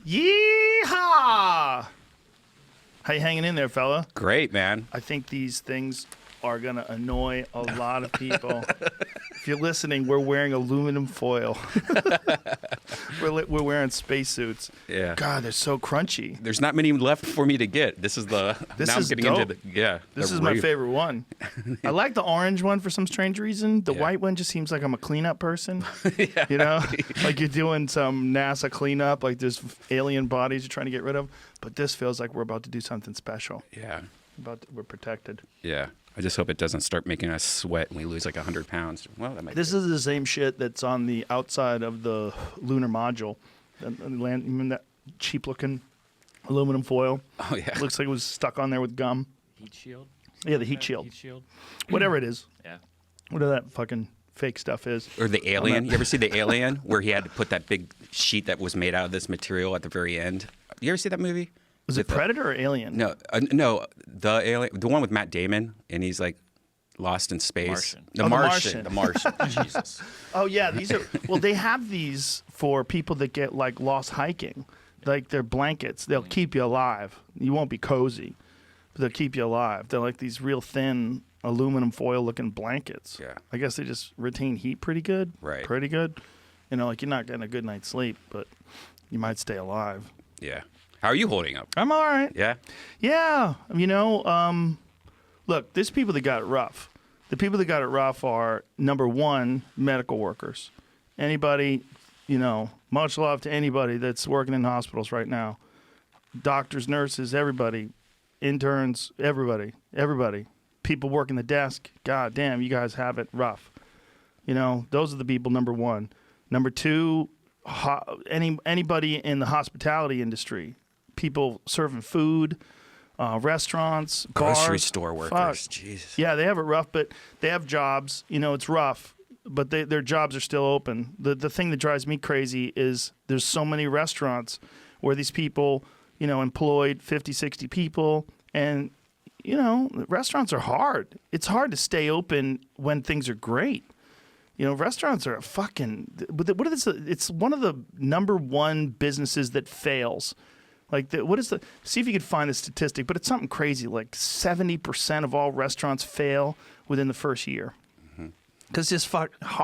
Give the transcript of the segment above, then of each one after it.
Yeehaw! How you hanging in there, fella? Great, man. I think these things are going to annoy a lot of people. If you're listening, we're wearing aluminum foil. We're wearing spacesuits. Yeah. God, they're so crunchy. There's not many left for me to get. This is This now is I'm getting dope. into the This the is my rave. favorite one. I like the orange one for some strange reason. The white one just seems like I'm a cleanup person. Yeah. You know, like you're doing some NASA cleanup, like there's alien bodies you're trying to get rid of. But this feels like we're about to do something special. Yeah. We're protected. Yeah. I just hope it doesn't start making us sweat and we lose like 100 pounds. Well, that might This is the same shit that's on the outside of the lunar module. That cheap-looking aluminum foil. Oh, yeah. Looks like it was stuck on there with gum. Heat shield? Yeah, the heat shield. Heat shield. Whatever it is. Yeah. Whatever that fucking fake stuff is. Or the Alien. You ever see the Alien where he had to put that big sheet that was made out of this material at the very end? You ever see that movie? Was it Predator or Alien? No, the Alien, the one with Matt Damon, and he's like lost in space. Martian. The Martian. The Martian. Jesus. Oh, yeah. These are. Well, they have these for people that get like lost hiking. Like they're blankets. They'll keep you alive. You won't be cozy, but they'll keep you alive. They're like these real thin aluminum foil looking blankets. Yeah. I guess they just retain heat pretty good. Right. Pretty good. You know, like you're not getting a good night's sleep, but you might stay alive. Yeah. How are you holding up? I'm all right. Yeah. Yeah. You know, look, there's people that got it rough. The people that got it rough are, number one, medical workers. Anybody, you know, much love to anybody that's working in hospitals right now. Doctors, nurses, everybody, interns, everybody. People working the desk, god damn, you guys have it rough. You know, those are the people, number one. Number two, anybody in the hospitality industry, people serving food, restaurants, Grocery bars, store workers. fuck. Jesus. Yeah, they have it rough, but they have jobs. You know, it's rough, but their jobs are still open. The thing that drives me crazy is there's so many restaurants where these people, you know, employed 50, 60 people, and, you know, restaurants are hard. It's hard to stay open when things are great. You know, restaurants are it's one of the number one businesses that fails. Like, see if you could find the statistic, but it's something crazy. Like 70% of all restaurants fail within the first year. Because it's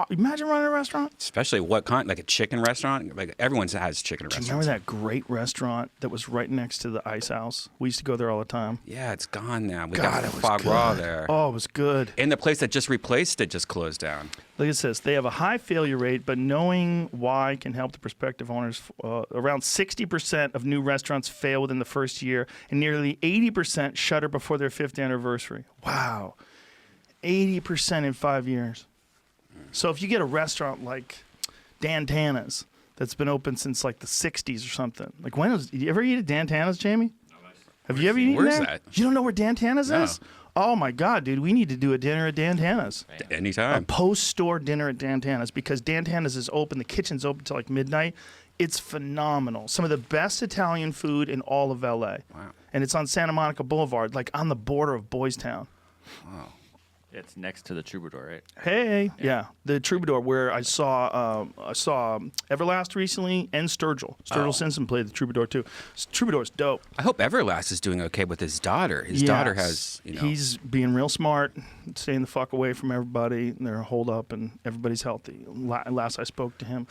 imagine running a restaurant. Especially what kind? Like a chicken restaurant? Like everyone has chicken Do you restaurants. remember that great restaurant that was right next to the Ice House? We used to go there all the time. Yeah, it's gone now. We God, got it was Foie good. Gras there. Oh, it was good. And the place that just replaced it just closed down. Look at this. They have a high failure rate, but knowing why can help the prospective owners. Around 60% of new restaurants fail within the first year, and nearly 80% shutter before their 5th anniversary. Wow. 80% in 5 years. So if you get a restaurant like Dan Tana's that's been open since like the 60s or something. Like did you ever eat at Dan Tana's, Jamie? Have you ever eaten Where's there? that? You don't know where Dan Tana's No. is? Oh my God, dude. We need to do a dinner at Dan Tana's. A Anytime. post-store dinner at Dan Tana's, because Dan Tana's is open. The kitchen's open till like midnight. It's phenomenal. Some of the best Italian food in all of LA. Wow. And it's on Santa Monica Boulevard, like on the border of Boys Town. Wow. It's next to the Troubadour, right? Hey, yeah, the Troubadour, where I saw Everlast recently, and Sturgill. Sturgill Simpson played the Troubadour too. Troubadour's dope. I hope Everlast is doing okay with his daughter. His daughter has, you know. He's being real smart, staying the fuck away from everybody, and they're holed up, and everybody's healthy. Last I spoke to him.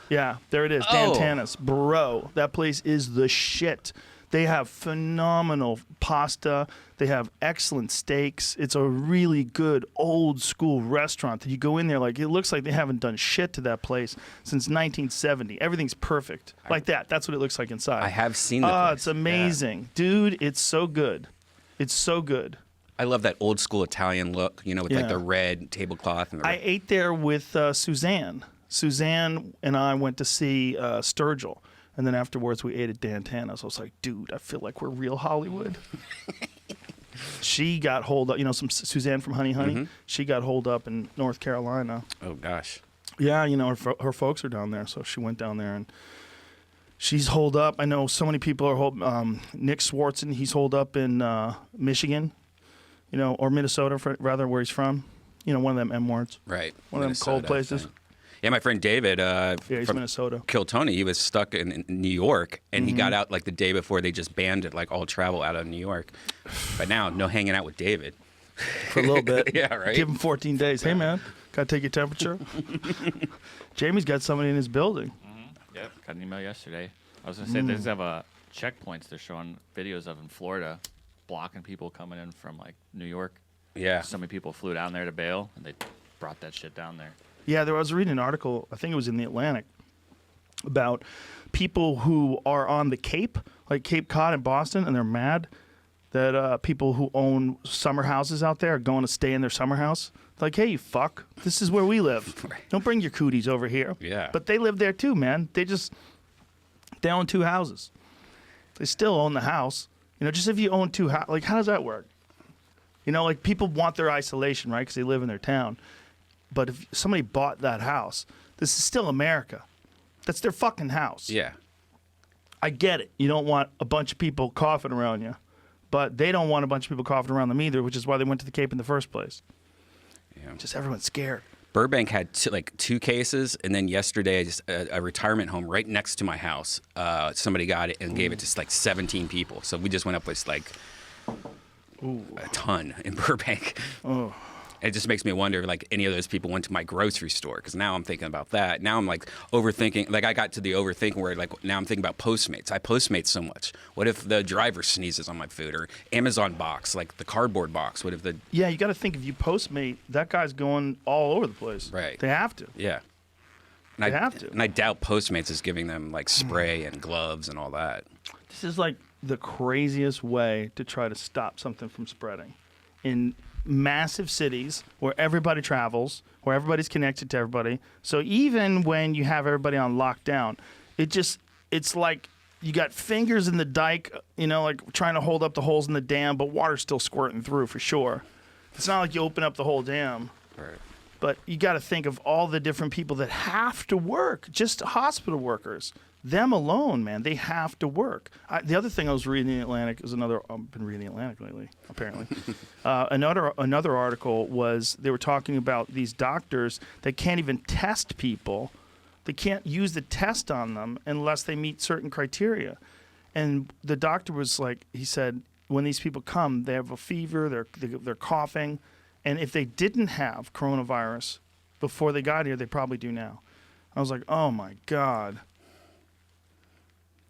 Yeah, there it is, Dan Oh. Tana's. Bro, that place is the shit. They have phenomenal pasta. They have excellent steaks. It's a really good old school restaurant that you go in there, like it looks like they haven't done shit to that place since 1970. Everything's perfect. Like that. That's what it looks like inside. I have seen the Oh, place. it's amazing. Dude, it's so good. It's so good. I love that old school Italian look, you know, with like Yeah. the red tablecloth. And the I ate there with Suzanne. Suzanne and I went to see Sturgill. And then afterwards, we ate at Dan Tana's. I was like, dude, I feel like we're real Hollywood. She got holed up, you know, some Suzanne from Honey Honey. She got holed up in North Carolina. Oh, gosh. Yeah, you know, her folks are down there. So she went down there and she's holed up. I know so many people are holed. Nick Swartzen, he's holed up in Michigan, you know, or Minnesota, rather, where he's from. You know, one of them M words. Right. One of them cold Minnesota places. thing. Yeah, my friend David he's from Minnesota. Kill Tony, he was stuck in New York, and he got out like the day before they just banned it, like all travel out of New York. But now, no hanging out with David. For a little bit. Yeah, right? Give him 14 days. Hey, man, gotta take your temperature. Jamie's got somebody in his building. Yep. Got an email yesterday. I was gonna say they just have checkpoints they're showing videos of in Florida, blocking people coming in from like New York. Yeah. So many people flew down there to bail, and they brought that shit down there. Yeah, I was reading an article, I think it was in the Atlantic, about people who are on the Cape, like Cape Cod in Boston, and they're mad that people who own summer houses out there are going to stay in their summer house. Like, hey, you fuck, this is where we live. Don't bring your cooties over here. Yeah. But they live there too, man. They own 2 houses. They still own the house. Just if you own 2 houses, like, how does that work? Like, people want their isolation, right, because they live in their town. But if somebody bought that house, this is still America. That's their fucking house. Yeah. I get it. You don't want a bunch of people coughing around you. But they don't want a bunch of people coughing around them either, which is why they went to the Cape in the first place. Yeah. Just everyone's scared. Burbank had 2 cases, and then yesterday, just a retirement home right next to my house. Somebody got it and gave it to like 17 people. So we just went up with like a ton in Burbank. Oh. It just makes me wonder, like, any of those people went to my grocery store, because now I'm thinking about that. Now I'm like overthinking. Like, I got to the overthinking where like now I'm thinking about Postmates. I Postmate so much. What if the driver sneezes on my food, or Amazon box, like the cardboard box? What if the Yeah, you got to think if you Postmate, that guy's going all over the place. Right. They have to. Yeah. And They have to. And I doubt Postmates is giving them like spray and gloves and all that. This is like the craziest way to try to stop something from spreading. In massive cities where everybody travels, where everybody's connected to everybody. So even when you have everybody on lockdown, it's like you got fingers in the dike, like trying to hold up the holes in the dam, but water's still squirting through for sure. It's not like you open up the whole dam. Right. But you got to think of all the different people that have to work, just hospital workers. Them alone, man, they have to work. The other thing I was reading in the Atlantic is I've been reading the Atlantic lately, apparently. Another article was they were talking about these doctors that can't even test people. They can't use the test on them unless they meet certain criteria. And the doctor was like, he said, when these people come, they have a fever, they're coughing, and if they didn't have coronavirus before they got here, they probably do now. I was like, oh my God.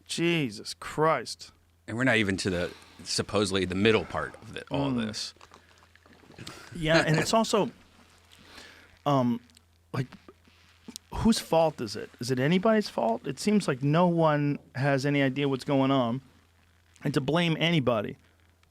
Jesus Christ. And we're not even to the supposedly the middle part of all this. Yeah, and it's also, like, whose fault is it? Is it anybody's fault? It seems like no one has any idea what's going on. And to blame anybody,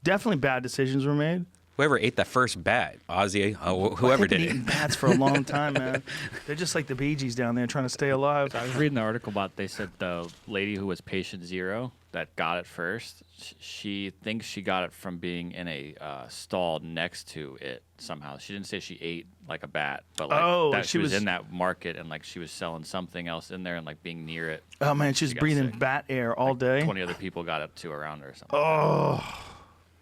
definitely bad decisions were made. Whoever ate that first bat, Ozzy, whoever did They've been eating it. bats for a long time, man. They're just like the Bee Gees down there trying to stay alive. So I was reading the article about, they said the lady who was patient 0 that got it first, she thinks she got it from being in a stall next to it somehow. She didn't say she ate like a bat, but like that she was in that market and like she was selling something else in there and like being near it. Oh, man, she's got breathing sick. bat air all day. 20 other people got it too around her or something. Oh.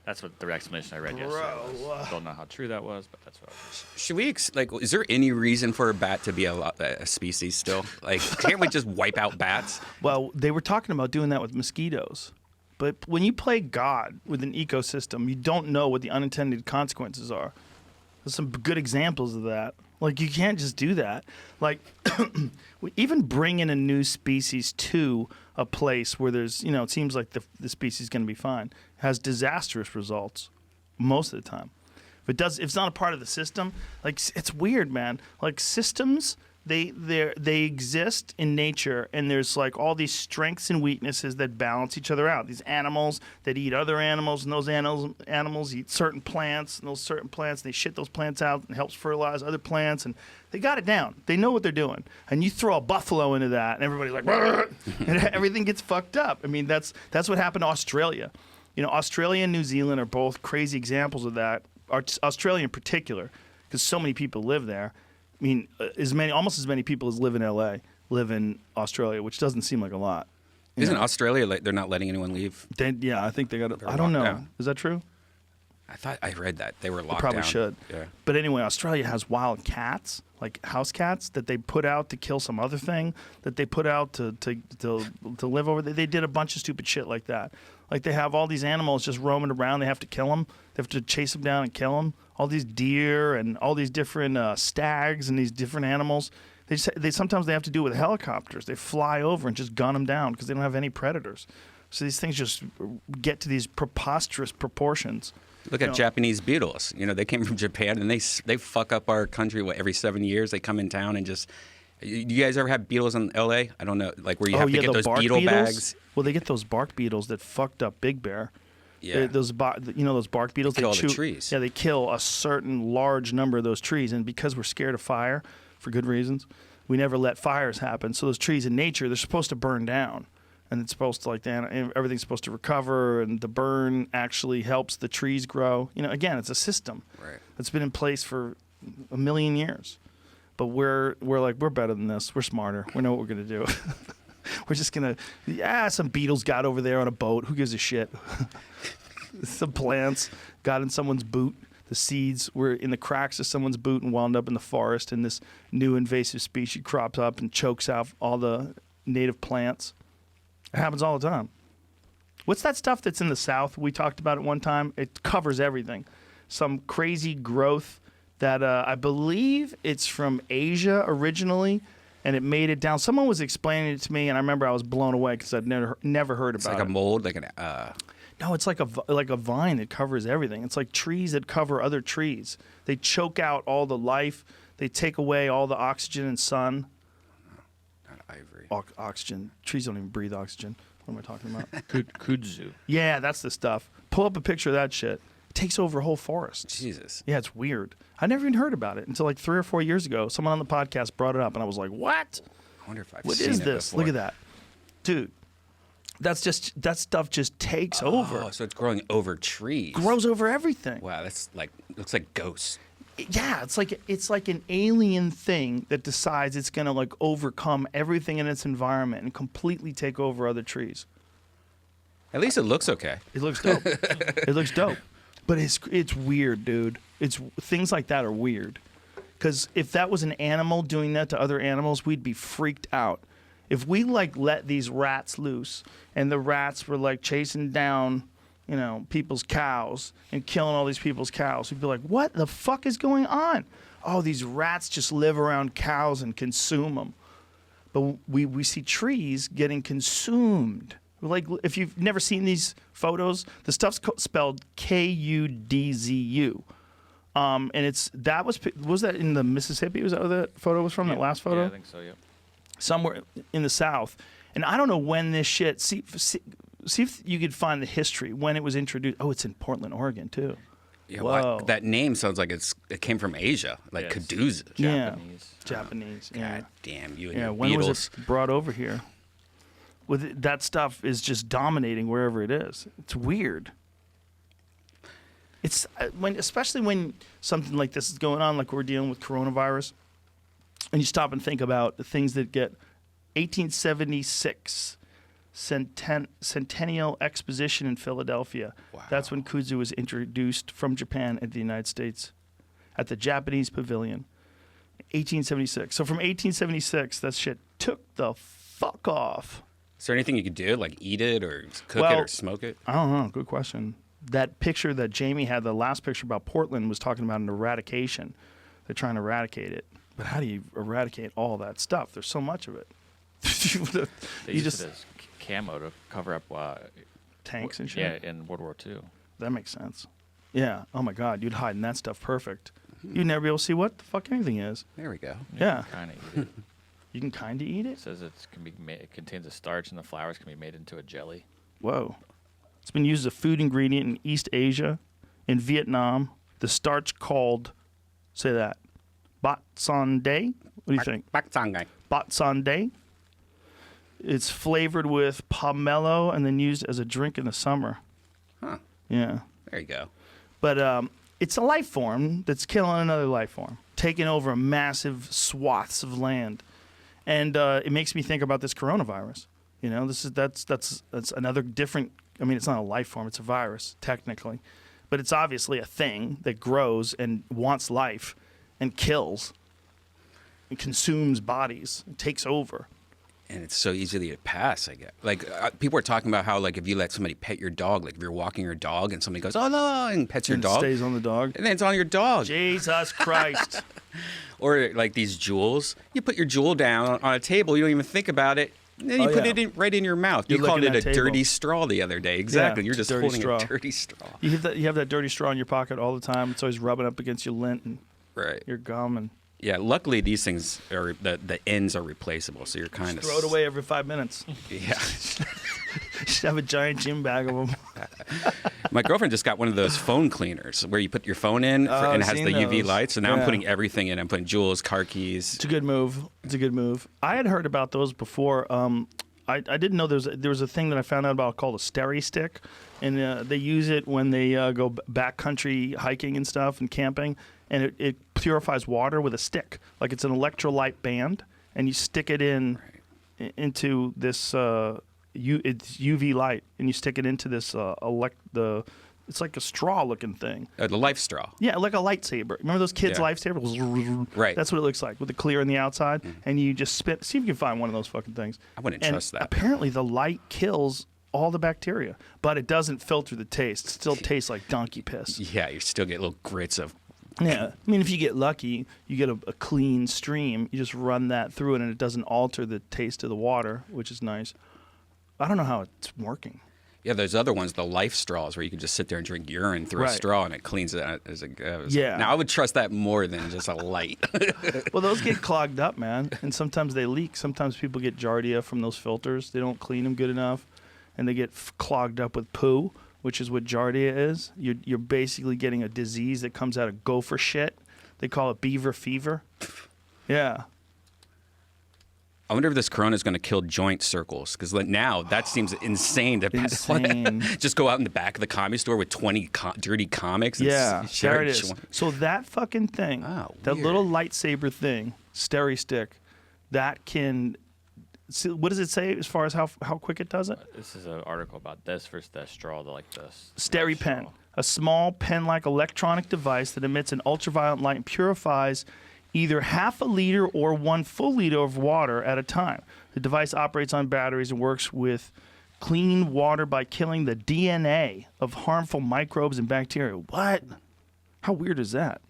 That's what the explanation I read yesterday was. Don't know how true that was, but that's what I was. Should we is there any reason for a bat to be a species still? Like, can't we just wipe out bats? Well, they were talking about doing that with mosquitoes. But when you play God with an ecosystem, you don't know what the unintended consequences are. There's some good examples of that. Like, you can't just do that. Like, even bringing a new species to a place where there's, it seems like the species is going to be fine, has disastrous results most of the time. If it's not a part of the system, like, it's weird, man. Like, systems, they exist in nature, and there's like all these strengths and weaknesses that balance each other out. These animals that eat other animals, and those animals eat certain plants, and those certain plants, they shit those plants out and helps fertilize other plants, and they got it down. They know what they're doing. And you throw a buffalo into that, and everybody's like, and everything gets fucked up. I mean, that's what happened to Australia. Australia and New Zealand are both crazy examples of that. Australia in particular, because so many people live there. I mean, almost as many people as live in LA live in Australia, which doesn't seem like a lot. Isn't Australia they're not letting anyone leave? I think they got. I don't know. locked down. Is that true? I thought I read that they were locked Probably down. should. Yeah. But anyway, Australia has wild cats, like house cats, that they put out to kill some other thing that they put out to live over there. They did a bunch of stupid shit like that. Like they have all these animals just roaming around. They have to kill them. They have to chase them down and kill them. All these deer and all these different stags and these different animals. They sometimes they have to do it with helicopters. They fly over and just gun them down because they don't have any predators. So these things just get to these preposterous proportions. Look at Japanese beetles. You know, they came from Japan and they fuck up our country every 7 years. They come in town and just. You guys ever have beetles in L.A.? I don't know, like where you have to get those beetle bags. Well, they get those bark beetles that fucked up Big Bear. Yeah. Those bark beetles. They kill all chew, the trees. Yeah, they kill a certain large number of those trees, and because we're scared of fire, for good reasons, we never let fires happen. So those trees in nature, they're supposed to burn down. And it's supposed to everything's supposed to recover, and the burn actually helps the trees grow. You know, again, it's a system that's been in place for a million years. But we're better than this. We're smarter. We know what we're gonna do. We're just gonna some beetles got over there on a boat. Who gives a shit? Some plants got in someone's boot. The seeds were in the cracks of someone's boot and wound up in the forest. And this new invasive species crops up and chokes out all the native plants. It happens all the time. What's that stuff that's in the South? We talked about it one time. It covers everything. Some crazy growth that I believe it's from Asia originally, and it made it down. Someone was explaining it to me, and I remember I was blown away because I'd never heard about it. It's like a mold, like an. No, it's like a vine that covers everything. It's like trees that cover other trees. They choke out all the life. They take away all the oxygen and sun. Ivory. Oxygen. Trees don't even breathe oxygen. What am I talking about? Kudzu. Yeah, that's the stuff. Pull up a picture of that shit. It takes over a whole forest. Jesus. Yeah, it's weird. I never even heard about it until like 3 or 4 years ago. Someone on the podcast brought it up, and I was like, "What? I wonder if I've What seen is it this? before. Look at that, dude. That stuff just takes over. Oh, so it's growing over trees. Grows over everything. Wow, that's like looks like ghosts. Yeah, it's like an alien thing that decides it's gonna like overcome everything in its environment and completely take over other trees. At least it looks okay. It looks dope. It looks dope. But it's weird, dude. It's things like that are weird. Because if that was an animal doing that to other animals, we'd be freaked out. If we like let these rats loose and the rats were like chasing down, you know, people's cows and killing all these people's cows, we'd be like, what the fuck is going on? Oh, these rats just live around cows and consume them. But we see trees getting consumed. Like, if you've never seen these photos, the stuff's spelled Kudzu. And was that in the Mississippi? Was that where that photo was from? Yeah. That last photo? Yeah, I think so. Yep. Somewhere in the South. And I don't know when this shit. See if you could find the history when it was introduced. Oh, it's in Portland, Oregon, too. Yeah, Whoa. that name sounds like it came from Asia, like Yes. Kudzu. Yeah. Japanese. Yeah. God damn you and Yeah. your When beetles. was it brought over here? That stuff is just dominating wherever it is. It's weird. It's especially when something like this is going on, like we're dealing with coronavirus, and you stop and think about the things that get 1876 Centennial Exposition in Philadelphia. Wow. That's when kudzu was introduced from Japan into the United States at the Japanese Pavilion. 1876. So from 1876, that shit took the fuck off. Is there anything you could do, like eat it or cook it or smoke it? I don't know. Good question. That picture that Jamie had, the last picture about Portland, was talking about an eradication. They're trying to eradicate it. But how do you eradicate all that stuff? There's so much of it. They You used just it as camo to cover up tanks and shit. Yeah, in World War II. That makes sense. Yeah. Oh my God, you'd hide in that stuff perfect. You'd never be able to see what the fuck anything is. There we go. Yeah. Kind of eat it. You can kind of eat It it. says it contains a starch, and the flowers can be made into a jelly. Whoa. It's been used as a food ingredient in East Asia, in Vietnam. The starch called, say that, bát san day. What do you think? Bak Tangai. Bát san day. It's flavored with pomelo and then used as a drink in the summer. Huh. Yeah. There you go. But it's a life form that's killing another life form, taking over massive swaths of land. And it makes me think about this coronavirus. You know, that's another different. I mean, it's not a life form; it's a virus technically, but it's obviously a thing that grows and wants life and kills and consumes bodies and takes over. And it's so easy to pass, I guess. Like, people are talking about how, like, if you let somebody pet your dog, like, if you're walking your dog and somebody goes, oh, no, and pets your And dog. stays on the dog. And then it's on your dog. Jesus Christ. Or, like, these jewels. You put your jewel down on a table, you don't even think about it, and then you put it right in your mouth. You You're called it licking a that table. dirty straw the other day. Exactly. Yeah, You're it's just a dirty holding straw. a dirty straw. You have that dirty straw in your pocket all the time. It's always rubbing up against your lint and Right. your gum. And Yeah, luckily these things are, the ends are replaceable, so you're kind of... throw it away every 5 minutes. Yeah. Just have a giant gym bag of them. My girlfriend just got one of those phone cleaners where you put your phone in and I've it has seen the UV those. lights. So now I'm Yeah. putting everything in. I'm putting jewels, car keys. It's a good move. It's a good move. I had heard about those before. I didn't know there was a thing that I found out about called a Steri stick, and they use it when they go backcountry hiking and stuff and camping, and it purifies water with a stick. Like it's an electrolyte band, and you stick it into this it's UV light, and you stick it into this it's like a straw-looking thing. The life straw. Yeah, like a lightsaber. Remember those kids' Yeah. lightsabers? Right. That's what it looks like with the clear on the outside, and you just spin. See if you can find one of those fucking things. I wouldn't And trust that. Apparently, the light kills all the bacteria, but it doesn't filter the taste. It still tastes like donkey piss. Yeah, you still get little grits of... Yeah, I mean, if you get lucky, you get a clean stream. You just run that through it, and it doesn't alter the taste of the water, which is nice. I don't know how it's working. Yeah, there's other ones, the life straws, where you can just sit there and drink urine through a Right. straw and it cleans it out as it goes. Yeah. Now, I would trust that more than just a light. Well, those get clogged up, man, and sometimes they leak. Sometimes people get giardia from those filters. They don't clean them good enough, and they get clogged up with poo, which is what giardia is. You're basically getting a disease that comes out of gopher shit. They call it beaver fever. Yeah. I wonder if this corona is going to kill joint circles, because now that seems insane. To Insane. just go out in the back of the comedy store with 20 dirty comics. And Yeah, share there it a is. joint. So that fucking thing, Oh, that weird. little lightsaber thing, Steri stick, that can. So what does it say as far as how quick it does it? This is an article about this versus the straw, like this. Steri pen, a small pen-like electronic device that emits an ultraviolet light and purifies either half a liter or 1 full liter of water at a time. The device operates on batteries and works with clean water by killing the DNA of harmful microbes and bacteria. What? How weird is that?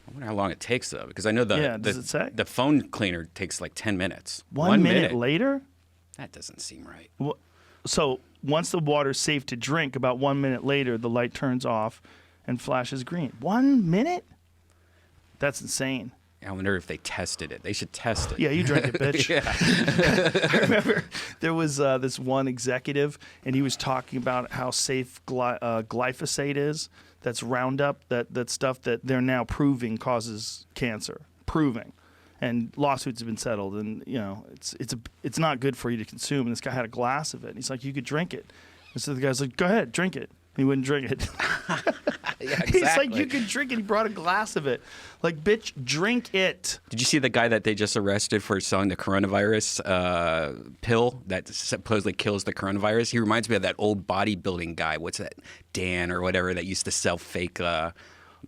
I wonder how long it takes, though, because I know Does it say? the phone cleaner takes like 10 minutes. 1 minute later? That doesn't seem right. So once the water's safe to drink, about 1 minute later, the light turns off and flashes green. 1 minute? That's insane. I wonder if they tested it. They should test it. Yeah, you drank it, bitch. Yeah. I remember there was this one executive, and he was talking about how safe glyphosate is. That's Roundup, that stuff that they're now proving causes cancer. Proving. And lawsuits have been settled, and you know it's not good for you to consume. And this guy had a glass of it. And he's like, you could drink it. And so the guy's like, go ahead, drink it. He wouldn't drink it. Yeah, He's like, exactly. you can drink it. He brought a glass of it. Like, bitch, drink it. Did you see the guy that they just arrested for selling the coronavirus pill that supposedly kills the coronavirus? He reminds me of that old bodybuilding guy. What's that? Dan or whatever that used to sell fake. One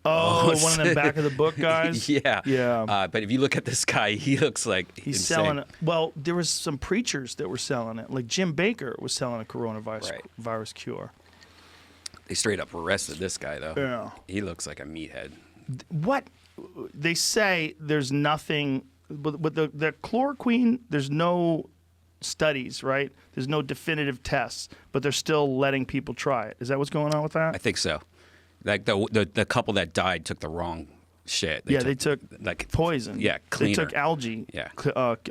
of them back of the book guys. Yeah. Yeah. But if you look at this guy, he looks like He's insane. selling it. Well, there was some preachers that were selling it. Like Jim Baker was selling a coronavirus Right. virus cure. They straight up arrested this guy, though. Yeah. He looks like a meathead. What they say, there's nothing. But the chloroquine, there's no studies, right? There's no definitive tests, but they're still letting people try it. Is that what's going on with that? I think so. Like the couple that died took the wrong shit. They took like poison. Yeah, They cleaner. took algae. Yeah.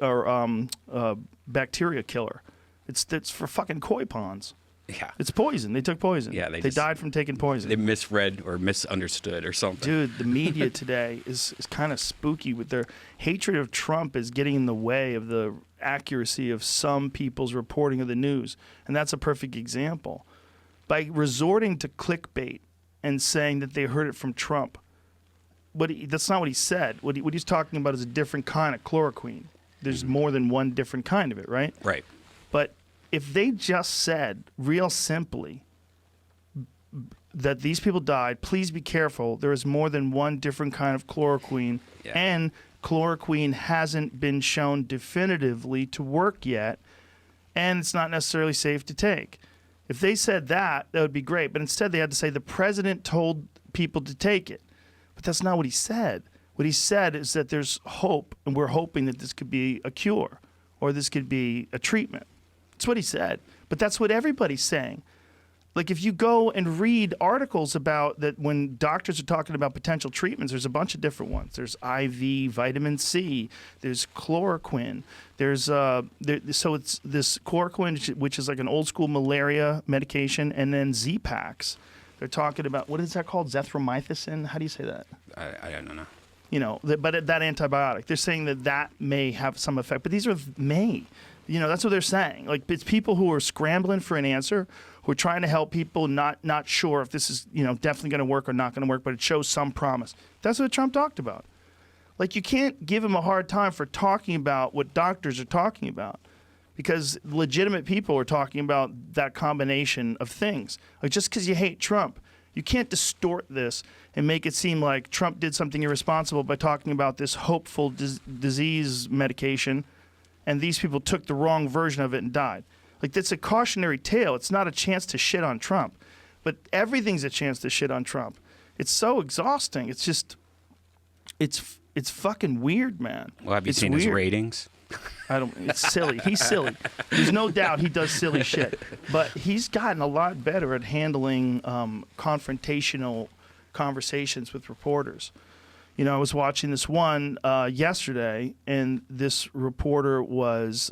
Or bacteria killer. It's for fucking koi ponds. Yeah. It's poison. They took poison. Yeah, they just- died from taking poison. They misread or misunderstood or something. Dude, the media today is kind of spooky with their hatred of Trump is getting in the way of the accuracy of some people's reporting of the news. And that's a perfect example. By resorting to clickbait and saying that they heard it from Trump, that's not what he said. What he's talking about is a different kind of chloroquine. There's more than one different kind of it, right? Right. But if they just said, real simply, that these people died. Please be careful. There is more than one different kind of chloroquine, and chloroquine hasn't been shown definitively to work yet, and it's not necessarily safe to take. If they said that would be great. But instead, they had to say the president told people to take it. But that's not what he said. What he said is that there's hope, and we're hoping that this could be a cure or this could be a treatment. That's what he said. But that's what everybody's saying. Like, if you go and read articles about that, when doctors are talking about potential treatments, there's a bunch of different ones. There's IV, vitamin C, there's chloroquine. There's so it's this chloroquine, which is like an old school malaria medication, and then Z-Paks. They're talking about, what is that called? Zithromycin? How do you say that? I don't know. You know, but that antibiotic. They're saying that may have some effect, but these are that's what they're saying. Like, it's people who are scrambling for an answer, who are trying to help people, not sure if this is, definitely going to work or not going to work, but it shows some promise. That's what Trump talked about. Like, you can't give him a hard time for talking about what doctors are talking about, because legitimate people are talking about that combination of things. Like, just because you hate Trump, you can't distort this and make it seem like Trump did something irresponsible by talking about this hopeful disease medication, and these people took the wrong version of it and died. Like, that's a cautionary tale. It's not a chance to shit on Trump. But everything's a chance to shit on Trump. It's so exhausting. It's just, it's fucking weird, man. Well, have you seen his ratings? It's silly. He's silly. There's no doubt he does silly shit. But he's gotten a lot better at handling confrontational conversations with reporters. I was watching this one yesterday, and this reporter was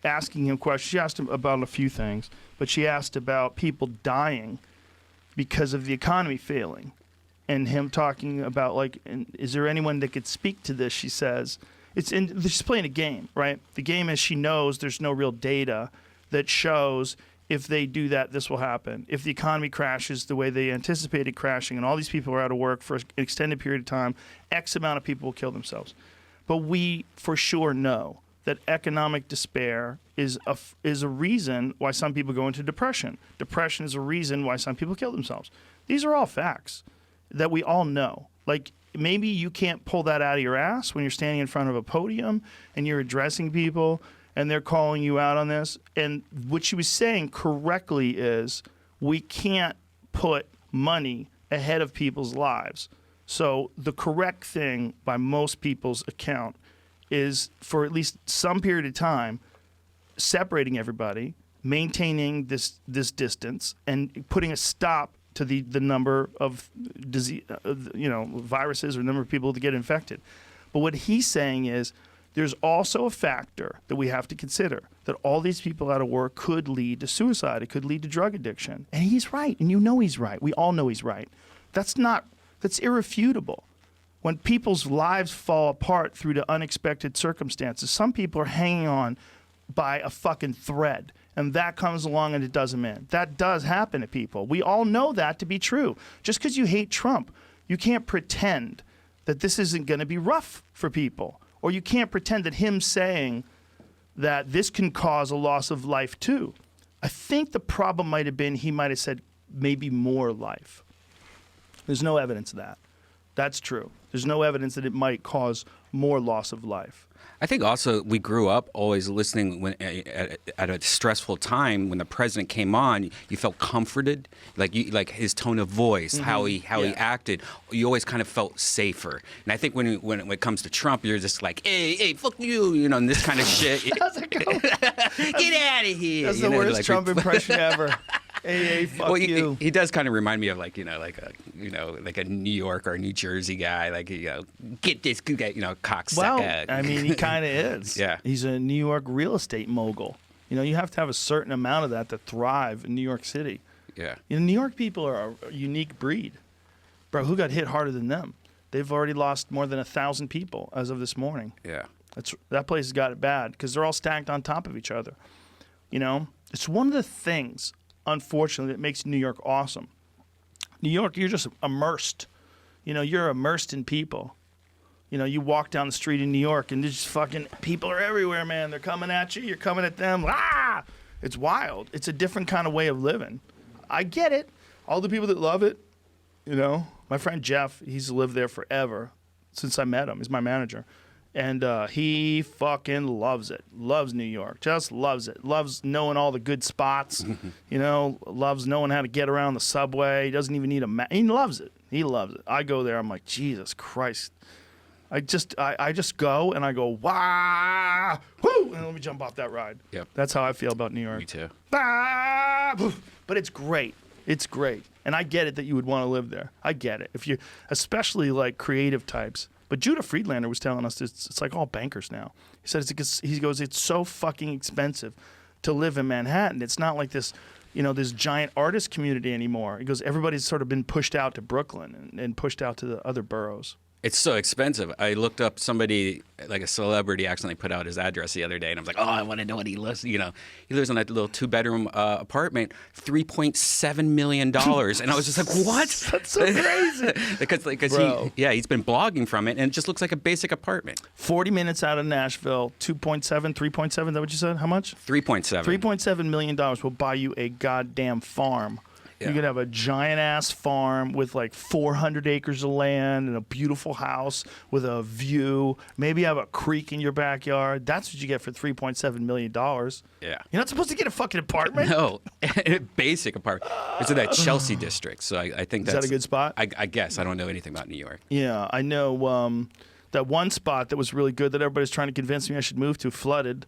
asking him questions. She asked him about a few things, but she asked about people dying because of the economy failing, and him talking about, like, is there anyone that could speak to this? She says she's playing a game, right? The game is, she knows there's no real data that shows if they do that, this will happen. If the economy crashes the way they anticipated crashing, and all these people are out of work for an extended period of time, X amount of people will kill themselves. But we for sure know that economic despair is a reason why some people go into depression. Depression is a reason why some people kill themselves. These are all facts that we all know. Like, maybe you can't pull that out of your ass when you're standing in front of a podium and you're addressing people and they're calling you out on this. And what she was saying correctly is, we can't put money ahead of people's lives. So the correct thing by most people's account is, for at least some period of time, separating everybody, maintaining this distance, and putting a stop to the number of disease, viruses, or number of people to get infected. But what he's saying is, there's also a factor that we have to consider, that all these people out of work could lead to suicide. It could lead to drug addiction. And he's right, and he's right. We all know he's right. That's irrefutable. When people's lives fall apart through to unexpected circumstances, some people are hanging on by a fucking thread, and that comes along and it does them in. That does happen to people. We all know that to be true. Just because you hate Trump, you can't pretend that this isn't going to be rough for people. Or you can't pretend that him saying that this can cause a loss of life too. I think the problem might have been, he might have said maybe more life. There's no evidence of that. That's true. There's no evidence that it might cause more loss of life. I think also we grew up always listening when at a stressful time when the president came on. You felt comforted, like his tone of voice, how he acted. You always kind of felt safer. And I think when it comes to Trump, you're just like, hey, fuck you, and this kind of shit. How's it going? Get out of here. That's the worst Trump impression ever. Hey, fuck you. He does kind of remind me of like a New York or a New Jersey guy, get this guy, cocksucker. Well, I mean, he kind of is. Yeah. He's a New York real estate mogul. You have to have a certain amount of that to thrive in New York City. Yeah. New York people are a unique breed. Bro, who got hit harder than them? They've already lost more than 1,000 people as of this morning. Yeah. That place has got it bad because they're all stacked on top of each other. It's one of the things, unfortunately, that makes New York awesome. New York, you're just immersed. You're immersed in people. You walk down the street in New York and there's just fucking people are everywhere, man. They're coming at you. You're coming at them. Ah! It's wild. It's a different kind of way of living. I get it. all the people that love it, you know, my friend Jeff, he's lived there forever since I met him. He's my manager. And he fucking loves it. Loves New York. Just loves it. Loves knowing all the good spots. You know, loves knowing how to get around the subway. He doesn't even need a map. He loves it. He loves it. I go there. I'm like, Jesus Christ. I just go and I go, wah, whoo, and let me jump off that ride. Yep. That's how I feel about New York. Me too. Ah, but it's great. It's great. And I get it that you would want to live there. I get it. If you, especially like creative types. But Judah Friedlander was telling us it's like all bankers now. He said he goes, it's so fucking expensive to live in Manhattan. It's not like this, you know, this giant artist community anymore. He goes, everybody's sort of been pushed out to Brooklyn and pushed out to the other boroughs. It's so expensive. I looked up somebody, like a celebrity, accidentally put out his address the other day, and I was like, oh, I want to know what he lives. You know, he lives in that little 2-bedroom apartment, $3.7 million, and I was just like, what? That's so crazy. because Bro. he's been blogging from it, and it just looks like a basic apartment. 40 minutes out of Nashville, 2.7, 3.7. Is that what you said? How much? 3.7. $3.7 million will buy you a goddamn farm. Yeah. You could have a giant ass farm with like 400 acres of land and a beautiful house with a view. Maybe have a creek in your backyard. That's what you get for $3.7 million. Yeah. You're not supposed to get a fucking apartment? No, basic apartment. It's in that Chelsea district, so I think Is that's that a good spot? I guess I don't know anything about New York. Yeah, I know that one spot that was really good that everybody's trying to convince me I should move to flooded.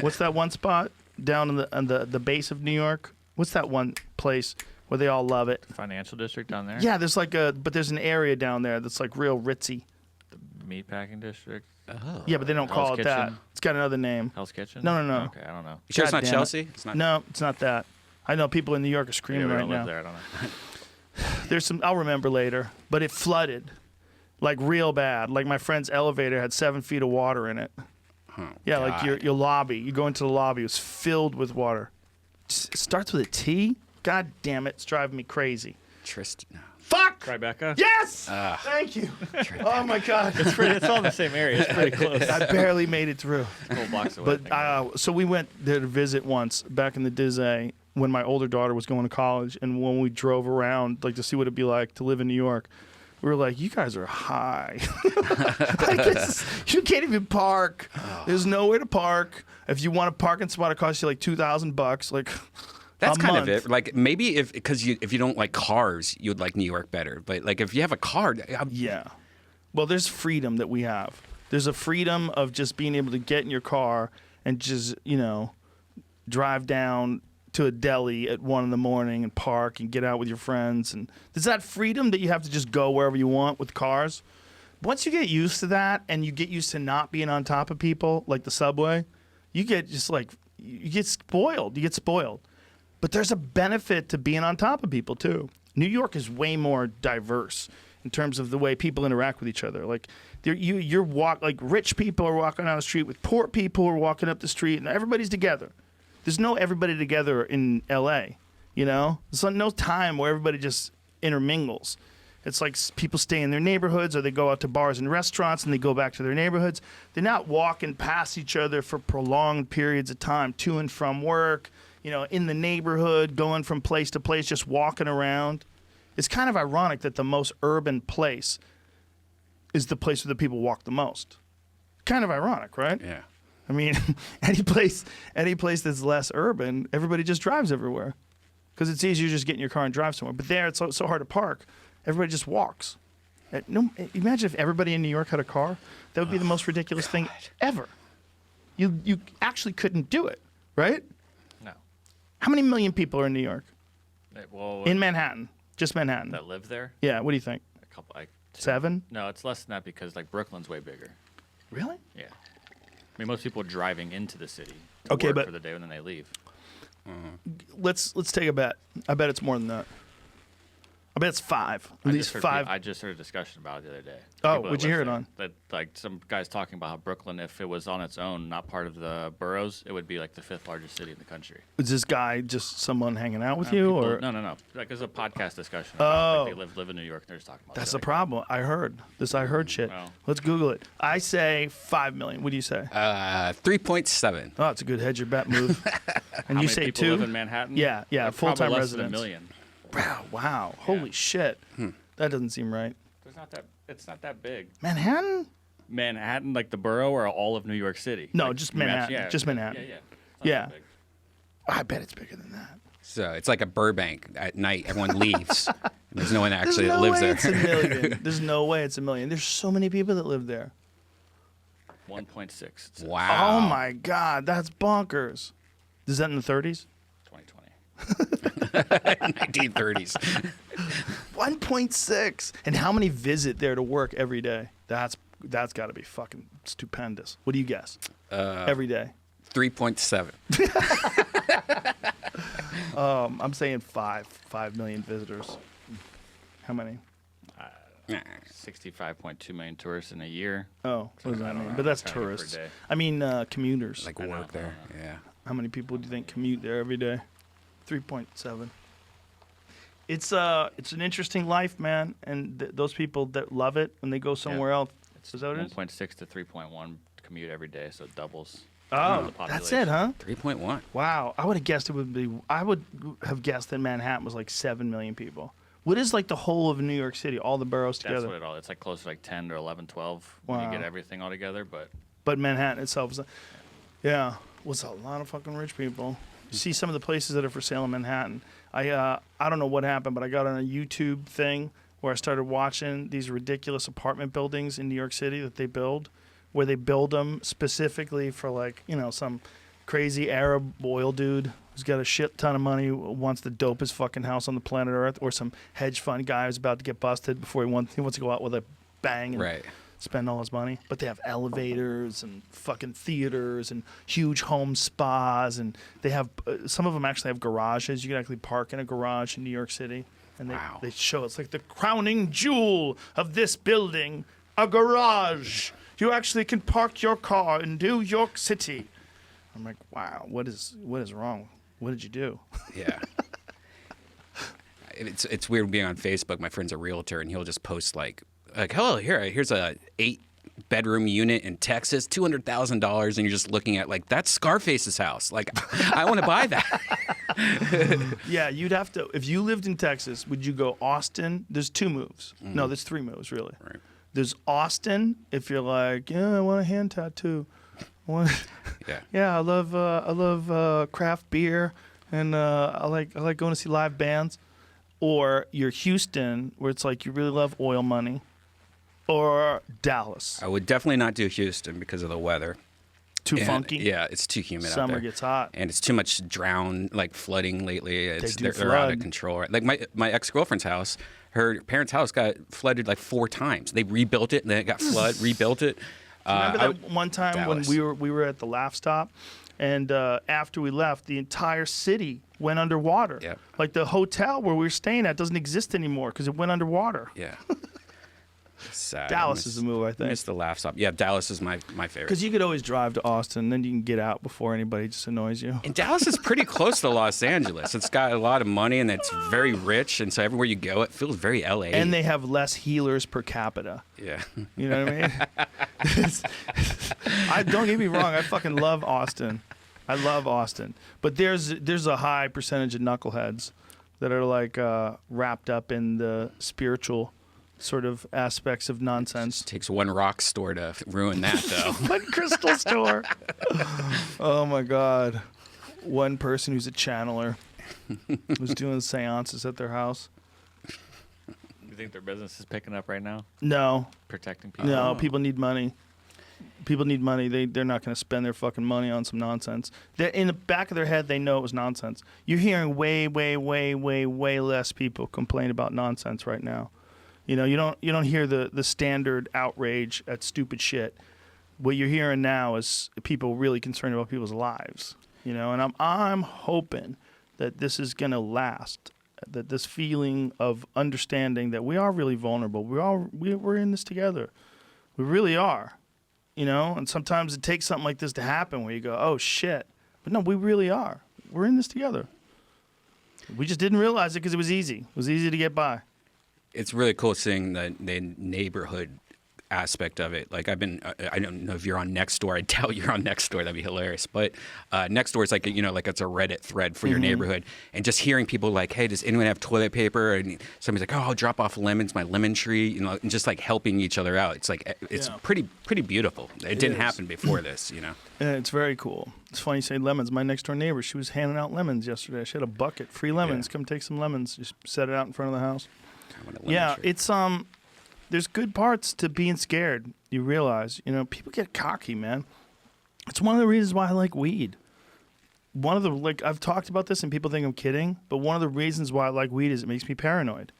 What's that one spot down in the base of New York? What's that one place where they all love it? Financial district down there. Yeah, there's an area down there that's like real ritzy. The meatpacking district. Oh. Yeah, but they don't call Hell's it that. Kitchen? It's got another name. Hell's Kitchen. No. Okay, I don't know. You sure it's God not damn it. Chelsea? It's not. No, it's not that. I know people in New York are Yeah, screaming we right don't live now. there. I don't know. There's some. I'll remember later. But it flooded, like real bad. Like my friend's elevator had 7 feet of water in it. Oh, Yeah, like God. your lobby. You go into the lobby. It was filled with water. It starts with a T. God damn it! It's driving me crazy. Tristan. Fuck. Tribeca. Yes. Thank you. Oh my God. It's all in the same area. It's pretty close. I barely made it through. A couple blocks away. But so we went there to visit once back in the Disney when my older daughter was going to college, and when we drove around like to see what it'd be like to live in New York, we were like, "You guys are high. You can't even park. There's nowhere to park. If you want a parking spot, it costs you like $2,000. Like." That's a kind month. of it. Like maybe if you don't like cars, you'd like New York better. But like if you have a car, Yeah. Well, there's freedom that we have. There's a freedom of just being able to get in your car and just, you know, drive down to a deli at 1 a.m. and park and get out with your friends. And there's that freedom that you have to just go wherever you want with cars. Once you get used to that and you get used to not being on top of people like the subway, you get just like, you get spoiled. You get spoiled. But there's a benefit to being on top of people too. New York is way more diverse in terms of the way people interact with each other. Like like rich people are walking down the street with poor people who are walking up the street, and everybody's together. There's no everybody together in L.A. You know, there's no time where everybody just intermingles. It's like people stay in their neighborhoods, or they go out to bars and restaurants, and they go back to their neighborhoods. They're not walking past each other for prolonged periods of time to and from work. You know, in the neighborhood, going from place to place, just walking around. It's kind of ironic that the most urban place is the place where the people walk the most. Kind of ironic, right? yeah. I mean, any place that's less urban, everybody just drives everywhere. Because it's easier to just get in your car and drive somewhere. But there, it's so hard to park. Everybody just walks. Imagine if everybody in New York had a car. That would be the most ridiculous thing ever. You actually couldn't do it, right? No. How many million people are in New York? Well, In Manhattan. Just Manhattan. that live there, Yeah, what do you think? a couple. Like 7? No, it's less than that because like Brooklyn's way bigger. Really? Yeah. I mean, most people are driving into the city. Okay, work but- for the day and then they leave. Let's take a bet. I bet it's more than that. I bet it's 5. At least 5. I just heard a discussion about it the other day. Oh, People that what'd you live hear it there. on? That like some guys talking about how Brooklyn, if it was on its own, not part of the boroughs, it would be like the 5th largest city in the country. Is this guy just someone hanging out with you, People- or no. Like there's a podcast discussion. About, like, Oh. they live in New York and they're just talking about. that's shit the like problem? I heard shit. Well. Let's Google it. I say 5 million. What do you say? 3.7. Oh, it's a good hedge your bet move. And How you many say people 2? live in Manhattan? Yeah, Probably full-time less than residents. a million. Wow. Holy shit. That doesn't seem right. It's not that big. Manhattan? Manhattan, like the borough, or all of New York City? No, Like, just you match- Manhattan. Just Manhattan. Yeah. It's not Yeah. that big. I bet it's bigger than that. So it's like a Burbank at night. Everyone leaves. There's no one actually There's that no lives way there. it's a million. There's no way it's a million. There's so many people that live there. 1.6. Wow. Oh my God, that's bonkers. Is that in the 30s? 2020. 1930s. 1.6. And how many visit there to work every day? That's got to be fucking stupendous. What do you guess? Every day. 3.7. I'm saying 5 million visitors. How many? 65.2 million tourists in a year. Oh, what does I that don't mean? know. But that's I'm trying to get per tourists. day. I mean, commuters. Like I know, work there. I Yeah. How many people do you think commute there every day? 3.7. It's an interesting life, man, and those people that love it when they go somewhere else. Is that what it is? 1.6 to 3.1 commute every day, so it doubles. Oh, the that's it, huh? 3.1. Wow, I would have guessed it would be. I would have guessed that Manhattan was like 7 million people. What is like the whole of New York City, all the boroughs That's together? what it all. It's like close to like 10 to 11, 12 when Wow. you get everything all together. But But Manhattan itself is, yeah, was a lot of fucking rich people. You see some of the places that are for sale in Manhattan. I don't know what happened, but I got on a YouTube thing where I started watching these ridiculous apartment buildings in New York City that they build, where they build them specifically for like, some crazy Arab oil dude who's got a shit ton of money, wants the dopest fucking house on the planet Earth, or some hedge fund guy who's about to get busted before he wants to go out with a bang and Right. spend all his money. But they have elevators and fucking theaters and huge home spas, and they have some of them actually have garages. You can actually park in a garage in New York City, and Wow. they show it's like the crowning jewel of this building, a garage. You actually can park your car in New York City. I'm like, wow, what is wrong? What did you do? Yeah. It's weird being on Facebook. My friend's a realtor, and he'll just post like, oh, here's a 8-bedroom unit in Texas, $200,000, and you're just looking at like that's Scarface's house. Like, I want to buy that. Yeah, you'd have to. If you lived in Texas, would you go Austin? There's 2 moves. No, there's 3 moves really. Right. There's Austin. If you're like, yeah, I want a hand tattoo. Yeah. I love craft beer, and I like going to see live bands. Or you're Houston, where it's like you really love oil money. Or Dallas. I would definitely not do Houston because of the weather. Too And, funky. Yeah, it's too humid out Summer there. gets hot. And it's too much flooding lately. do They're out flood. of control. Like my ex-girlfriend's house, her parents' house got flooded like 4 times. They rebuilt it, and then it got flooded, rebuilt it. Remember that one time Dallas. when we were at the Laugh Stop, and after we left, the entire city went underwater. Yep. Like the hotel where we were staying at doesn't exist anymore because it went underwater. Yeah. Sad. Dallas is the move, I think. Miss the laugh stop. Yeah, Dallas is my favorite. Because you could always drive to Austin, then you can get out before anybody just annoys you. And Dallas is pretty close to Los Angeles. It's got a lot of money and it's very rich, and so everywhere you go, it feels very LA. And they have less healers per capita. yeah. You know what I mean? Don't get me wrong. I fucking love Austin. I love Austin. But there's a high percentage of knuckleheads that are like wrapped up in the spiritual sort of aspects of nonsense. Takes one rock store to ruin that, though. One crystal store. Oh my God. One person who's a channeler who's doing seances at their house. you think their business is picking up right now? No. Protecting people? No, people need money. People need money. They're not going to spend their fucking money on some nonsense. They're in the back of their head, they know it was nonsense. You're hearing way less people complain about nonsense right now. You know, you don't hear the standard outrage at stupid shit. What you're hearing now is people really concerned about people's lives. You know, and I'm hoping that this is going to last. That this feeling of understanding that we are really vulnerable. We're in this together. We really are. You know, and sometimes it takes something like this to happen where you go, oh shit. But no, we really are. We're in this together. We just didn't realize it because it was easy. It was easy to get by. It's really cool seeing the neighborhood aspect of it. Like I don't know if you're on Nextdoor. I doubt you're on Nextdoor. That'd be hilarious. But Nextdoor is like, like it's a Reddit thread for your neighborhood. And just hearing people like, hey, does anyone have toilet paper? And somebody's like, oh, I'll drop off lemons, my lemon tree, and just like helping each other out. It's like, it's pretty beautiful. It didn't happen before this, Yeah, it's very cool. It's funny you say lemons. My next door neighbor, she was handing out lemons yesterday. She had a bucket, free lemons. Come take some lemons. Just set it out in front of the house. Yeah, it's there's good parts to being scared. You realize, people get cocky, man. It's one of the reasons why I like weed. One of the I've talked about this and people think I'm kidding, but one of the reasons why I like weed is it makes me paranoid.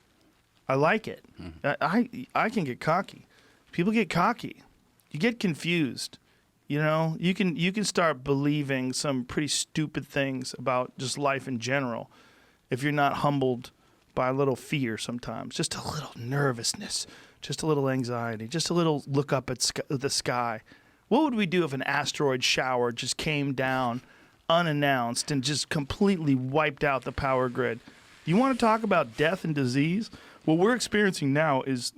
I like it. I can get cocky. People get cocky. You get confused. You can start believing some pretty stupid things about just life in general if you're not humbled by a little fear sometimes, just a little nervousness, just a little anxiety, just a little look up at the sky. What would we do if an asteroid shower just came down unannounced and just completely wiped out the power grid? You want to talk about death and disease? What we're experiencing now is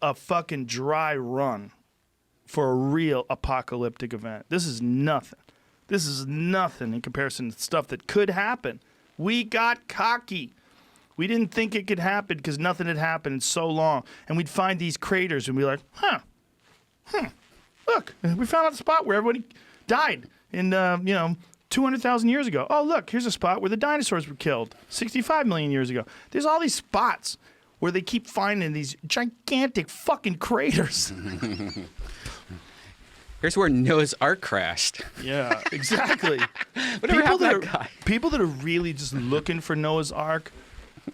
a fucking dry run for a real apocalyptic event. This is nothing. This is nothing in comparison to stuff that could happen. We got cocky. We didn't think it could happen because nothing had happened in so long. And we'd find these craters and be like, look, we found out a spot where everybody died in, 200,000 years ago. Oh, look, here's a spot where the dinosaurs were killed 65 million years ago. There's all these spots where they keep finding these gigantic fucking craters. Here's where Noah's Ark crashed. Yeah, exactly. Whatever happened to that guy? People that are really just looking for Noah's Ark,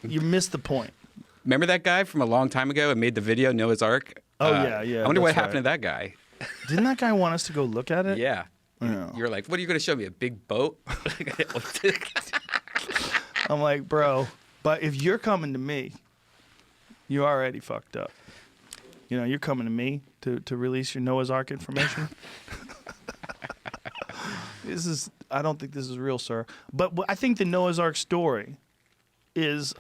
you missed the point. Remember that guy from a long time ago and made the video Noah's Ark? Oh, yeah. I wonder what happened to that guy. Didn't that guy want us to go look at it? Yeah. No. You're like, what are you going to show me? A big boat? I'm like, bro, but if you're coming to me, you're already fucked up. You're coming to me to release your Noah's Ark information. I don't think this is real, sir. But I think the Noah's Ark story is,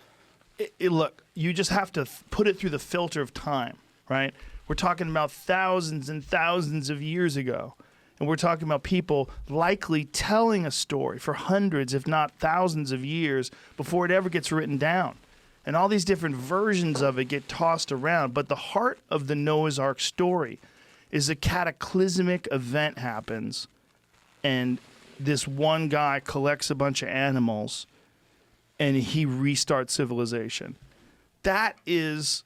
look, you just have to put it through the filter of time, right? We're talking about thousands and thousands of years ago. And we're talking about people likely telling a story for hundreds, if not thousands of years before it ever gets written down. And all these different versions of it get tossed around. But the heart of the Noah's Ark story is a cataclysmic event happens, and this one guy collects a bunch of animals, and he restarts civilization. That is,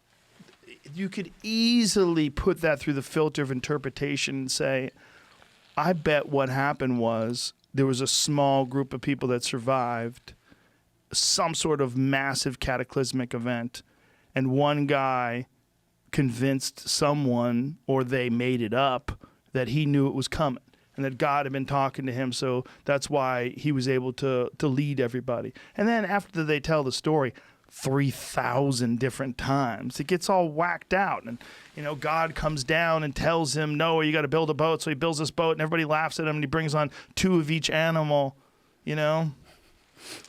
you could easily put that through the filter of interpretation and say, I bet what happened was there was a small group of people that survived some sort of massive cataclysmic event, and one guy convinced someone, or they made it up, that he knew it was coming and that God had been talking to him, so that's why he was able to lead everybody. And then after they tell the story 3,000 different times, it gets all whacked out, and God comes down and tells him, Noah, you got to build a boat. So he builds this boat, and everybody laughs at him, and he brings on 2 of each animal.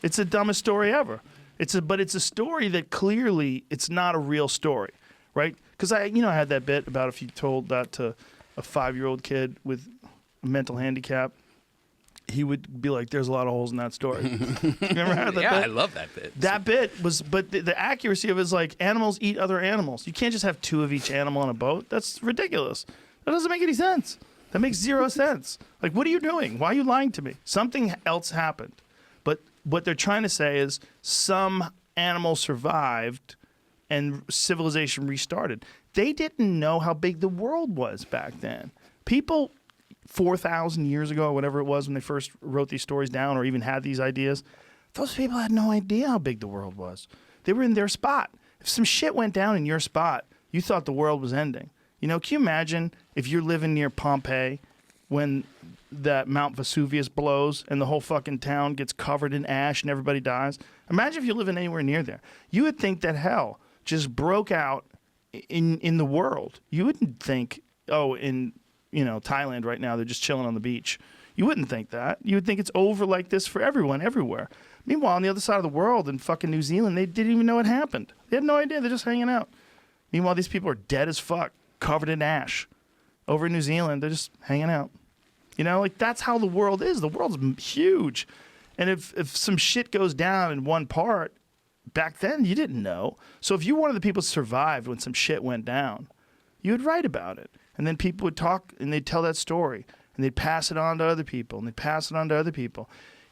It's the dumbest story ever. But it's a story that clearly it's not a real story, right? Because I had that bit about if you told that to a 5-year-old kid with a mental handicap, he would be like, "There's a lot of holes in that story." Remember how that bit? I love that bit. That bit was, but the accuracy of it is like animals eat other animals. You can't just have 2 of each animal on a boat. That's ridiculous. That doesn't make any sense. That makes 0 sense. Like, what are you doing? Why are you lying to me? Something else happened. But what they're trying to say is some animals survived and civilization restarted. They didn't know how big the world was back then. People 4,000 years ago, or whatever it was when they first wrote these stories down or even had these ideas, those people had no idea how big the world was. They were in their spot. If some shit went down in your spot, you thought the world was ending. Can you imagine if you're living near Pompeii when that Mount Vesuvius blows and the whole fucking town gets covered in ash and everybody dies? Imagine if you're living anywhere near there. You would think that hell just broke out in the world. You wouldn't think, in Thailand right now they're just chilling on the beach. You wouldn't think that. You would think it's over like this for everyone everywhere. Meanwhile, on the other side of the world in fucking New Zealand, they didn't even know it happened. They had no idea. They're just hanging out. Meanwhile, these people are dead as fuck. covered in ash. Over in New Zealand, they're just hanging out. You know, like that's how the world is. The world's huge. And if some shit goes down in one part, back then you didn't know. So if you were one of the people who survived when some shit went down, you would write about it. And then people would talk and they'd tell that story. And they'd pass it on to other people. And they'd pass it on to other people.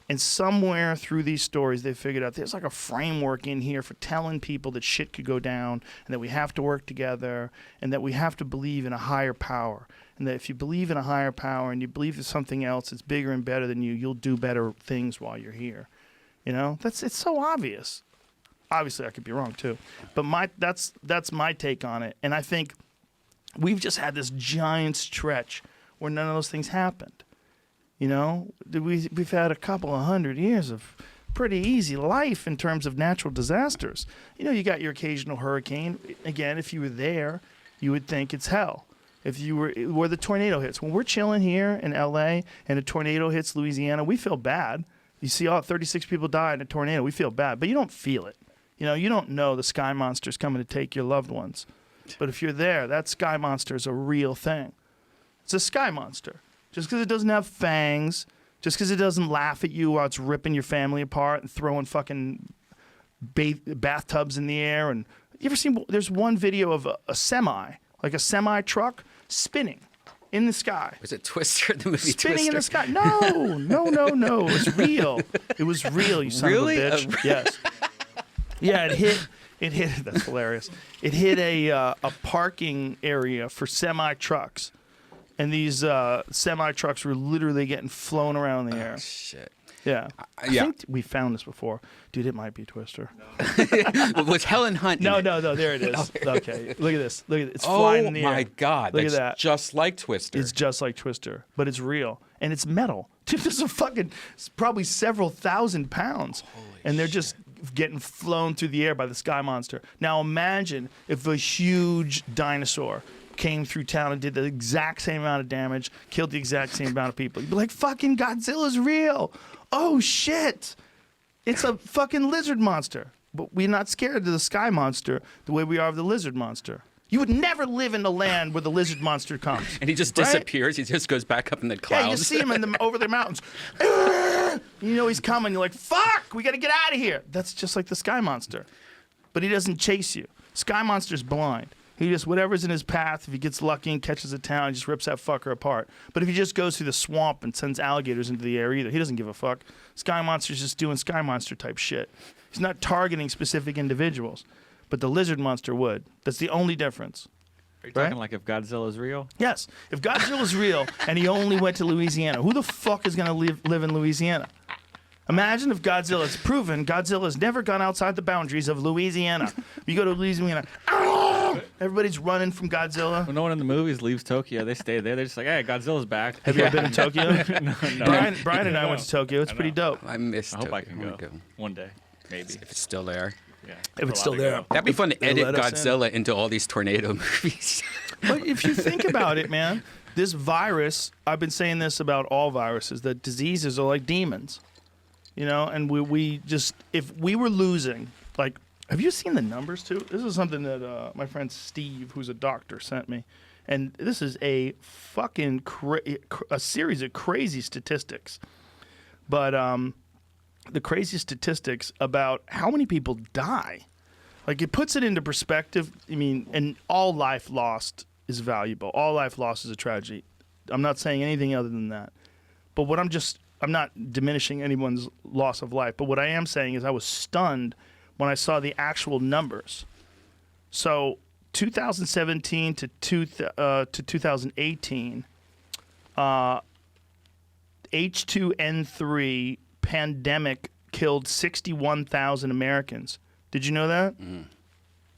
And somewhere through these stories, they figured out there's like a framework in here for telling people that shit could go down and that we have to work together and that we have to believe in a higher power. And that if you believe in a higher power and you believe in something else that's bigger and better than you, you'll do better things while you're here. You know, it's so obvious. Obviously, I could be wrong too, but that's my take on it. And I think we've just had this giant stretch where none of those things happened. You know, we've had a couple of 100 years of pretty easy life in terms of natural disasters. You know, you got your occasional hurricane. Again, if you were there, you would think it's hell. If you were where the tornado hits, when we're chilling here in LA and a tornado hits Louisiana, we feel bad. You see, 36 people died in a tornado. We feel bad, but you don't feel it. You know, you don't know the sky monster's coming to take your loved ones. But if you're there, that sky monster is a real thing. It's a sky monster. Just because it doesn't have fangs, just because it doesn't laugh at you while it's ripping your family apart and throwing fucking bathtubs in the air. And you ever seen? There's one video of a semi, like a semi truck, spinning in the sky. Was it Twister, the movie Spinning Twister? in the sky. No. It was real. It was real, you son Really? of a bitch. Yes. Yeah, it hit, that's hilarious. It hit a parking area for semi-trucks. And these semi-trucks were literally getting flown around in the air. Oh, shit. Yeah. I yeah. think we found this before. Dude, it might be Twister. Was Helen Hunt in No, it? there it is. Okay, look at this. Look at it. It's flying in the air. Oh, my God. Look That's at that. just like Twister. It's just like Twister, but it's real. And it's metal. Dude, this is probably several thousand pounds. And they're just getting flown through the air by the sky monster. Now imagine if a huge dinosaur came through town and did the exact same amount of damage, killed the exact same amount of people. You'd be like, fucking Godzilla's real. Oh, shit. It's a fucking lizard monster. But we're not scared of the sky monster the way we are of the lizard monster. You would never live in the land where the lizard monster comes. And he just right? disappears. He just goes back up in the clouds. Yeah, you see him over the mountains. You know he's coming. You're like, fuck, we got to get out of here. That's just like the sky monster. But he doesn't chase you. Sky monster's blind. He just, whatever's in his path, if he gets lucky and catches a town, he just rips that fucker apart. But if he just goes through the swamp and sends alligators into the air either, he doesn't give a fuck. Sky monster's just doing sky monster type shit. He's not targeting specific individuals. But the lizard monster would. That's the only difference. Are you talking like if Godzilla's real? Yes. If Godzilla's real and he only went to Louisiana, who the fuck is going to live in Louisiana? Imagine if Godzilla's proven Godzilla's never gone outside the boundaries of Louisiana. You go to Louisiana, everybody's running from Godzilla. Well, no one in the movies leaves Tokyo. They stay there. They're just like, hey, Godzilla's back. Have you ever been to Tokyo? no. Brian and I went to Tokyo. It's pretty dope. I missed I hope I Tokyo. can go one day, maybe. If it's still there. Yeah, If it's still there. That'd be fun to They'll edit let us in. Godzilla into all these tornado movies. But if you think about it, man, this virus, I've been saying this about all viruses, that diseases are like demons. You know, and we just, if we were losing, like, have you seen the numbers too? This is something that my friend Steve, who's a doctor, sent me. And this is a fucking a series of crazy statistics. But the crazy statistics about how many people die. Like, it puts it into perspective. I mean, and all life lost is valuable. All life lost is a tragedy. I'm not saying anything other than that. But what I'm not diminishing anyone's loss of life, but what I am saying is I was stunned when I saw the actual numbers. So 2017 to 2018, H2N3 pandemic killed 61,000 Americans. Did you know that? Mm-hmm.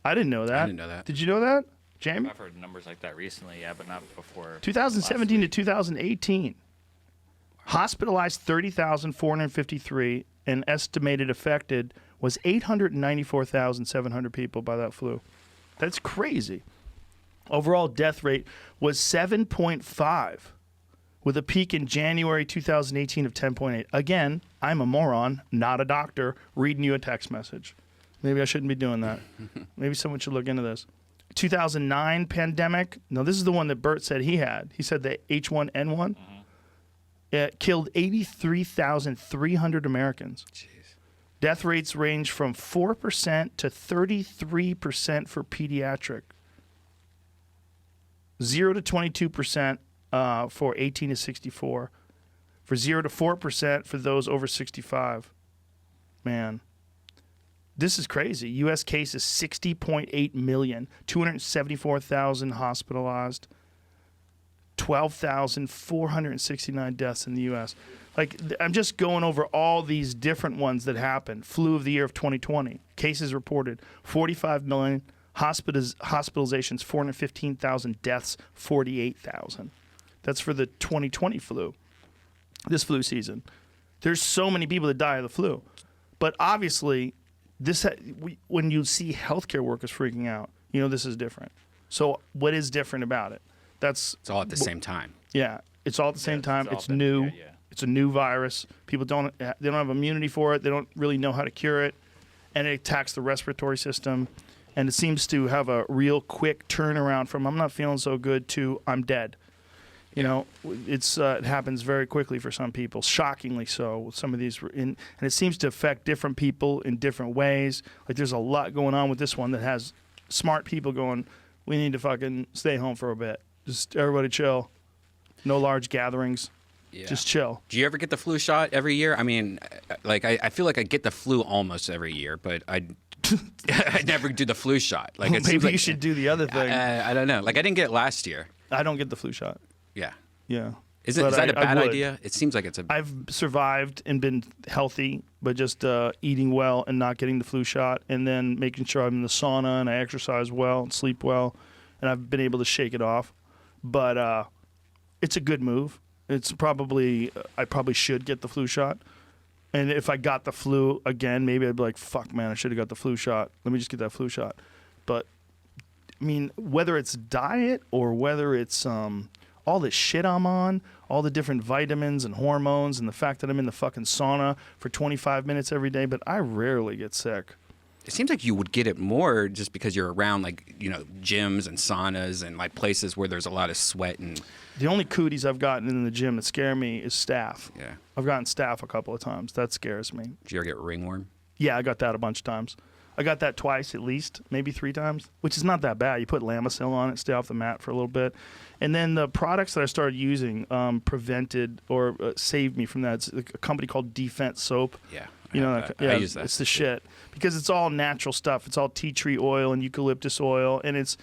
I didn't know that. I didn't know that. Did you know that, Jamie? I've heard numbers like that recently, yeah, but not before. 2017 to 2018. Hospitalized 30,453 and estimated affected was 894,700 people by that flu. That's crazy. Overall death rate was 7.5 with a peak in January 2018 of 10.8. Again, I'm a moron, not a doctor, reading you a text message. Maybe I shouldn't be doing that. Maybe someone should look into this. 2009 pandemic. No, this is the one that Bert said he had. He said the H1N1. It killed 83,300 Americans. Jeez. Death rates range from 4% to 33% for pediatric. 0 to 22% for 18 to 64. For 0 to 4% for those over 65. Man. This is crazy. U.S. cases 60.8 million, 274,000 hospitalized, 12,469 deaths in the U.S. Like, I'm just going over all these different ones that happened. Flu of the year of 2020. Cases reported 45 million, hospitalizations 415,000, deaths 48,000. That's for the 2020 flu, this flu season. There's so many people that die of the flu. But obviously, when you see healthcare workers freaking out, you know this is different. So what is different about it? It's all at the same time. Yeah, it's all at the same time. It's new. Yeah. It's a new virus. People don't have immunity for it. They don't really know how to cure it, and it attacks the respiratory system. And it seems to have a real quick turnaround from I'm not feeling so good to I'm dead. You know, it happens very quickly for some people, shockingly so. With some of these, and it seems to affect different people in different ways. Like there's a lot going on with this one that has smart people going, we need to fucking stay home for a bit. Just everybody chill. No large gatherings. Yeah. Just chill. Do you ever get the flu shot every year? I mean, like I feel like I get the flu almost every year, but I never do the flu shot. Like Well, it seems maybe you like, should do the other thing. I don't know. Like I didn't get it last year. I don't get the flu shot. Yeah. Yeah. Is But that a I bad would. idea? It seems like it's a. I've survived and been healthy, but just eating well and not getting the flu shot, and then making sure I'm in the sauna and I exercise well and sleep well, and I've been able to shake it off. But it's a good move. It's probably I probably should get the flu shot, and if I got the flu again, maybe I'd be like, "Fuck, man, I should have got the flu shot. Let me just get that flu shot." But I mean, whether it's diet or whether it's all this shit I'm on, all the different vitamins and hormones, and the fact that I'm in the fucking sauna for 25 minutes every day, but I rarely get sick. It seems like you would get it more just because you're around like gyms and saunas and like places where there's a lot of sweat and. The only cooties I've gotten in the gym that scare me is staph. Yeah. I've gotten staph a couple of times. That scares me. Did you ever get ringworm? Yeah, I got that a bunch of times. I got that twice at least, maybe 3 times, which is not that bad. You put Lamisil on it, stay off the mat for a little bit. And then the products that I started using prevented or saved me from that. It's a company called Defense Soap. Yeah. I use that. It's the shit because it's all natural stuff. It's all tea tree oil and eucalyptus oil, and it's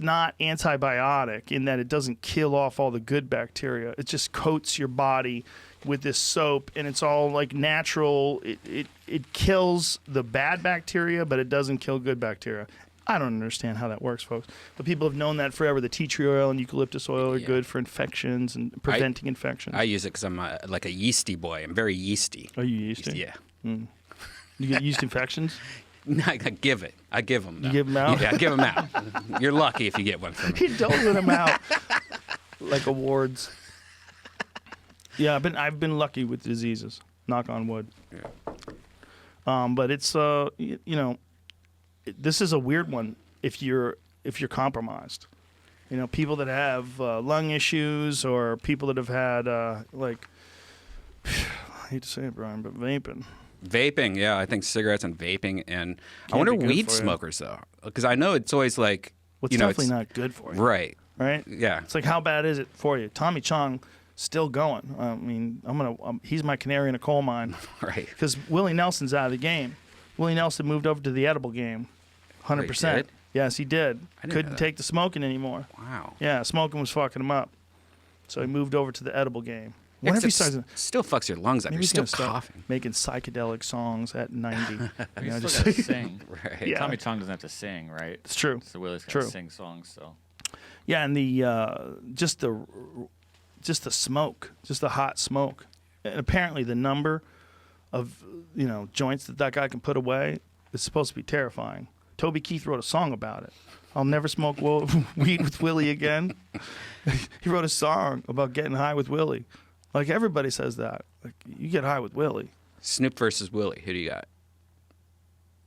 not antibiotic in that it doesn't kill off all the good bacteria. It just coats your body with this soap, and it's all like natural. It kills the bad bacteria, but it doesn't kill good bacteria. I don't understand how that works, folks. But people have known that forever. The tea tree oil and eucalyptus oil are good for infections and preventing infections. I use it because I'm like a yeasty boy. I'm very yeasty. Are you yeasty? Yeah. You get yeast infections? I give it. I give them. You give them out? Yeah, I give them out. You're lucky if you get one from me. He doling them out like awards. Yeah, I've been lucky with diseases. Knock on wood. Yeah. But it's this is a weird one if you're compromised. People that have lung issues or people that have had like I hate to say it, Brian, but vaping. Vaping, yeah, I think cigarettes and vaping, and I Can't wonder be good weed for you. smokers though, because I know it's always like Well, it's definitely not good for you. right. Right? Yeah, It's like, how bad is it for you? Tommy Chong still going. I mean, he's my canary in a coal mine. right. Because Willie Nelson's out of the game. Willie Nelson moved over to the edible game, 100%. did? Yes, he did. I didn't know Couldn't that. take the smoking anymore. Wow. Yeah, smoking was fucking him up. So he moved over to the edible game. What if he Except starts? still fucks your lungs up. Maybe You're he's still gonna start coughing. making psychedelic songs at 90. You still just- gotta sing. Right. Yeah. Tommy Chong doesn't have to sing, right? It's true. So Willie's got True. to sing songs. So Yeah, and the just the smoke, just the hot smoke, and apparently the number of joints that guy can put away is supposed to be terrifying. Toby Keith wrote a song about it. I'll never smoke weed with Willie again. He wrote a song about getting high with Willie. Like everybody says that. Like you get high with Willie. Snoop versus Willie. Who do you got?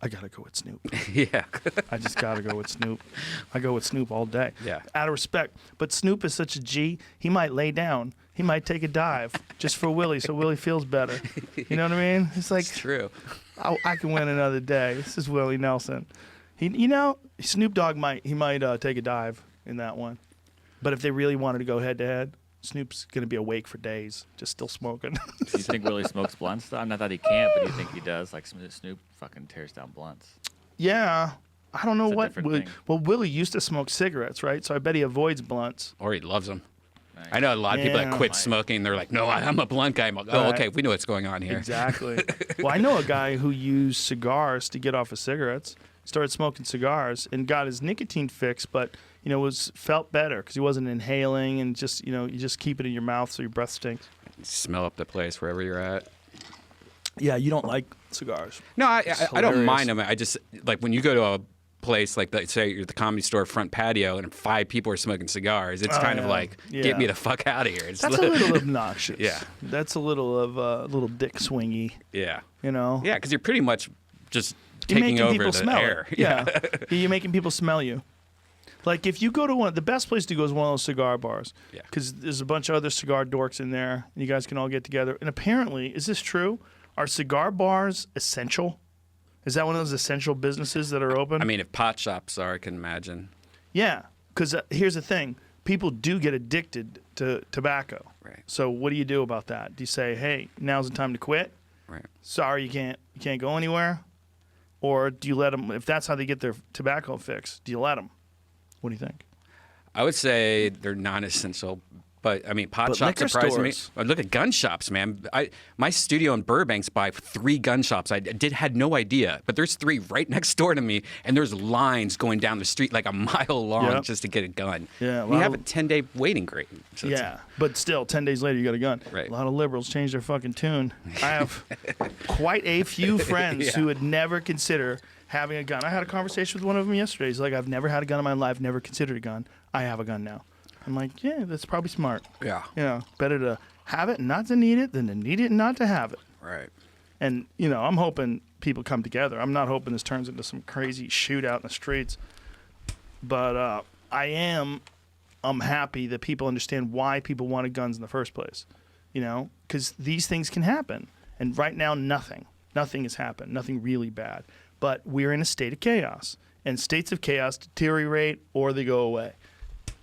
I gotta go with Snoop. Yeah. I just gotta go with Snoop. I go with Snoop all day. Yeah. Out of respect. But Snoop is such a G. He might lay down. He might take a dive just for Willie, so Willie feels better. You know what I mean? It's like It's true. I can win another day. This is Willie Nelson. Snoop Dogg might take a dive in that one. But if they really wanted to go head to head, Snoop's gonna be awake for days, just still smoking. Do you think Willie smokes blunts? Though? Not that he can't, but do you think he does? Like Snoop fucking tears down blunts. Yeah. I don't know It's a what. different Willie, thing. well, Willie used to smoke cigarettes, right? So I bet he avoids blunts. Or he loves them. Nice. I know a lot of people that Yeah. quit smoking. They're like, no, I'm a blunt guy. I'm like, oh, Right. okay, we know what's going on here. Exactly. Well, I know a guy who used cigars to get off of cigarettes. Started smoking cigars and got his nicotine fix, but felt better because he wasn't inhaling and just you just keep it in your mouth so your breath stinks. Smell up the place wherever you're at. Yeah, you don't like cigars. No, I don't hilarious. mind them. I just like when you go to a place like say you're at the Comedy Store front patio and 5 people are smoking cigars. It's kind of yeah. like Yeah. get me the fuck out of here. It's That's a little obnoxious. Yeah. That's a little of a little dick swingy. yeah, Yeah, because you're pretty much just You're taking making over people the smell air. it. Yeah. You're making people smell you. Like if you go to the best place to go is one of those cigar bars. Yeah. Because there's a bunch of other cigar dorks in there, and you guys can all get together. And apparently, is this true? Are cigar bars essential? Is that one of those essential businesses that are open? I mean, if pot shops are, I can imagine. Yeah. Because here's the thing: people do get addicted to tobacco. Right. So what do you do about that? Do you say, "Hey, now's the time to quit"? Right. Sorry, you can't go anywhere. Or do you let them, if that's how they get their tobacco fix, do you let them? What do you think? I would say they're non-essential, but I mean, pot But shops liquor surprise me. stores. Look at gun shops, man. My studio in Burbank's by 3 gun shops. I had no idea, but there's 3 right next door to me, and there's lines going down the street like a mile long Yep. just to get a gun. Yeah, a we lot have of- a 10-day waiting grade. So it's- Yeah, but still, 10 days later, you got a gun. Right. A lot of liberals changed their fucking tune. I have quite a few friends Yeah. who would never consider having a gun. I had a conversation with one of them yesterday. He's like, I've never had a gun in my life, never considered a gun. I have a gun now. I'm like, yeah, that's probably smart. Yeah. Better to have it and not to need it than to need it and not to have it. Right. And, I'm hoping people come together. I'm not hoping this turns into some crazy shootout in the streets. But I'm happy that people understand why people wanted guns in the first place. Because these things can happen. And right now, nothing has happened. Nothing really bad. But we're in a state of chaos. And states of chaos deteriorate or they go away.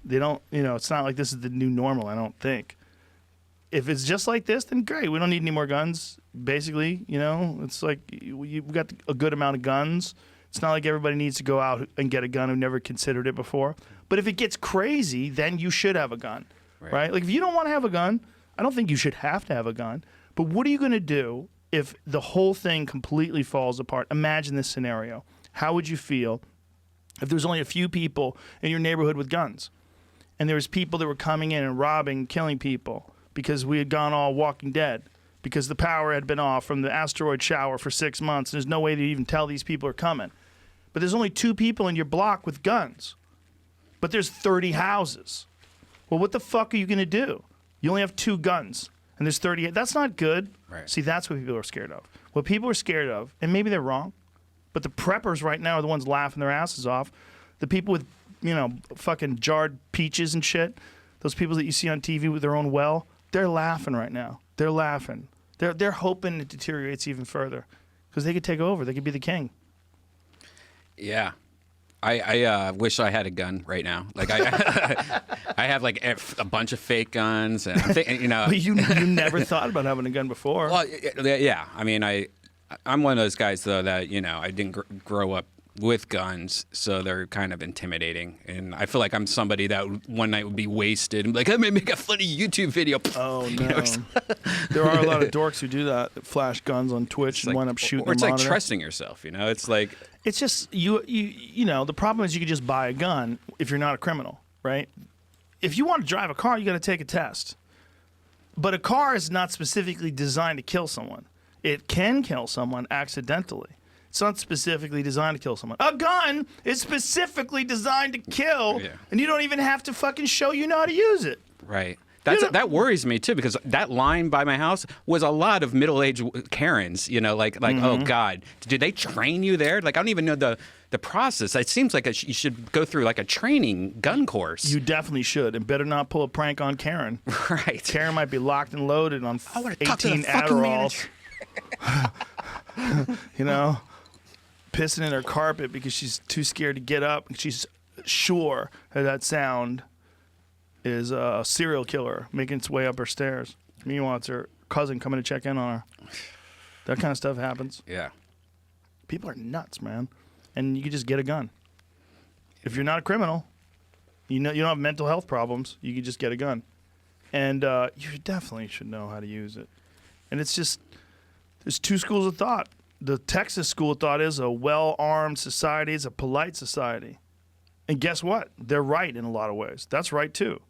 They don't, it's not like this is the new normal, I don't think. If it's just like this, then great. We don't need any more guns, basically. It's like we've got a good amount of guns. It's not like everybody needs to go out and get a gun who never considered it before. But if it gets crazy, then you should have a gun, right? Like if you don't want to have a gun, I don't think you should have to have a gun. But what are you going to do if the whole thing completely falls apart? Imagine this scenario. How would you feel if there's only a few people in your neighborhood with guns? And there was people that were coming in and robbing, killing people because we had gone all Walking Dead, because the power had been off from the asteroid shower for 6 months. There's no way to even tell these people are coming. But there's only 2 people in your block with guns. But there's 30 houses. Well, what the fuck are you going to do? You only have 2 guns, and there's 30. That's not good. Right. See, that's what people are scared of. What people are scared of, and maybe they're wrong, but the preppers right now are the ones laughing their asses off. The people with fucking jarred peaches and shit, those people that you see on TV with their own well, they're laughing right now. They're laughing. They're hoping it deteriorates even further because they could take over. They could be the king. Yeah. I wish I had a gun right now. Like I have like a bunch of fake guns, and I'm thinking, But you never thought about having a gun before. Well, yeah. I mean, I'm one of those guys though that I didn't grow up with guns, so they're kind of intimidating. And I feel like I'm somebody that one night would be wasted and be like, I'm gonna make a funny YouTube video. Oh no! There are a lot of dorks who do that flash guns on Twitch and wind up shooting. Or it's a like monitor. trusting yourself. It's like It's just you. The problem is you could just buy a gun if you're not a criminal, right? If you want to drive a car, you got to take a test. But a car is not specifically designed to kill someone. It can kill someone accidentally. It's not specifically designed to kill someone. A gun is specifically designed to kill, Yeah. and you don't even have to fucking show you know how to use it. right. That worries me too, because that line by my house was a lot of middle-aged Karens. Oh God, did they train you there? Like I don't even know the process. It seems like you should go through like a training gun course. You definitely should, and better not pull a prank on Karen. Right. Karen might be locked and loaded on I want to 18 talk to the fucking Adderalls. manager. Pissing in her carpet because she's too scared to get up, and she's sure that sound is a serial killer making its way up her stairs. Meanwhile, it's her cousin coming to check in on her. That kind of stuff happens. Yeah. People are nuts, man. And you can just get a gun. If you're not a criminal, you don't have mental health problems, you can just get a gun. And you definitely should know how to use it. And it's just, there's two schools of thought. The Texas school of thought is a well-armed society is a polite society. And guess what? They're right in a lot of ways. That's right, too.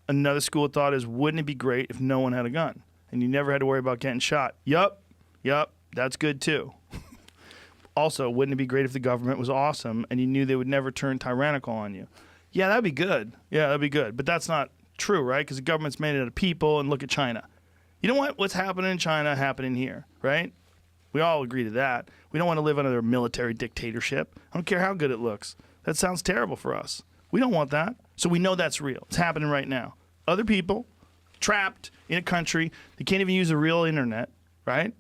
Another school of thought is, wouldn't it be great if no one had a gun and you never had to worry about getting shot? Yup, that's good, too. Also, wouldn't it be great if the government was awesome and you knew they would never turn tyrannical on you? Yeah, that'd be good. But that's not true, right? Because the government's made it out of people, and look at China. You know what? What's happening in China happening here, right? We all agree to that. We don't want to live under a military dictatorship. I don't care how good it looks. That sounds terrible for us. We don't want that. So we know that's real. It's happening right now. Other people trapped in a country, they can't even use a real internet, right?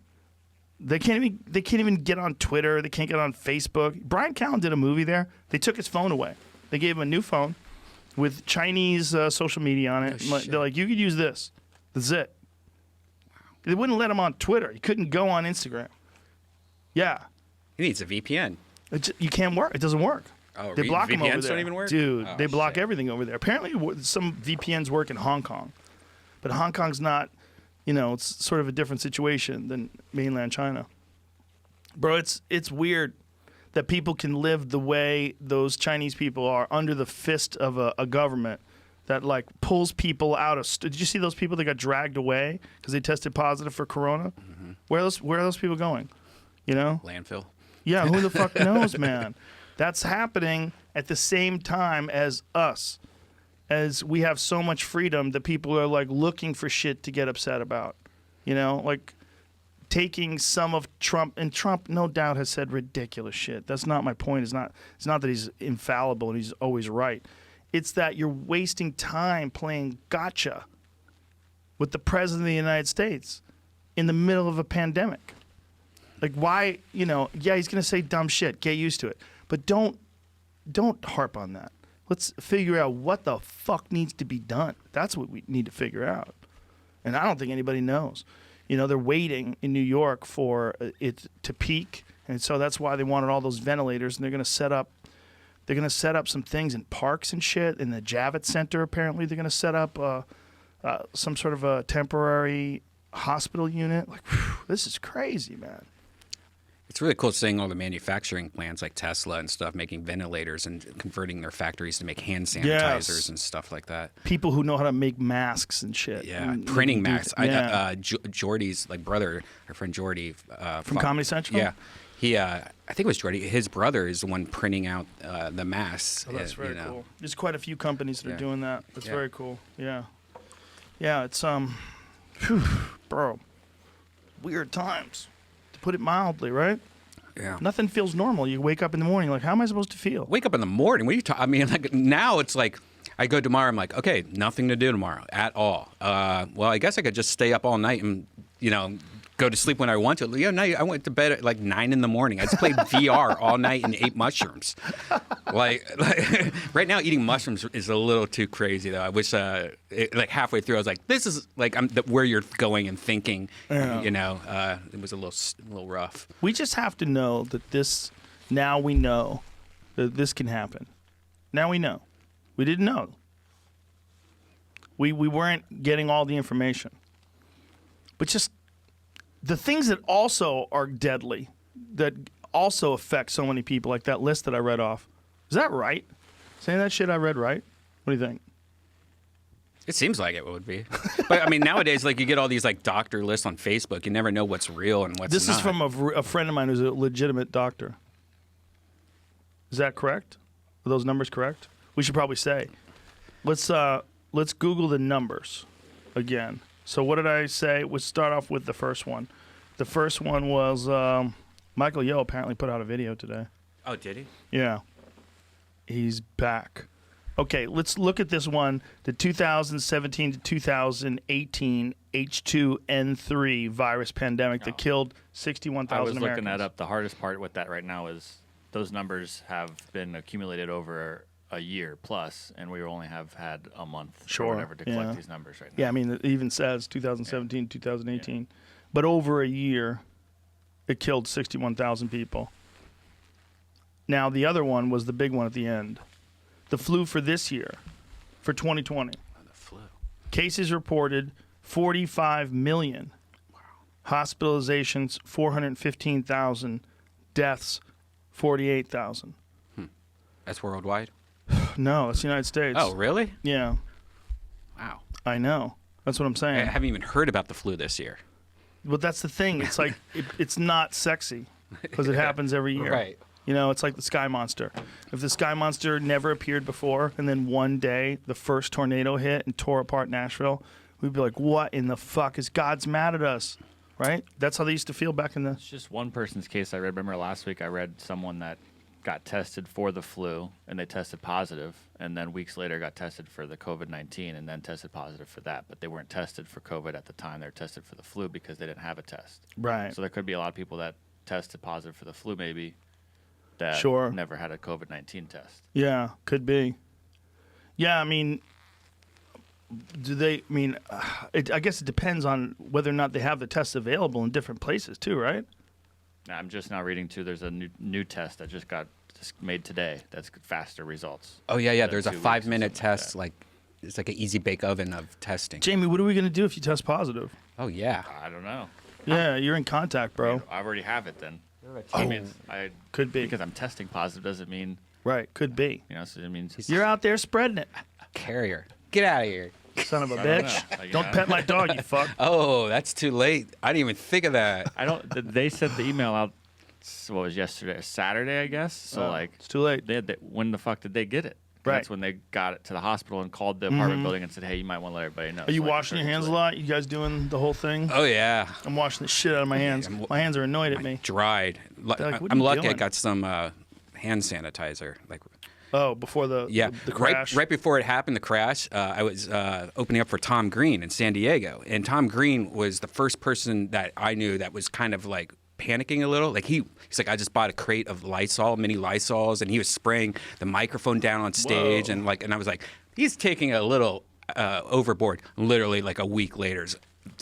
They can't even get on Twitter. They can't get on Facebook. Brian Callen did a movie there. They took his phone away. They gave him a new phone with Chinese social media on it. They're like, you could use this. That's it. They wouldn't let him on Twitter. He couldn't go on Instagram. Yeah. He needs a VPN. You can't work. It doesn't work. Oh, they block him over VPNs there. don't even work? Dude, Oh, they block shit. everything over there. Apparently, some VPNs work in Hong Kong. But Hong Kong's not, it's sort of a different situation than mainland China. Bro, it's weird that people can live the way those Chinese people are under the fist of a government that, like, pulls people out of... Did you see those people that got dragged away because they tested positive for corona? Mm-hmm. Where are those people going? Landfill. Yeah, who the fuck knows, man? That's happening at the same time as us. As we have so much freedom that people are, like, looking for shit to get upset about. Like taking some of Trump, and Trump no doubt has said ridiculous shit. That's not my point. It's not that he's infallible and he's always right. It's that you're wasting time playing gotcha with the president of the United States in the middle of a pandemic. Like, why, he's going to say dumb shit. Get used to it. But don't harp on that. Let's figure out what the fuck needs to be done. That's what we need to figure out. And I don't think anybody knows. They're waiting in New York for it to peak. And so that's why they wanted all those ventilators. And they're going to set up some things in parks and shit. In the Javits Center, apparently, they're going to set up some sort of a temporary hospital unit. Like, whew, this is crazy, man. It's really cool seeing all the manufacturing plants like Tesla and stuff making ventilators and converting their factories to make hand sanitizers and stuff like that. People who know how to make masks and shit. Yeah, printing masks. Jordy's brother, our friend Jordy from Comedy Central. Yeah, he I think it was Jordy. His brother is the one printing out the masks. Oh, that's very cool. There's quite a few companies that are doing that. That's very cool. Yeah, it's bro, weird times. Put it mildly, right? Yeah. Nothing feels normal. You wake up in the morning, like, how am I supposed to feel? Wake up in the morning. What are you talking? I mean, like now it's like I go tomorrow. I'm like, okay, nothing to do tomorrow at all. Well, I guess I could just stay up all night and go to sleep when I want to. Yeah, no, I went to bed at like 9 in the morning. I just played VR all night and ate mushrooms. Like right now, eating mushrooms is a little too crazy though. I wish like halfway through I was like, this is like where you're going and thinking. Yeah. It was a little rough. We just have to know that this. Now we know that this can happen. Now we know. We didn't know. We weren't getting all the information. But just the things that also are deadly, that also affect so many people, like that list that I read off. Is that right? Saying that shit I read right? What do you think? It seems like it would be. But I mean, nowadays, like you get all these like doctor lists on Facebook. You never know what's real and what's not. This is from a friend of mine who's a legitimate doctor. Is that correct? Are those numbers correct? We should probably say. Let's let's Google the numbers again. So what did I say? We'll start off with the first one. The first one was Michael Yo apparently put out a video today. Oh, did he? Yeah. He's back. Okay, let's look at this one. The 2017 to 2018 H2N3 virus pandemic that killed 61,000 I was Americans. looking that up. The hardest part with that right now is those numbers have been accumulated over a year plus, and we only have had a month or whatever to collect these numbers right now. Yeah, I mean, it even says 2017, 2018. But over a year, it killed 61,000 people. Now, the other one was the big one at the end. The flu for this year, for 2020. Oh, the flu. Cases reported 45 million. Wow. Hospitalizations 415,000. Deaths 48,000. That's worldwide? No, it's the United States. Oh, really? Yeah, Wow. I know. That's what I'm I saying. haven't even heard about the flu this year. But that's the thing. It's like it's not sexy because it happens every year. Right. You know, it's like the Sky Monster. If the Sky Monster never appeared before, and then one day the first tornado hit and tore apart Nashville, we'd be like, "What in the fuck is God's mad at us?" Right? That's how they used to feel back in the. It's just one person's case I read. Remember last week I read someone that got tested for the flu and they tested positive, and then weeks later got tested for the COVID-19 and then tested positive for that. But they weren't tested for COVID at the time. They were tested for the flu because they didn't have a test. Right. So there could be a lot of people that tested positive for the flu maybe that Sure. never had a COVID-19 test. Yeah, could be. Yeah, I mean, do they? I mean, I guess it depends on whether or not they have the tests available in different places too, right? Now, I'm just now reading too. There's a new test that just got made today. That's faster results. Oh, yeah. Than There's a 2 weeks or 5-minute something like test. that. Like, it's like an easy bake oven of testing. Jamie, what are we gonna do if you test positive? Oh, yeah. I don't know. Yeah, you're in contact, bro. I already have it then. Oh, I mean, I could be. because I'm testing positive doesn't mean Right, could be. so it means You're out there spreading it, Carrier. Get out of here. son of a I don't bitch. know. Like, Don't pet my dog, you fuck. Oh, that's too late. I didn't even think of that. I don't. They sent the email out. What was yesterday? Saturday, I guess. So like, It's too late. when the fuck did they get it? Right. That's when they got it to the hospital and called the apartment building and said, "Hey, you might want to let everybody know." Are you So, like, washing your hands a lot? You guys doing the whole thing? Oh, yeah. I'm washing the shit out of my hands. My hands are annoyed at me. Dried. They're like, "What are I'm you lucky I doing?" got some hand sanitizer. Like, Oh, before the crash. Right before it happened, the crash, I was opening up for Tom Green in San Diego, and Tom Green was the first person that I knew that was kind of like panicking a little. Like he's like, I just bought a crate of Lysol, mini Lysols, and he was spraying the microphone down on stage, Whoa. and I was like, he's taking a little overboard. Literally, like a week later,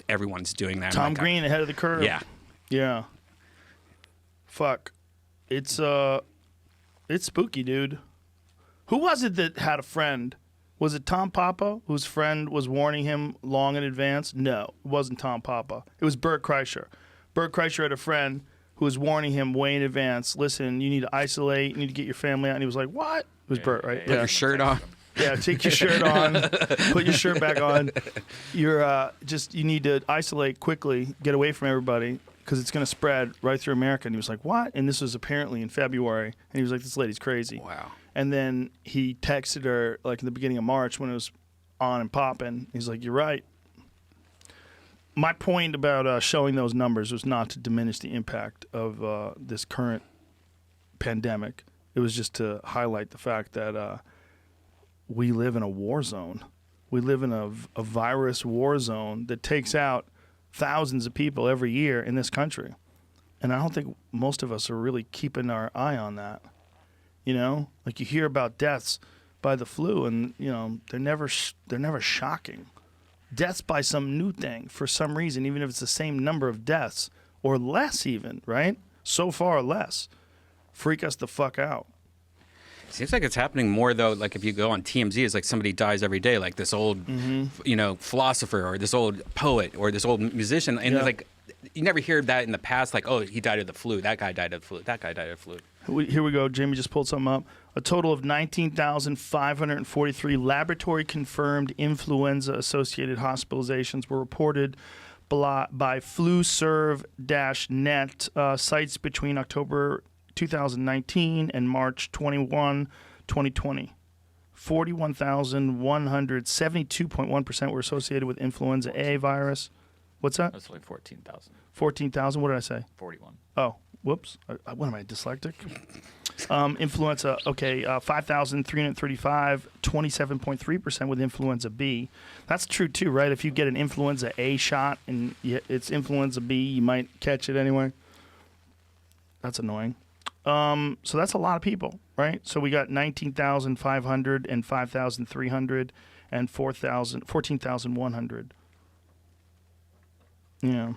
everyone's doing that. I'm Tom like, Green ahead of the curve. Yeah. Yeah. Fuck. It's spooky, dude. Who was it that had a friend? Was it Tom Papa, whose friend was warning him long in advance? No, it wasn't Tom Papa. It was Bert Kreischer. Bert Kreischer had a friend who was warning him way in advance. Listen, you need to isolate. You need to get your family out. And he was like, what? It was Bert, right? Put your shirt on. Yeah, take your shirt on, put your shirt back on. You're you need to isolate quickly, get away from everybody, because it's going to spread right through America. And he was like, what? And this was apparently in February. And he was like, this lady's crazy. Wow. And then he texted her like in the beginning of March when it was on and popping. He's like, you're right. My point about showing those numbers was not to diminish the impact of this current pandemic. It was just to highlight the fact that we live in a war zone. We live in a virus war zone that takes out thousands of people every year in this country. And I don't think most of us are really keeping our eye on that. You know, like you hear about deaths by the flu, and you know they're never shocking. Deaths by some new thing for some reason, even if it's the same number of deaths or less, even right? So far less, freak us the fuck out. Seems like it's happening more though. Like if you go on TMZ, it's like somebody dies every day, like this old, philosopher or this old poet or this old musician, and Yeah. it's like you never hear that in the past. Like, oh, he died of the flu. That guy died of the flu. That guy died of the flu. Here we go. Jamie just pulled something up. A total of 19,543 laboratory-confirmed influenza-associated hospitalizations were reported by FluServe-Net sites between October 2019 and March 21, 2020. 41,172.1% were associated with influenza A virus. What's that? That's only 14,000. 14,000. What did I say? 41. Oh, whoops. What am I, dyslexic? Influenza, okay, 5,335, 27.3% with influenza B. That's true too, right? If you get an influenza A shot and it's influenza B, you might catch it anyway. That's annoying. So that's a lot of people, right? So we got 19,500 and 5,300 and 14,100. Yeah.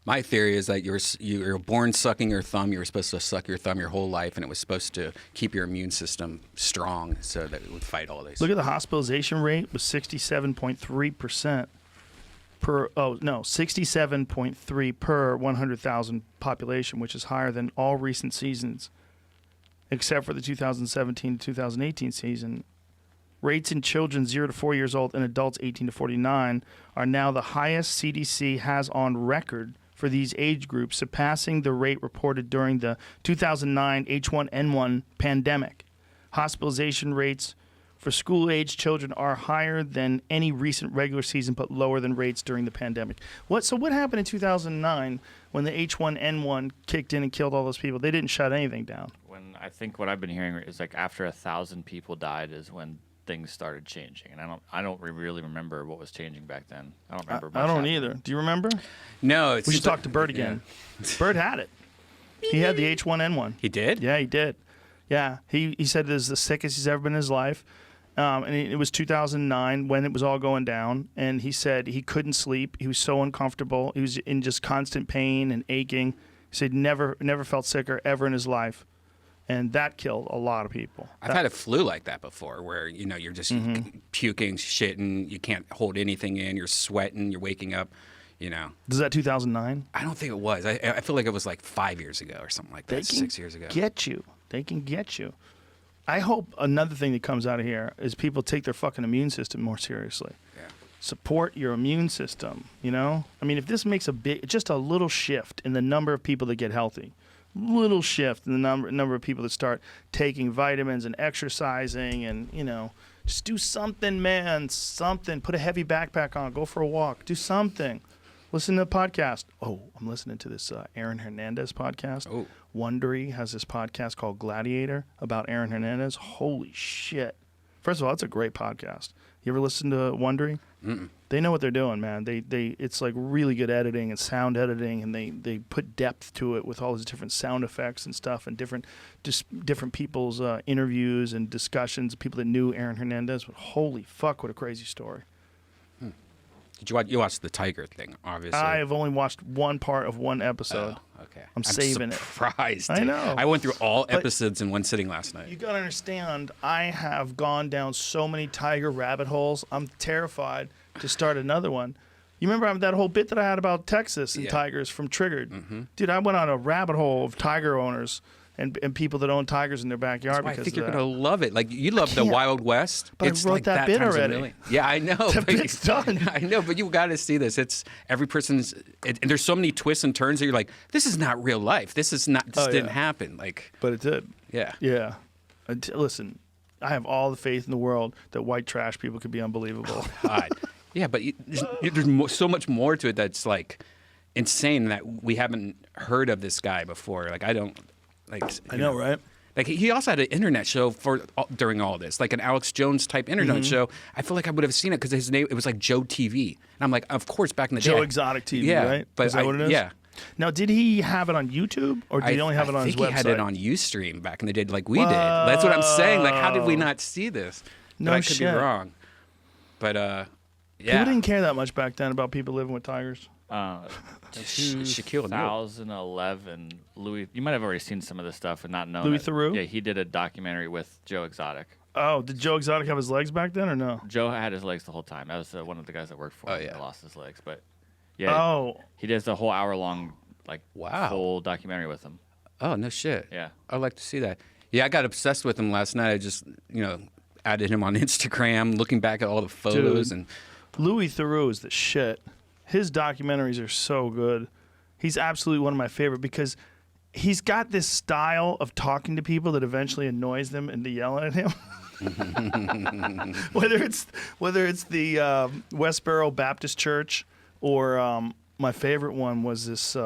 My theory is that you're born sucking your thumb. You were supposed to suck your thumb your whole life, and it was supposed to keep your immune system strong so that it would fight all these. Look at the hospitalization rate was 67.3% per. Oh no, 67.3 per 100,000 population, which is higher than all recent seasons, except for the 2017 to 2018 season. Rates in children 0 to 4 years old and adults 18 to 49 are now the highest CDC has on record for these age groups, surpassing the rate reported during the 2009 H1N1 pandemic. Hospitalization rates for school-age children are higher than any recent regular season, but lower than rates during the pandemic. So what happened in 2009 when the H1N1 kicked in and killed all those people? They didn't shut anything down. When I think what I've been hearing is like after 1,000 people died is when things started changing, and I don't really remember what was changing back then. I don't remember. I don't either. Do you remember? No, it's We should talk to Bert again. Yeah. Bert had it. He had the H1N1. He did? Yeah, he did. Yeah, he said it was the sickest he's ever been in his life. And it was 2009 when it was all going down. And he said he couldn't sleep. He was so uncomfortable. He was in just constant pain and aching. He said never felt sicker ever in his life. And that killed a lot of people. I've had a flu like that before where, you're just puking, shitting. You can't hold anything in. You're sweating. You're waking up, Was that 2009? I don't think it was. I feel like it was like 5 years ago or something like that, 6 years ago. They can get you. I hope another thing that comes out of here is people take their fucking immune system more seriously. Yeah. Support your immune system, I mean, if this makes just a little shift in the number of people that get healthy, little shift in the number of people that start taking vitamins and exercising and, just do something, man, something. Put a heavy backpack on, go for a walk, do something. Listen to the podcast. Oh, I'm listening to this Aaron Hernandez podcast. Oh. Wondery has this podcast called Gladiator about Aaron Hernandez. Holy shit. First of all, it's a great podcast. You ever listen to Wondery? Mm-mm. They know what they're doing, man. It's like really good editing and sound editing, and they put depth to it with all these different sound effects and stuff, and different people's interviews and discussions, people that knew Aaron Hernandez. But holy fuck, what a crazy story. Did you watch the Tiger thing, obviously? I have only watched one part of one episode. Oh, okay. I'm saving surprised. I know. I went through all episodes in one sitting last night. You got to understand, I have gone down so many tiger rabbit holes. I'm terrified to start another one. You remember that whole bit that I had about Texas and tigers from Triggered? Mm-hmm. Dude, I went on a rabbit hole of tiger owners and people that own tigers in their backyard. I because think of you're that. going to love it. Like, you love the Wild West. But it's I wrote like that bit times a already. million. Yeah, I know. That bit's done. I know, but you got to see this. It's every person's. And there's so many twists and turns that you're like, this is not real life. This is not. This didn't happen. Like, but it did. Yeah. Yeah. Listen, I have all the faith in the world that white trash people could be unbelievable. God. Yeah, but there's so much more to it that's like insane that we haven't heard of this guy before. Like, I don't. Like, I know, right? Like, he also had an internet show during all this, like an Alex Jones type internet show. I feel like I would have seen it because his name, it was like Joe TV. And I'm like, of course, back in the day. Joe Exotic TV, yeah, right? But is that what it is? Yeah. Now, did he have it on YouTube, or did he only have it on his website? I think he had it on Ustream back in the day, like we did. That's what I'm saying. Like, how did we not see this? No but I could shit. be wrong. But People yeah. didn't care that much back then about people living with tigers. Shaquille O'Neal. 2011, Louis. You might have already seen some of this stuff and not known. Louis it. Theroux? Yeah, he did a documentary with Joe Exotic. Oh, did Joe Exotic have his legs back then, or no? Joe had his legs the whole time. That was one of the guys that worked for him. yeah. That lost his legs, but yeah. Oh, He does the whole hour-long, like, Wow. full documentary with him. Oh, no shit. Yeah. I'd like to see that. Yeah, I got obsessed with him last night. I just, added him on Instagram, looking back at all the photos. Dude. And Louis Theroux is the shit. His documentaries are so good. He's absolutely one of my favorite because he's got this style of talking to people that eventually annoys them into yelling at him. whether it's the Westboro Baptist Church or my favorite one was this.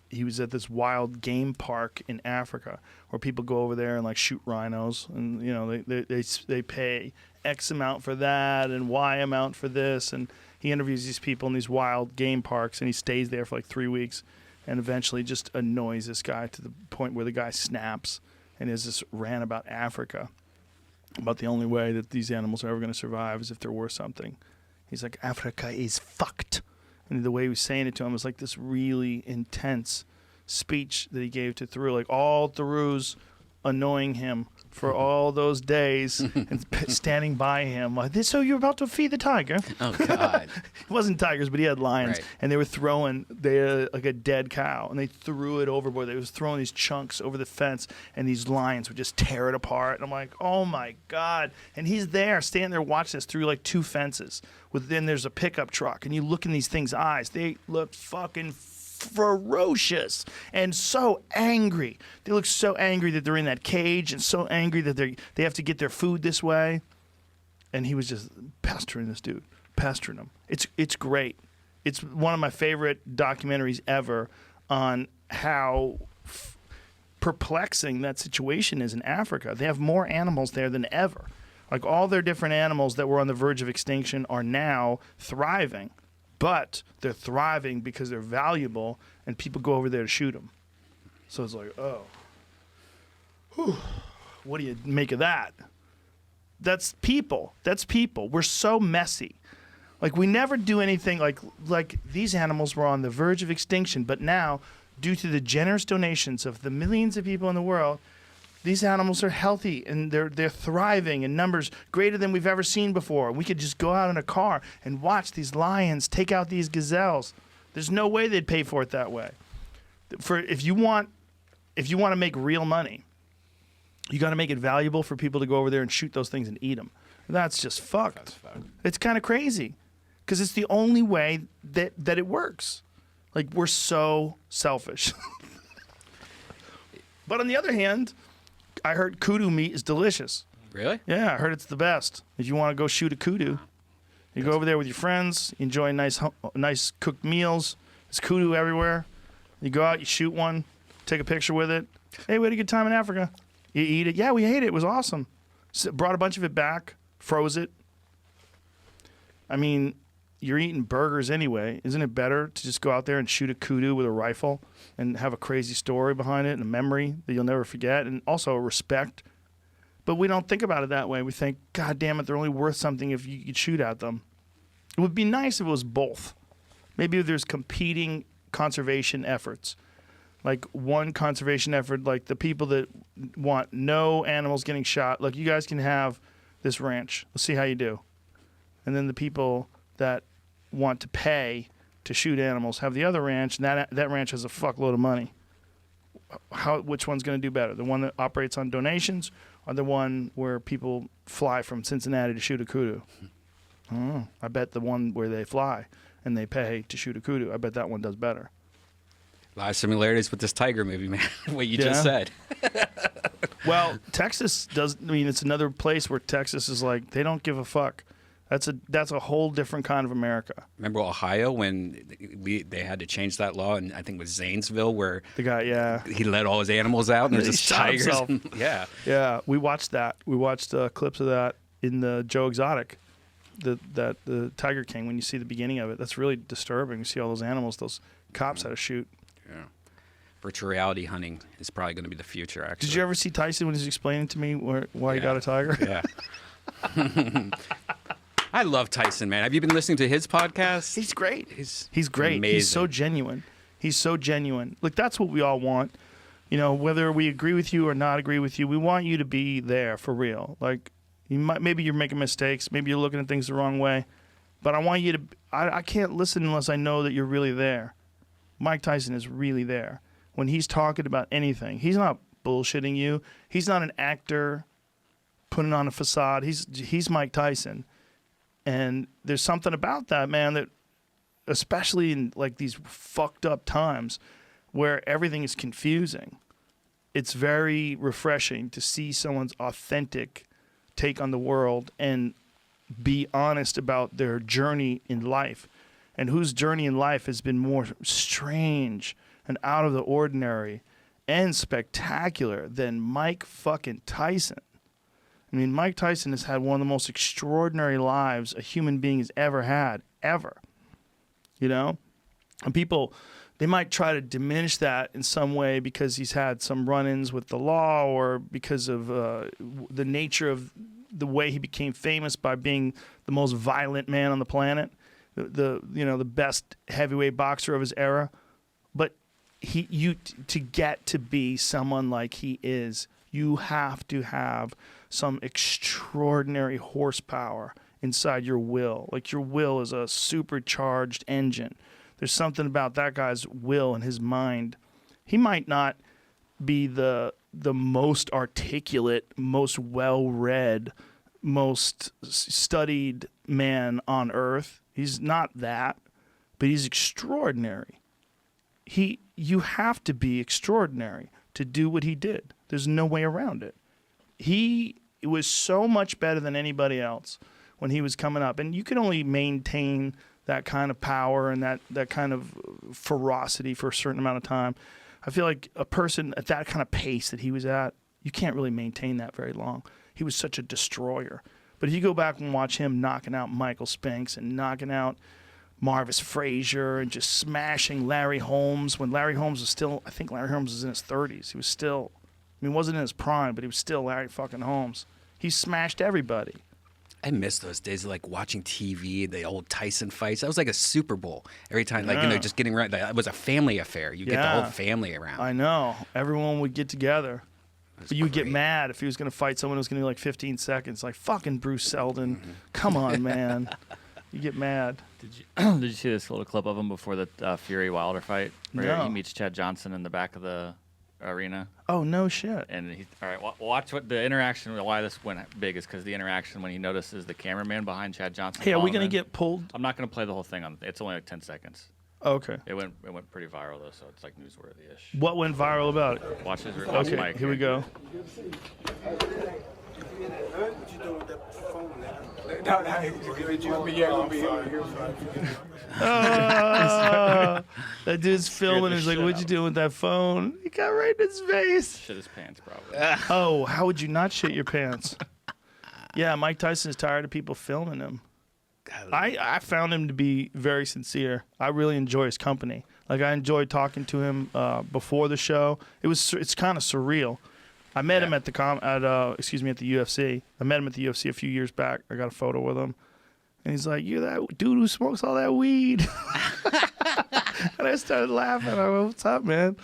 He was at this wild game park in Africa where people go over there and like shoot rhinos, and you know they pay X amount for that and Y amount for this, and he interviews these people in these wild game parks, and he stays there for like 3 weeks, and eventually just annoys this guy to the point where the guy snaps, and has this rant about Africa, about the only way that these animals are ever going to survive is if they're worth something. He's like, Africa is fucked. And the way he was saying it to him was like this really intense speech that he gave to Theroux, like all Theroux's annoying him for all those days and standing by him like this. So you're about to feed the tiger. Oh God. It wasn't tigers, but he had lions, Right. and they had like a dead cow, and they threw it overboard. They was throwing these chunks over the fence, and these lions would just tear it apart. And I'm like, oh my God. And he's there, standing there watching this through like 2 fences. Then there's a pickup truck, and you look in these things' eyes. They look fucking ferocious and so angry. They look so angry that they're in that cage, and so angry that they have to get their food this way. And he was just pestering this dude, pestering him. It's great. It's one of my favorite documentaries ever on how perplexing that situation is in Africa. They have more animals there than ever. Like all their different animals that were on the verge of extinction are now thriving. But they're thriving because they're valuable, and people go over there to shoot them. So it's like, oh, whew, what do you make of that? That's people. That's people. We're so messy. Like we never do anything like these animals were on the verge of extinction, but now, due to the generous donations of the millions of people in the world, these animals are healthy and they're thriving in numbers greater than we've ever seen before. We could just go out in a car and watch these lions take out these gazelles. There's no way they'd pay for it that way. If you want to make real money, you got to make it valuable for people to go over there and shoot those things and eat them. That's just fucked. That's fucked. It's kind of crazy because it's the only way that it works. Like we're so selfish. But on the other hand, I heard kudu meat is delicious. Really? Yeah, I heard it's the best. If you want to go shoot a kudu, you go over there with your friends, you enjoy nice cooked meals. There's kudu everywhere. You go out, you shoot one, take a picture with it. Hey, we had a good time in Africa. You eat it. Yeah, we ate it. It was awesome. Brought a bunch of it back, froze it. I mean, you're eating burgers anyway. Isn't it better to just go out there and shoot a kudu with a rifle and have a crazy story behind it and a memory that you'll never forget, and also a respect? But we don't think about it that way. We think, God damn it, they're only worth something if you could shoot at them. It would be nice if it was both. Maybe if there's competing conservation efforts. Like one conservation effort, like the people that want no animals getting shot, like you guys can have this ranch. Let's see how you do. And then the people that want to pay to shoot animals have the other ranch, and that ranch has a fuckload of money. Which one's going to do better? The one that operates on donations, or the one where people fly from Cincinnati to shoot a kudu? I bet the one where they fly and they pay to shoot a kudu, I bet that one does better. A lot of similarities with this tiger movie, man. What you just said. Well, Texas does. I mean, it's another place where Texas is like they don't give a fuck. That's a whole different kind of America. Remember Ohio when they had to change that law, and I think it was Zanesville where The guy, he let all his animals out, and there's He just shot tigers. himself. Yeah. We watched that. We watched clips of that in the Joe Exotic, the Tiger King. When you see the beginning of it, that's really disturbing. You see all those animals, those cops had to shoot. Yeah. Virtual reality hunting is probably going to be the future, actually. Did you ever see Tyson when he was explaining to me why he got a tiger? Yeah. I love Tyson, man. Have you been listening to his podcast? He's great. He's great. Amazing. He's so genuine. He's so genuine. Look, that's what we all want. You know, whether we agree with you or not agree with you, we want you to be there for real. Like, maybe you're making mistakes. Maybe you're looking at things the wrong way. But I want you to. I can't listen unless I know that you're really there. Mike Tyson is really there. When he's talking about anything, he's not bullshitting you. He's not an actor putting on a facade. He's Mike Tyson. And there's something about that, man, that especially in like these fucked up times where everything is confusing, it's very refreshing to see someone's authentic take on the world and be honest about their journey in life, and whose journey in life has been more strange and out of the ordinary and spectacular than Mike fucking Tyson. I mean, Mike Tyson has had one of the most extraordinary lives a human being has ever had, ever. You know? And people, they might try to diminish that in some way because he's had some run-ins with the law, or because of the nature of the way he became famous by being the most violent man on the planet, the best heavyweight boxer of his era. But to get to be someone like he is, you have to have some extraordinary horsepower inside your will. Like, your will is a supercharged engine. There's something about that guy's will and his mind. He might not be the most articulate, most well-read, most studied man on earth. He's not that, but he's extraordinary. You have to be extraordinary to do what he did. There's no way around it. He was so much better than anybody else when he was coming up, and you can only maintain that kind of power and that kind of ferocity for a certain amount of time. I feel like a person at that kind of pace that he was at, you can't really maintain that very long. He was such a destroyer. But if you go back and watch him knocking out Michael Spinks and knocking out Marvis Frazier and just smashing Larry Holmes, when Larry Holmes was still, I think Larry Holmes was in his 30s. He was still, he wasn't in his prime, but he was still Larry fucking Holmes. He smashed everybody. I miss those days of like watching TV, the old Tyson fights. That was like a Super Bowl every time, just getting right. It was a family affair. You get the whole family around. I know. Everyone would get together. But you would get great. mad if he was going to fight someone who was going to be like 15 seconds. Like, fucking Bruce Seldon. Come on, man. You get mad. Did you see this little clip of him before the Fury Wilder fight? Where No. he meets Chad Johnson in the back of the arena. Oh, no shit. And all right, watch what the interaction. Why this went big is because the interaction when he notices the cameraman behind Chad Johnson. Hey, are we following going him. to get pulled? I'm not going to play the whole thing on. It's only like 10 seconds. Okay. It went pretty viral though, so it's like newsworthy-ish. What went viral about it? Watch his Okay, mic. here we go. That dude's filming. He's like, "What'd you do with that phone?" He got right in his face. Shit his pants probably. Oh, how would you not shit your pants? Yeah, Mike Tyson is tired of people filming him. I found him to be very sincere. I really enjoy his company. Like, I enjoyed talking to him before the show. It's kind of surreal. I met him at the UFC. I met him at the UFC a few years back. I got a photo with him, and he's like, "You're that dude who smokes all that weed." And I started laughing. I went, "What's up, man?"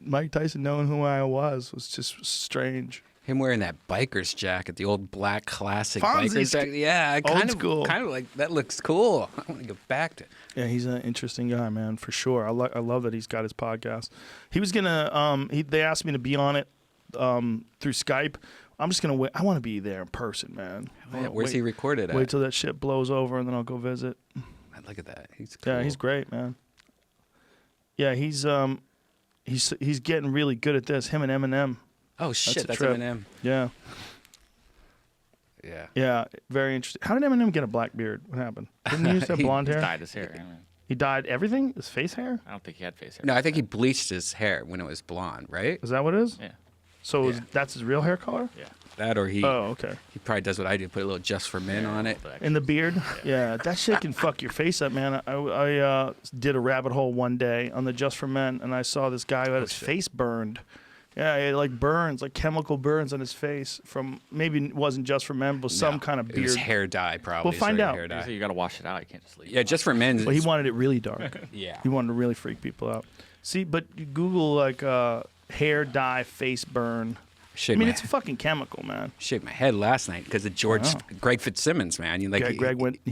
Mike Tyson knowing who I was just strange. Him wearing that biker's jacket, the old black classic Fonzie's biker's jacket. Yeah, old school. Kind of like that looks cool. I want to go back to. Yeah, he's an interesting guy, man, for sure. I love that he's got his podcast. He was gonna. They asked me to be on it through Skype. I'm just gonna wait. I want to be there in person, man. Where's he recorded at? Wait till that shit blows over, and then I'll go visit. Look at that. He's cool. Yeah, he's great, man. Yeah, he's getting really good at this. Him and Eminem. Oh shit, a that's trip. Eminem. Yeah. Yeah. Yeah, very interesting. How did Eminem get a black beard? What happened? Didn't he used to have blonde He hair? dyed his hair. He dyed everything? His face hair? I don't think he had face hair. No, I think he bleached his hair when it was blonde, right? Is that what it is? Yeah. So Yeah. that's his real hair color? Yeah. That or he Oh, okay. he probably does what I do, put a little Just for Men on it. In the beard? Yeah, that shit can fuck your face up, man. I did a rabbit hole one day on the Just for Men, and I saw this guy who had his face burned. Yeah, he had like burns, like chemical burns on his face from, maybe it wasn't Just for Men, but some kind of It was beard. hair dye, probably. We'll find Sorry, out. Hair dye. So you got to wash it out. You can't just leave. Yeah, Just for Men. Well, he wanted it really dark. Yeah. He wanted to really freak people out. See, but you Google like hair dye face burn. I mean, it's a fucking chemical, man. Shaved my head last night because of Greg Fitzsimmons, man. You like He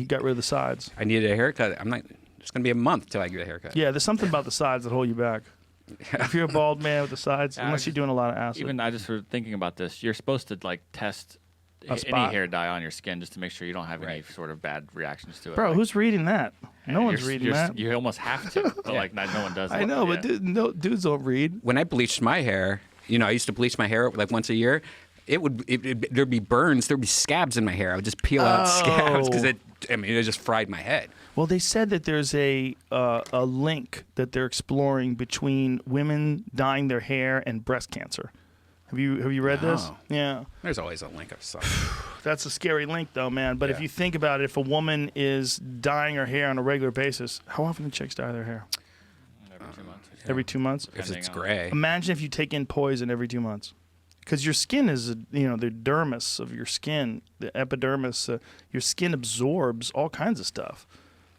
got rid of the sides. I needed a haircut. I'm not. It's gonna be a month till I get a haircut. Yeah, there's something about the sides that hold you back. If you're a bald man with the sides, Yeah, unless you're doing a lot of acid. Even I just was thinking about this. You're supposed to like test any spot. hair dye on your skin just to make sure you don't have any sort of bad reactions to it. Bro, Like, who's reading that? No one's you're- reading that. You almost have to, but like no one does. I know, but dudes don't read. When I bleached my hair, I used to bleach my hair like once a year. there'd be burns, there'd be scabs in my hair. I would just peel out scabs because it just fried my head. Well, they said that there's a link that they're exploring between women dyeing their hair and breast cancer. Have you read this? Oh. Yeah. There's always a link of something. That's a scary link, though, man. But if Yeah. you think about it, if a woman is dyeing her hair on a regular basis, how often do chicks dye their hair? Every 2 months. Every 2 months? If it's Depending on- gray. Imagine if you take in poison every 2 months. Because your skin is, the dermis of your skin, the epidermis, your skin absorbs all kinds of stuff.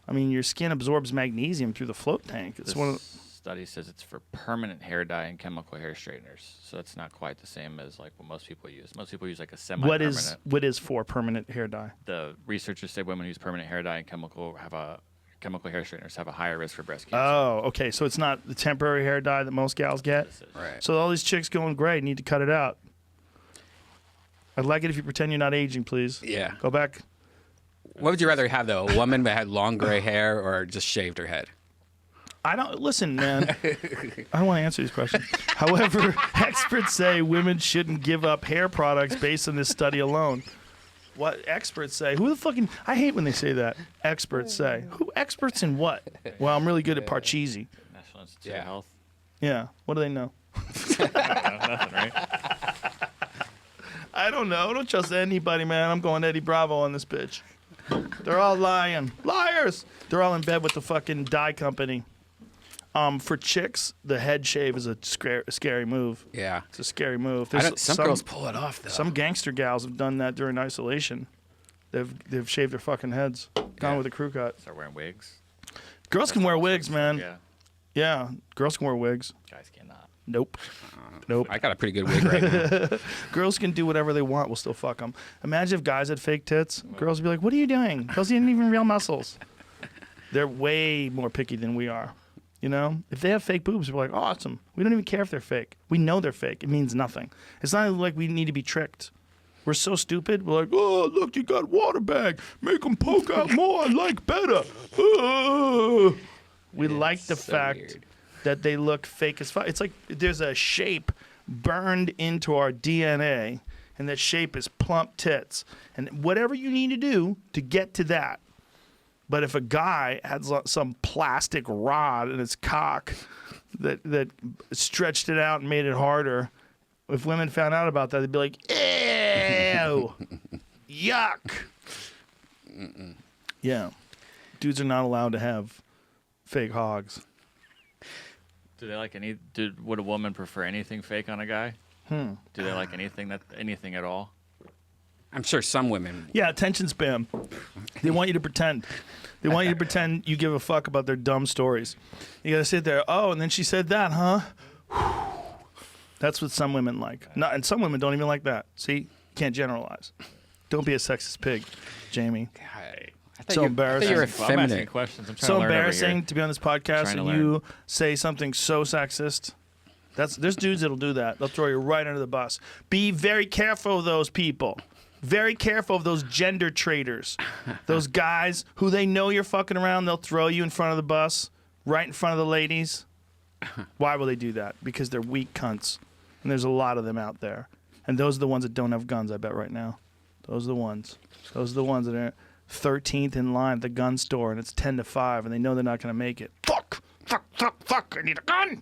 I mean, your skin absorbs magnesium through the float tank. It's This one of study says it's for permanent hair dye and chemical hair straighteners. So it's not quite the same as like what most people use. Most people use like a semi-permanent. what is for permanent hair dye? The researchers say women who use permanent hair dye and chemical hair straighteners have a higher risk for breast cancer. Oh, okay. So it's not the temporary hair dye that most gals get. Right. So all these chicks going gray need to cut it out. I'd like it if you pretend you're not aging, please. Yeah. Go back. What would you rather have, though? A woman that had long gray hair or just shaved her head? I don't listen, man. I don't want to answer these questions. However, experts say women shouldn't give up hair products based on this study alone. What experts say? Who the fucking? I hate when they say that. Experts say. Who experts in what? Well, I'm really good at Parcheesi. National Institute Yeah. of Health. Yeah. What do they know? Nothing, right? I don't know. I don't trust anybody, man. I'm going Eddie Bravo on this bitch. They're all lying. Liars! They're all in bed with the fucking dye company. For chicks, the head shave is a scary move. Yeah. It's a scary move. Some girls pull it off, though. Some gangster gals have done that during isolation. They've shaved their fucking heads, gone with a crew cut. Start wearing wigs. Girls can wear wigs, man. Yeah. Yeah, girls can wear wigs. Guys cannot. Nope. Nope. I got a pretty good wig right now. Girls can do whatever they want. We'll still fuck them. Imagine if guys had fake tits. Girls would be like, "What are you doing? Those ain't even real muscles." They're way more picky than we are. You know, if they have fake boobs, we're like, awesome. We don't even care if they're fake. We know they're fake. It means nothing. It's not like we need to be tricked. We're so stupid. We're like, oh, look, you got water bag. Make them poke out more. I like better. We like the so fact weird. that they look fake as fuck. It's like there's a shape burned into our DNA, and that shape is plump tits. And whatever you need to do to get to that. But if a guy had some plastic rod in his cock that stretched it out and made it harder, if women found out about that, they'd be like, ew, yuck. Yeah. Dudes are not allowed to have fake hogs. Do they like would a woman prefer anything fake on a guy? Do they like anything at all? I'm sure some women. Yeah, attention spam. They want you to pretend. They want you to pretend you give a fuck about their dumb stories. You gotta sit there. Oh, and then she said that, huh? That's what some women like. And some women don't even like that. See, can't generalize. Don't be a sexist pig, Jamie. So embarrassing. You're I'm asking effeminate. questions. I'm trying So to learn over embarrassing here. to be on this podcast Trying and to you say something so sexist. There's dudes that'll do that. They'll throw you right under the bus. Be very careful of those people. Very careful of those gender traitors. Those guys who they know you're fucking around, they'll throw you in front of the bus, right in front of the ladies. Why will they do that? Because they're weak cunts. And there's a lot of them out there. And those are the ones that don't have guns, I bet, right now. Those are the ones. Those are the ones that are 13th in line at the gun store, and it's 10 to 5, and they know they're not going to make it. Fuck! I need a gun!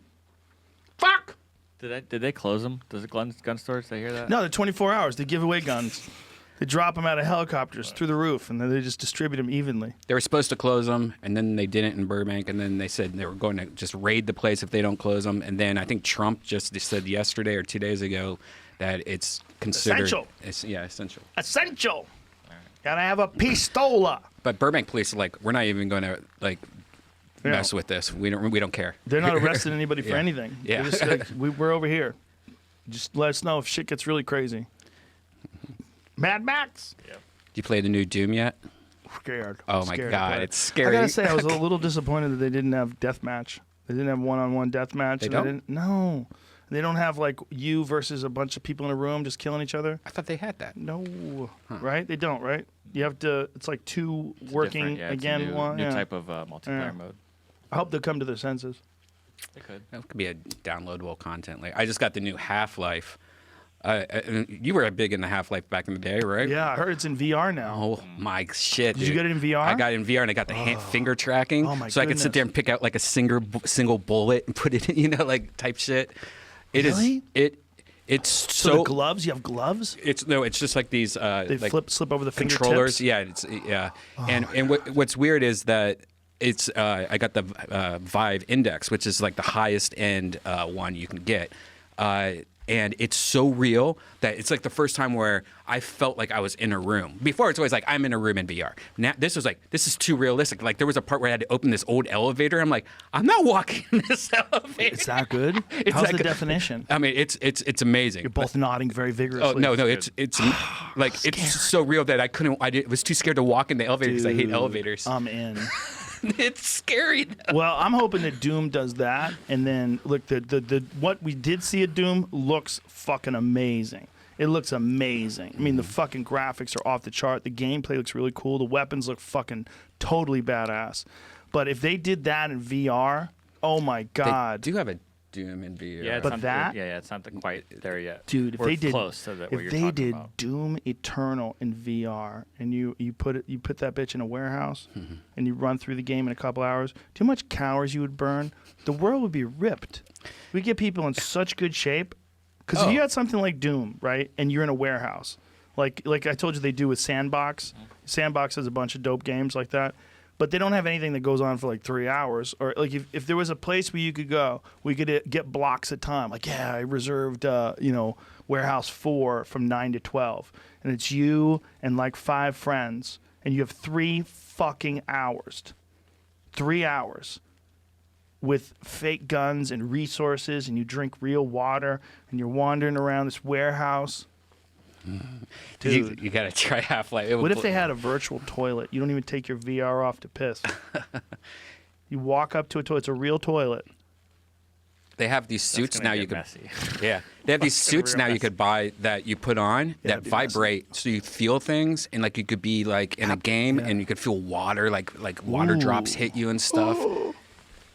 Fuck! Did they close them? Does the gun stores? Did I hear that? No, they're 24 hours. They give away guns. They drop them out of helicopters through the roof, and then they just distribute them evenly. They were supposed to close them, and then they didn't in Burbank, and then they said they were going to just raid the place if they don't close them. And then I think Trump just said yesterday or 2 days ago that it's considered Essential. Essential. Essential. Gotta have a pistola. But Burbank police are like, we're not even going to mess with this. We don't care. They're not arresting anybody for Yeah. anything. Yeah. They're just like, we're over here. Just let us know if shit gets really crazy. Mad Max. Yeah. Did you play the new Doom yet? Scared. Oh my Scared to God, play it. it's scary. I gotta say, I was a little disappointed that they didn't have deathmatch. They didn't have one-on-one deathmatch. They and don't? No. They don't have like you versus a bunch of people in a room just killing each other. I thought they had that. No. Right? They don't, right? You have to. It's like two It's working different. Yeah, it's again. a new, one. new Yeah. type of multiplayer Yeah. mode. I hope they'll come to their senses. They could. That could be a downloadable content. Like I just got the new Half-Life You were big into Half-Life back in the day, right? Yeah, I heard it's in VR now. Oh my shit! Did you get it in VR? I got it in VR, and I got the finger tracking, Oh, my so I could sit goodness. there and pick out like a single bullet and put it in, like type shit. It Really? is it's So so. the gloves, you have gloves? It's just like these. They like slip over the controllers. fingertips? Yeah, and what's weird is that it's I got the Vive Index, which is like the highest end one you can get. And it's so real that it's like the first time where I felt like I was in a room. Before, it's always like I'm in a room in VR. Now this was like, this is too realistic. Like there was a part where I had to open this old elevator. I'm like, I'm not walking in this elevator. It's that good? It's How's that the good. definition? I mean, it's amazing. You're both nodding very vigorously. Oh no, it's like it's so real that I couldn't. Was too scared to walk in the elevator because I hate Dude, elevators. I'm in. It's scary. Though. Well, I'm hoping that Doom does that, and then look, the what we did see at Doom looks fucking amazing. It looks amazing. I mean, the fucking graphics are off the chart. The gameplay looks really cool. The weapons look fucking totally badass. But if they did that in VR, oh my god, They do have a Doom in VR. Yeah, it's But not, that- it's not quite there yet. dude, if We're they did close to that, what if you're they talking did about. Doom Eternal in VR, and you put that bitch in a warehouse, and you run through the game in a couple hours, do you know how much calories you would burn? The world would be ripped. We get people in such good shape. Because if you had something like Doom, right, and you're in a warehouse, like I told you they do with Sandbox. Sandbox has a bunch of dope games like that, but they don't have anything that goes on for like 3 hours. Or like if there was a place where you could go, we could get blocks at time. Like, yeah, I reserved, Warehouse 4 from 9 to 12. And it's you and like 5 friends, and you have 3 fucking hours. 3 hours. With fake guns and resources, and you drink real water, and you're wandering around this warehouse. Dude, You gotta try Half-Life. what if they had a virtual toilet? You don't even take your VR off to piss. You walk up to a toilet. It's a real toilet. They have these That's suits gonna now get you can. messy. Yeah, they have these That's gonna be suits real now you messy. could buy that you put on Yeah, that it'd be messy. vibrate, so you feel things, and like you could be like in a game, yeah. and you could feel water, like water drops hit you and stuff.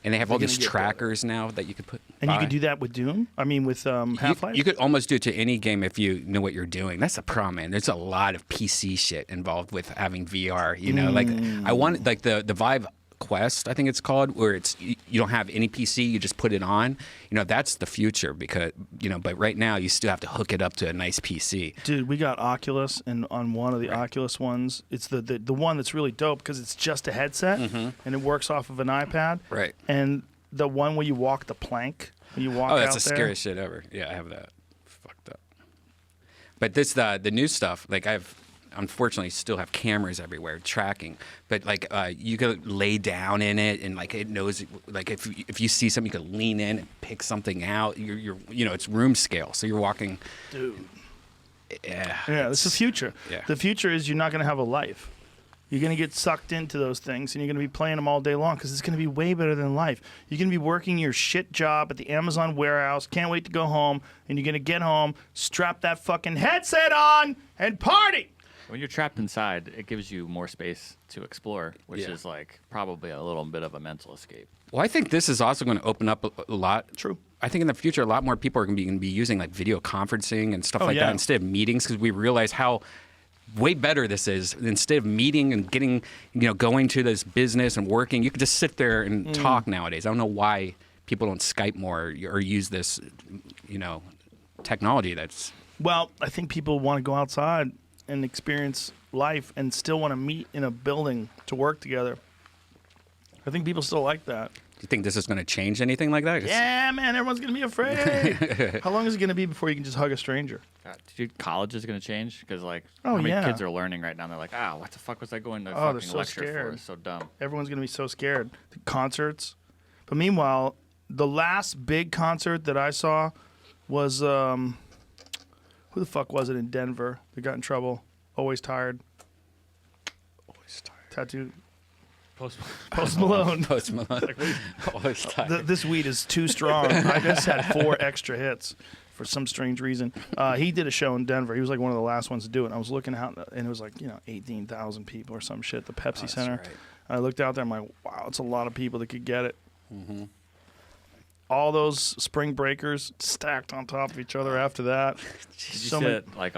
And they have all They're these gonna get trackers now that you could put. And you buy. could do that with Doom? I mean, with Half-Life? You could almost do it to any game if you know what you're doing. That's the problem, man. There's a lot of PC shit involved with having VR. You know, like I want like the Vive Quest, I think it's called, where it's you don't have any PC, you just put it on. You know, that's the future because but right now you still have to hook it up to a nice PC. Dude, we got Oculus, and on one of the Oculus ones, it's the one that's really dope because it's just a headset, and it works off of an iPad. Right. And the one where you walk the plank, when you walk Oh, that's out the there. scariest shit ever. Yeah, I have that. Fucked up. But this the new stuff. Like I've unfortunately still have cameras everywhere tracking. But like you could lay down in it, and like it knows. Like if you see something, you could lean in and pick something out. You're it's room scale. So you're walking. Dude. Yeah. Yeah, this is the future. Yeah. The future is you're not going to have a life. You're going to get sucked into those things, and you're going to be playing them all day long because it's going to be way better than life. You're going to be working your shit job at the Amazon warehouse, can't wait to go home, and you're going to get home, strap that fucking headset on, and party. When you're trapped inside, it gives you more space to explore, which Yeah. is like probably a little bit of a mental escape. Well, I think this is also going to open up a lot. True. I think in the future, a lot more people are going to be using like video conferencing and stuff Oh, like yeah. that instead of meetings because we realize how way better this is. Instead of meeting and getting, going to this business and working, you can just sit there and talk nowadays. I don't know why people don't Skype more or use this, technology that's. Well, I think people want to go outside and experience life and still want to meet in a building to work together. I think people still like that. Do you think this is going to change anything like that? 'Cause- Yeah, man, everyone's going to be afraid. How long is it going to be before you can just hug a stranger? Dude, college is going to change because like Oh, how many yeah. kids are learning right now? They're like, what the fuck was I going to Oh, they're fucking so lecture scared. for? It's so dumb. Everyone's going to be so scared. The concerts. But meanwhile, the last big concert that I saw was, who the fuck was it in Denver that got in trouble? Always Tired. Always tired. Tattoo. Post Post Malone. Post Malone. Always tired. This weed is too strong. I just had 4 extra hits for some strange reason. He did a show in Denver. He was like one of the last ones to do it. And I was looking out, and it was like 18,000 people or some shit. The Pepsi That's Center. right. I looked out there. I'm like, wow, it's a lot of people that could get it. all those spring breakers stacked on top of each other after that. Did you So see many- it, like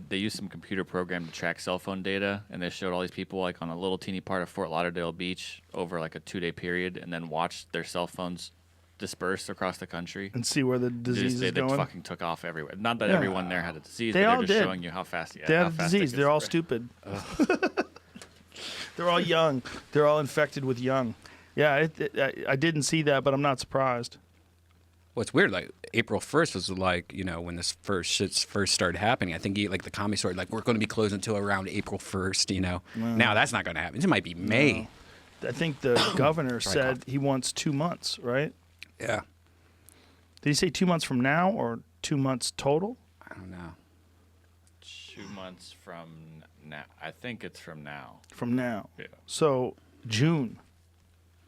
they used some computer program to track cell phone data, and they showed all these people like on a little teeny part of Fort Lauderdale Beach over like a 2-day period, and then watched their cell phones disperse across the country. and see where the disease they is going. fucking took off everywhere. Not that Yeah. everyone there had a disease, They but all they're just did. showing you how fast. Yeah, They how have fast it disease. could They're all spread. stupid. They're all young. They're all infected with young. Yeah, I didn't see that, but I'm not surprised. What's weird, like April 1st was like, when this first started happening. I think like the Comedy Store, like we're going to be closed until around April 1st. Now that's not going to happen. It might be May. No. I think the governor said he wants 2 months, right? Yeah, Did he say 2 months from now or 2 months total? I don't know. 2 months from now. I think it's from now. From now. Yeah. So June.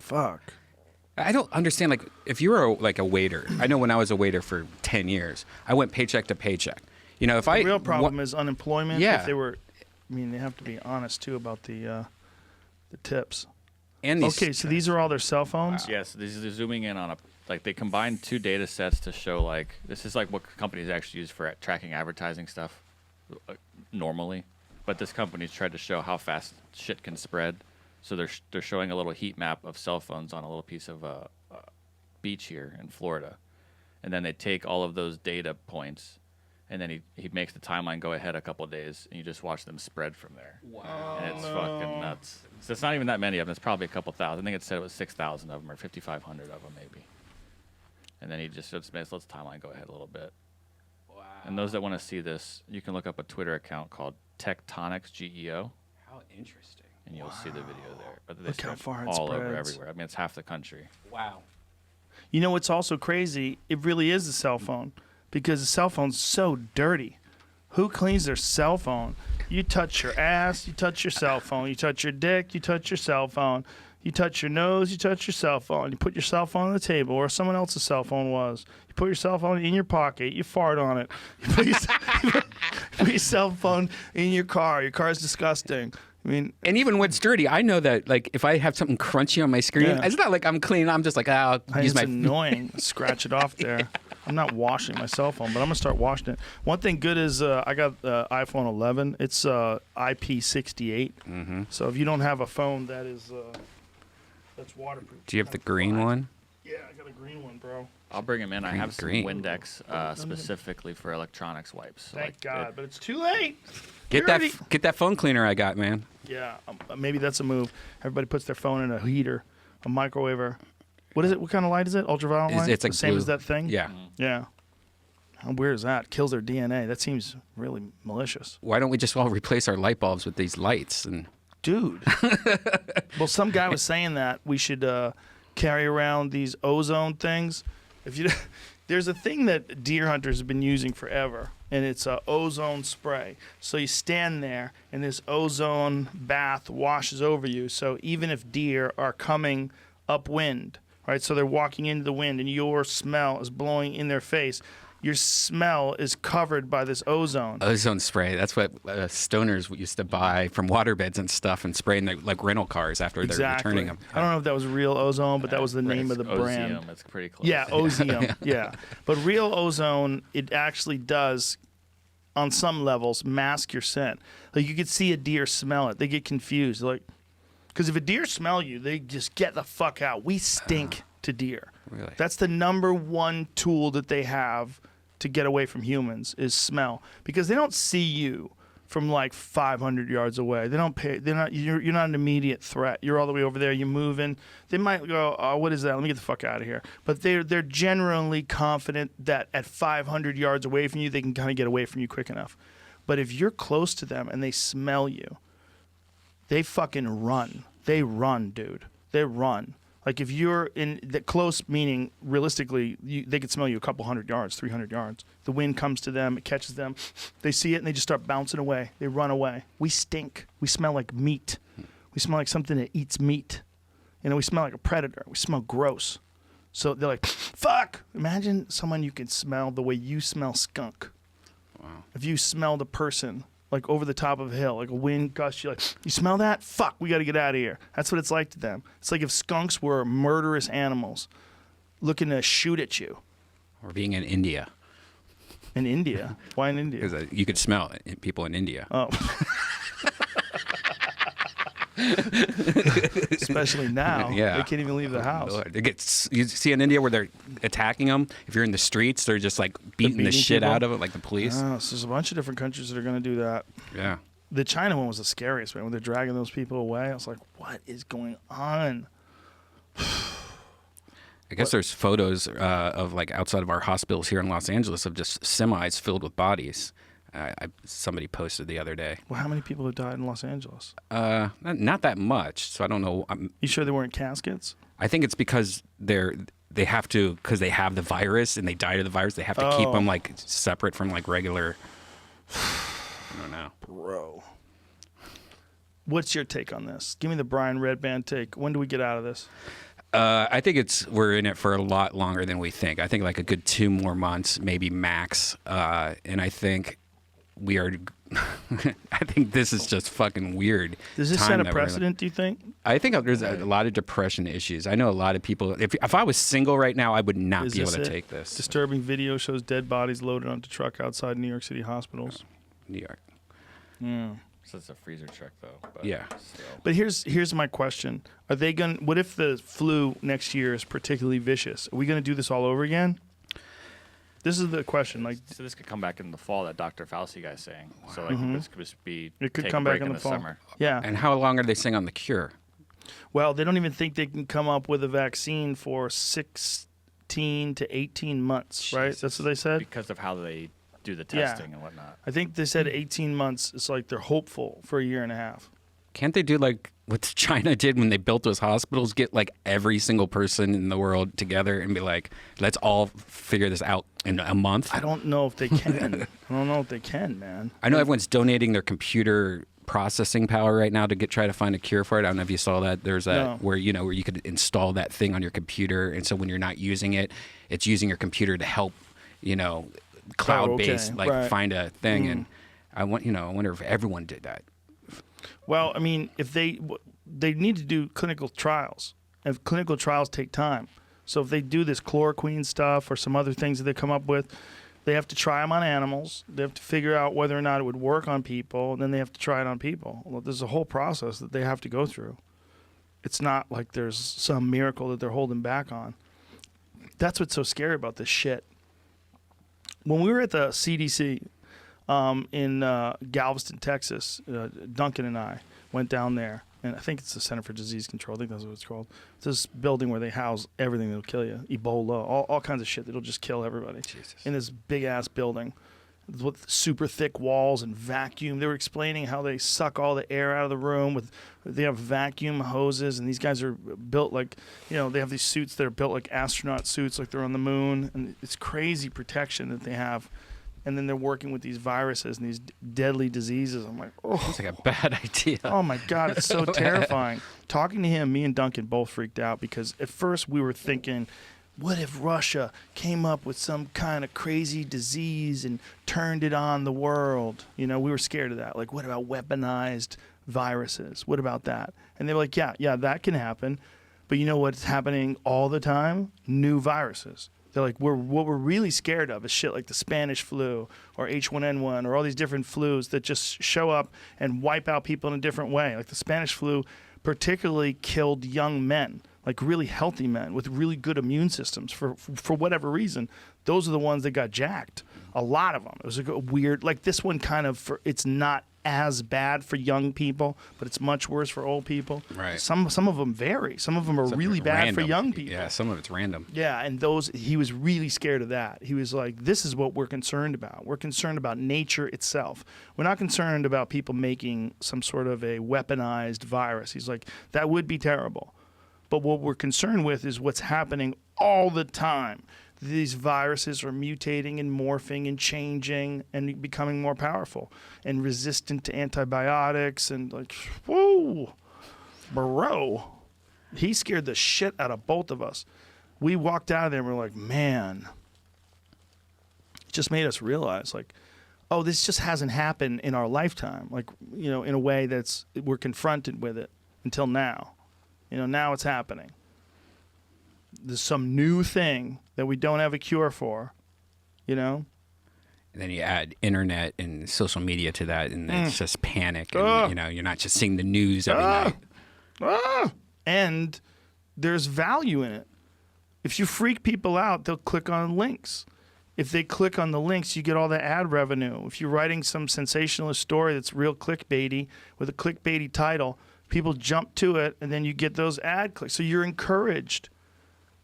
Fuck. I don't understand. Like, if you were like a waiter, I know when I was a waiter for 10 years, I went paycheck to paycheck. If The real problem is unemployment. Yeah. If they were, they have to be honest too about the tips. and these, Okay, so these are all their cell phones. Yes, they're zooming in on they combined 2 data sets to show like this is like what companies actually use for tracking advertising stuff normally, but this company's tried to show how fast shit can spread. So they're showing a little heat map of cell phones on a little piece of beach here in Florida, and then they take all of those data points, and then he makes the timeline go ahead a couple of days, and you just watch them spread from there. Wow, and it's fucking nuts. So it's not even that many of them. It's probably a couple thousand. I think it said it was 6,000 of them or 5,500 of them maybe. And then he just lets the timeline go ahead a little bit. Wow. And those that want to see this, you can look up a Twitter account called Tectonics GEO. How interesting. And you'll see the video there. But they Look how spread far it all over spreads. everywhere. I mean, it's half the country. Wow. You know what's also crazy? It really is the cell phone because the cell phone's so dirty. Who cleans their cell phone? You touch your ass, you touch your cell phone. You touch your dick, you touch your cell phone. You touch your nose, you touch your cell phone. You put your cell phone on the table where someone else's cell phone was. You put your cell phone in your pocket. You fart on it. You put your cell phone in your car. Your car is disgusting. I mean, And even when it's dirty, I know that like if I have something crunchy on my screen, Yeah. it's not like I'm clean. I'm just like, I'll use it's my. annoying. Scratch it off there. I'm not washing my cell phone, but I'm gonna start washing it. One thing good is I got iPhone 11. It's IP68. Mm-hmm. So if you don't have a phone that is that's waterproof. Do you have the green one? Yeah, I got a green one, bro. I'll bring them in. I have some Green. Windex specifically for electronics wipes. So, Thank like, God, but it's too late. Get You're get that phone cleaner I got, man. Yeah, maybe that's a move. Everybody puts their phone in a heater, a microwaver. What is it? What kind of light is it? Ultraviolet light? It's like the same blue. as that thing? Yeah. Yeah. How weird is that? Kills their DNA. That seems really malicious. Why don't we just all replace our light bulbs with these lights? And Dude. Well, some guy was saying that we should carry around these ozone things. If you, there's a thing that deer hunters have been using forever, and it's a ozone spray. So you stand there, and this ozone bath washes over you. So even if deer are coming upwind, right? So they're walking into the wind, and your smell is blowing in their face. Your smell is covered by this ozone. ozone spray. That's what stoners used to buy from waterbeds and stuff and spray in their like rental cars after they're returning them. I don't know if that was real ozone, but that was the name of the brand. Ozium, it's pretty close. Yeah, Ozium. Yeah. But real ozone, it actually does, on some levels, mask your scent. Like you could see a deer smell it. They get confused. Like, because if a deer smell you, they just get the fuck out. We stink to deer. Really? That's the number one tool that they have to get away from humans is smell, because they don't see you from like 500 yards away. They don't pay. They're not. You're not an immediate threat. You're all the way over there. You're moving. They might go, "Oh, what is that? Let me get the fuck out of here." But they're generally confident that at 500 yards away from you, they can kind of get away from you quick enough. But if you're close to them and they smell you, they fucking run. They run, dude. They run. Like if you're in the close, meaning realistically, they could smell you a couple 100 yards, 300 yards. The wind comes to them, it catches them. They see it and they just start bouncing away. They run away. We stink. We smell like meat. We smell like something that eats meat. You know, we smell like a predator. We smell gross. So they're like, fuck. Imagine someone you can smell the way you smell skunk. Wow. If you smelled a person like over the top of a hill, like a wind gust, you're like, you smell that? Fuck, we got to get out of here. That's what it's like to them. It's like if skunks were murderous animals. looking to shoot at you. Or being in India. In India? Why in India? Because you could smell it, people in India. Oh. Especially now. Yeah. They can't even leave the house. Lord. You see in India where they're attacking them. If you're in the streets, they're just like beating the shit people? out of it, like the police. Oh, so there's a bunch of different countries that are going to do that. Yeah. The China one was the scariest, man. When they're dragging those people away, I was like, what is going on? I guess there's photos of like outside of our hospitals here in Los Angeles of just semis filled with bodies. Somebody posted the other day. Well, how many people have died in Los Angeles? Not that much. So I don't know. You sure they weren't caskets? I think it's because they have to, because they have the virus and they died of the virus. They have to keep them like separate from like regular. I don't know. Bro. What's your take on this? Give me the Brian Redban take. When do we get out of this? I think we're in it for a lot longer than we think. I think like a good 2 more months, maybe max. And I think we are. I think this is just fucking weird. Does this set a precedent, do you think? I think there's a lot of depression issues. I know a lot of people. If I was single right now, I would not be able to take this. Disturbing video shows dead bodies loaded onto truck outside New York City hospitals. New York. Yeah. So it's a freezer truck, though. But Yeah. still. But here's my question: Are they going? What if the flu next year is particularly vicious? Are we going to do this all over again? This is the question. Like, So this could come back in the fall. That Dr. Fauci guy's saying. So like this could just be. it could take a come back break in the fall. summer. Yeah. And how long are they saying on the cure? Well, they don't even think they can come up with a vaccine for 16 to 18 months, right? Jesus. That's what they said. Because of how they do the Yeah. testing and whatnot. I think they said 18 months. It's like they're hopeful for a year and a half. Can't they do like what China did when they built those hospitals? Get like every single person in the world together and be like, let's all figure this out in a month. I don't know if they can. I don't know if they can, man. I know everyone's donating their computer processing power right now to try to find a cure for it. I don't know if you saw that. There's that No. where you could install that thing on your computer, and so when you're not using it, it's using your computer to help cloud-based right. find a thing. And I wonder if everyone did that. Well, I mean, if they need to do clinical trials, and clinical trials take time. So if they do this chloroquine stuff or some other things that they come up with, they have to try them on animals. They have to figure out whether or not it would work on people, and then they have to try it on people. Well, there's a whole process that they have to go through. It's not like there's some miracle that they're holding back on. That's what's so scary about this shit. When we were at the CDC in Galveston, Texas, Duncan and I went down there, and I think it's the Center for Disease Control. I think that's what it's called. It's this building where they house everything that'll kill you. Ebola, all kinds of shit that'll just kill everybody. Jesus. In this big-ass building with super thick walls and vacuum. They were explaining how they suck all the air out of the room. They have vacuum hoses, and these guys are built like, they have these suits that are built like astronaut suits, like they're on the moon. And it's crazy protection that they have. And then they're working with these viruses and these deadly diseases. I'm like, It's like a bad idea. oh my God, it's so terrifying. Talking to him, me and Duncan both freaked out because at first we were thinking, what if Russia came up with some kind of crazy disease and turned it on the world? We were scared of that. Like, what about weaponized viruses? What about that? And they were like, yeah, that can happen. But you know what's happening all the time? New viruses. They're like, what we're really scared of is shit like the Spanish flu or H1N1 or all these different flus that just show up and wipe out people in a different way. Like the Spanish flu particularly killed young men, like really healthy men with really good immune systems for whatever reason. Those are the ones that got jacked. A lot of them. It was a weird, like this one it's not as bad for young people, but it's much worse for old people. Right. Some of them vary. Some of them are really bad for young people. Yeah, some of it's random. Yeah, and he was really scared of that. He was like, this is what we're concerned about. We're concerned about nature itself. We're not concerned about people making some sort of a weaponized virus. He's like, that would be terrible. But what we're concerned with is what's happening all the time. These viruses are mutating and morphing and changing and becoming more powerful and resistant to antibiotics and like, whoa, bro. He scared the shit out of both of us. We walked out of there and we're like, man, it just made us realize like, oh, this just hasn't happened in our lifetime. Like, in a way we're confronted with it until now. Now it's happening. there's some new thing that we don't have a cure for, you know? And then you add internet and social media to that, and it's just panic. And, you know, you're not just seeing the news every night. And there's value in it. If you freak people out, they'll click on links. If they click on the links, you get all the ad revenue. If you're writing some sensationalist story that's real clickbaity with a clickbaity title, people jump to it, and then you get those ad clicks. So you're encouraged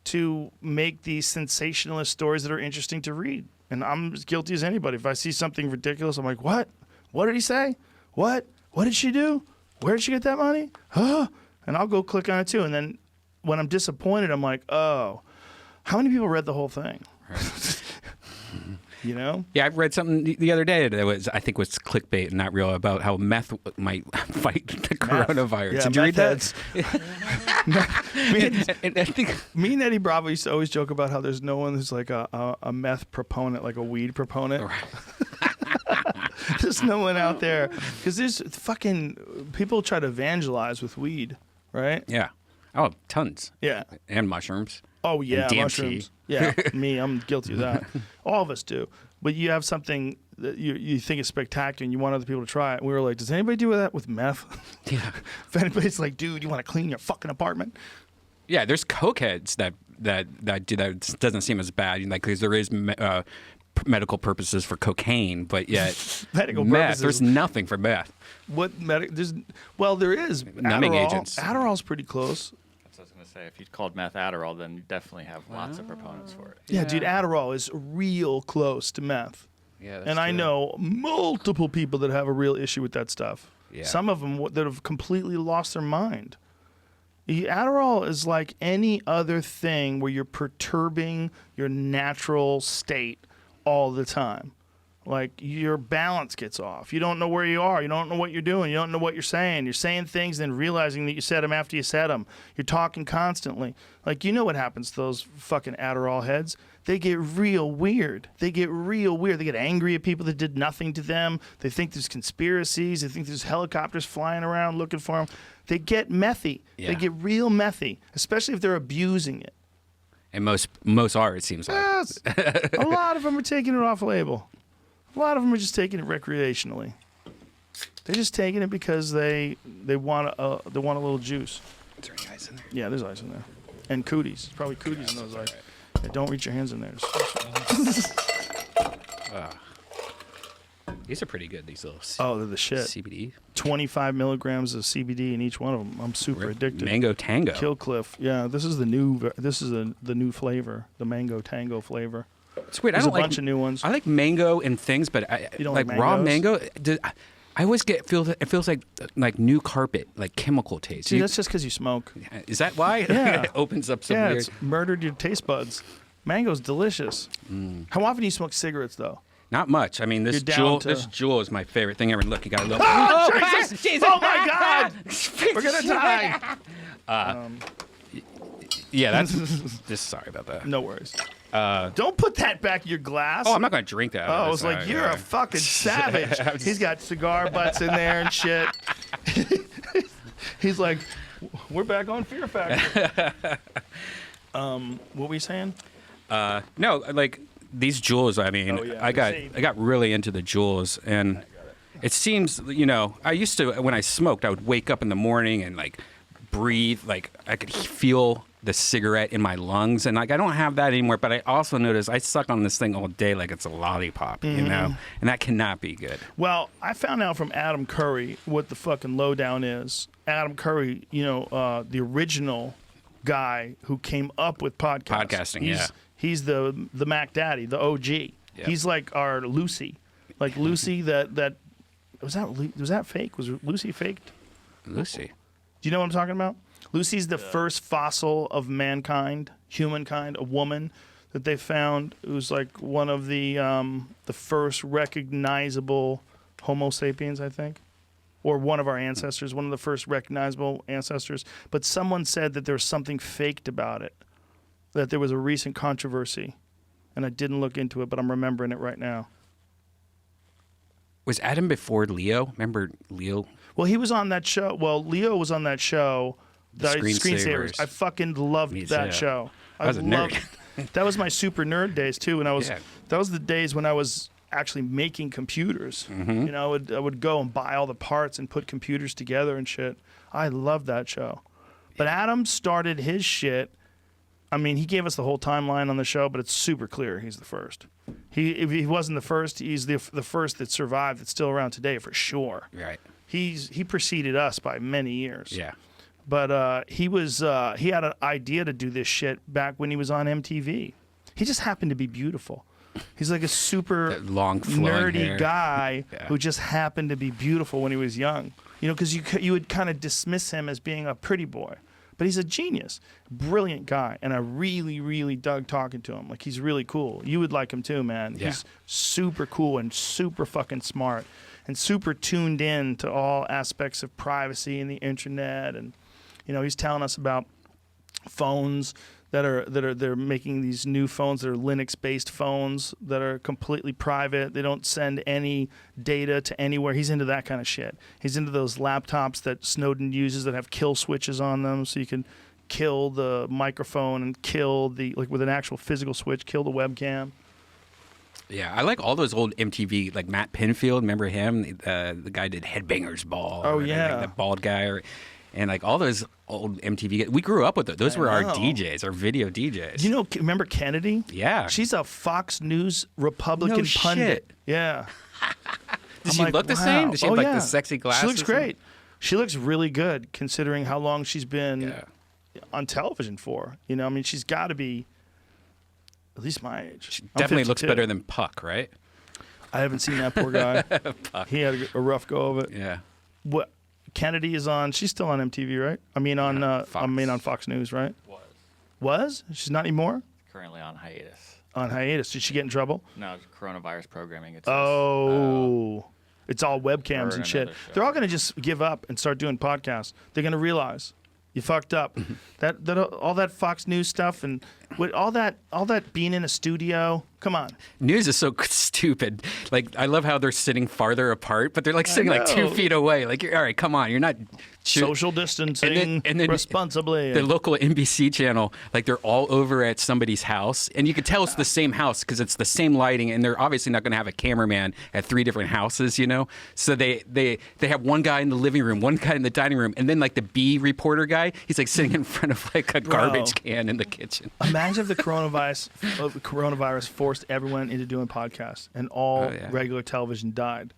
to make these sensationalist stories that are interesting to read. And I'm as guilty as anybody. If I see something ridiculous, I'm like, what? What did he say? What? What did she do? Where did she get that money? Huh? And I'll go click on it too. And then when I'm disappointed, I'm like, oh, how many people read the whole thing? Right. You know? Yeah, I've read something the other day that I think was clickbait and not real, about how meth might fight the coronavirus. Yeah, Did you read that? I think me and Eddie Bravo used to always joke about how there's no one who's like a meth proponent, like a weed proponent. Right. There's no one out there, because there's fucking people try to evangelize with weed, right? Yeah. Oh, tons. Yeah. And mushrooms. Oh yeah, and DMT. mushrooms. Yeah, me, I'm guilty of that. All of us do. But you have something that you think is spectacular and you want other people to try it. And we were like, does anybody do that with meth? Yeah. If anybody's like, dude, you want to clean your fucking apartment? Yeah, there's cokeheads that do that. It doesn't seem as bad, like, because there is medical purposes for cocaine, but yet medical meth, purposes. there's nothing for meth. What there's well, there is numbing Adderall. agents. Adderall's pretty close. That's what I was gonna say. If you called meth Adderall, then you definitely have lots of proponents for it. Yeah, dude, Adderall is real close to meth. Yeah, that's and I true. know multiple people that have a real issue with that stuff. Yeah. Some of them that have completely lost their mind. Adderall is like any other thing where you're perturbing your natural state all the time. Like, your balance gets off. You don't know where you are. You don't know what you're doing. You don't know what you're saying. You're saying things, then realizing that you said them after you said them. You're talking constantly. Like, you know what happens to those fucking Adderall heads? They get real weird. They get real weird. They get angry at people that did nothing to them. They think there's conspiracies. They think there's helicopters flying around looking for them. They get methy. Yeah. They get real methy, especially if they're abusing it. And most are, it seems like. Yes. A lot of them are taking it off label. A lot of them are just taking it recreationally. They're just taking it because they want a little juice. Is there any ice in there? Yeah, there's ice in there, and cooties. There's probably cooties in those ice. Yeah, don't reach your hands in there. These are pretty good. These little Oh, they're the shit. CBD. 25 milligrams of CBD in each one of them. I'm super addicted. Mango Tango. Killcliff. Yeah, this is the new flavor, the Mango Tango flavor. It's weird. There's I don't a bunch of new ones. I like mango and things, but You don't like like raw mangoes? mango. I always it feels like new carpet, like chemical taste. See, that's just because you smoke. Is that why? Yeah. It opens up some Yeah, weird. it's murdered your taste buds. Mango's delicious. How often do you smoke cigarettes, though? Not much. I mean, You're down to- this jewel is my favorite thing ever. Look, you got a little. Oh, Jesus! Oh, my God! We're going to die. Yeah, that's. Just sorry about that. No worries. Don't put that back in your glass. Oh, I'm not going to drink that. Oh, I was like, you're a fucking savage. He's got cigar butts in there and shit. He's like, we're back on Fear Factor. What were you saying? No, like these jewels. I mean, Oh, yeah, I same. got really into the jewels, and it seems, I used to, when I smoked, I would wake up in the morning and like breathe, like I could feel the cigarette in my lungs, and like I don't have that anymore. But I also notice I suck on this thing all day like it's a lollipop, Mm-hmm. you know, and that cannot be good. Well, I found out from Adam Curry what the fucking lowdown is. Adam Curry, the original guy who came up with podcasting. He's the Mac Daddy, the OG. Yeah. He's like our Lucy. Like Lucy that was that fake? Was Lucy faked? Lucy. Do you know what I'm talking about? Lucy's the first fossil of mankind, humankind, a woman that they found who's like one of the first recognizable Homo sapiens, I think. Or one of our ancestors, one of the first recognizable ancestors. But someone said that there was something faked about it, that there was a recent controversy. And I didn't look into it, but I'm remembering it right now. Was Adam before Leo? Remember Leo? Well, he was on that show. Well, Leo was on that show. The Screensavers. I fucking loved Me that too. show. I was a nerd. That was my super nerd days too. And Yeah. that was the days when I was actually making computers. Mm-hmm. You know, I would go and buy all the parts and put computers together and shit. I loved that show. But Adam started his shit. I mean, he gave us the whole timeline on the show, but it's super clear he's the first. If he wasn't the first, he's the first that survived that's still around today for sure. Right. He preceded us by many years. Yeah. But he had an idea to do this shit back when he was on MTV. He just happened to be beautiful. He's like a super That long flowing nerdy hair. guy Yeah. who just happened to be beautiful when he was young. You know, because you would kind of dismiss him as being a pretty boy. But he's a genius, brilliant guy, and I really, really dug talking to him. Like, he's really cool. You would like him too, man. Yeah. He's super cool and super fucking smart and super tuned in to all aspects of privacy and the internet. And, you know, he's telling us about phones they're making these new phones that are Linux-based phones that are completely private. They don't send any data to anywhere. He's into that kind of shit. He's into those laptops that Snowden uses that have kill switches on them, so you can kill the microphone and kill like with an actual physical switch, kill the webcam. Yeah, I like all those old MTV, like Matt Pinfield. Remember him? The guy did Headbangers Ball. Oh, or yeah. like that bald guy. And like all those old MTV, we grew up with it. Those were our know. DJs, our video DJs. You know, remember Kennedy? Yeah. She's a Fox News Republican No pundit. shit. Yeah. Does I'm she like, look the wow. same? Does she have like yeah. the sexy glasses? She looks great. She looks really good considering how long she's been Yeah. on television for. You know, I mean, she's got to be at least my age. She I'm definitely looks 52. better than Puck, right? I haven't seen that poor guy. He had a rough go of it. Yeah. What Kennedy is on? She's still on MTV, right? I mean, on on Fox News, right? Was she's not anymore Currently on hiatus. on hiatus? Did she get in trouble? No, it's coronavirus programming. It says. Oh, it's all webcams Or and shit. another show. They're all going to just give up and start doing podcasts. They're going to realize you fucked up. that all that Fox News stuff and with all that being in a studio. Come on. News is so stupid. Like, I love how they're sitting farther apart, but they're like sitting like 2 know. feet away. Like, all right, come on, you're not Social distancing and then responsibly. The local NBC channel, like they're all over at somebody's house, and you can tell it's the same house because it's the same lighting, and they're obviously not going to have a cameraman at 3 different houses, you know. So they have one guy in the living room, one guy in the dining room, and then like the B reporter guy, he's like sitting in front of like a garbage can in the kitchen. Imagine if the coronavirus forced everyone into doing podcasts and all Oh, yeah. regular television died.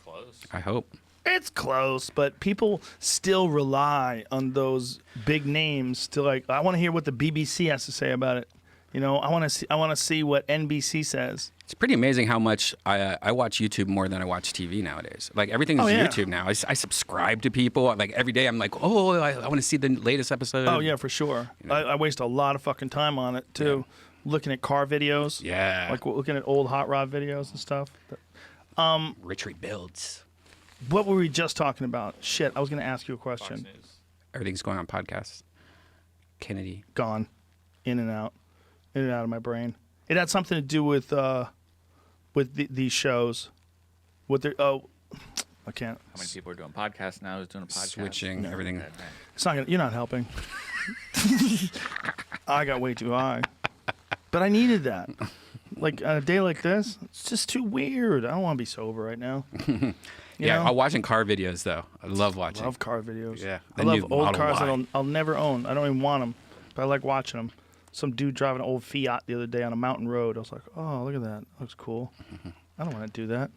Close. I hope. It's close, but people still rely on those big names to like. I want to hear what the BBC has to say about it. You know, I want to see what NBC says. It's pretty amazing how much I watch YouTube more than I watch TV nowadays. Like everything's Oh, yeah. YouTube now. I subscribe to people. Like every day, I'm like, oh, I want to see the latest episode. Oh yeah, for sure. I waste a lot of fucking time on it too, looking at car videos. Yeah. Like looking at old hot rod videos and stuff. Rich rebuilds. What were we just talking about? Shit, I was going to ask you a Fox question. News. Everything's going on podcasts. Kennedy. Gone, in and out of my brain. It had something to do with these shows. What they're I can't. How many people are doing podcasts now? Who's doing a podcast? Switching everything. Okay, right. It's not gonna. You're not helping. I got way too high, but I needed that. Like on a day like this, it's just too weird. I don't want to be sober right now. You Yeah, know? I'm watching car videos though. I love watching. love car videos. Yeah, I the love new old Model cars Y. that I'll never own. I don't even want them, but I like watching them. Some dude driving an old Fiat the other day on a mountain road. I was like, oh, look at that. Looks cool. I don't want to do that.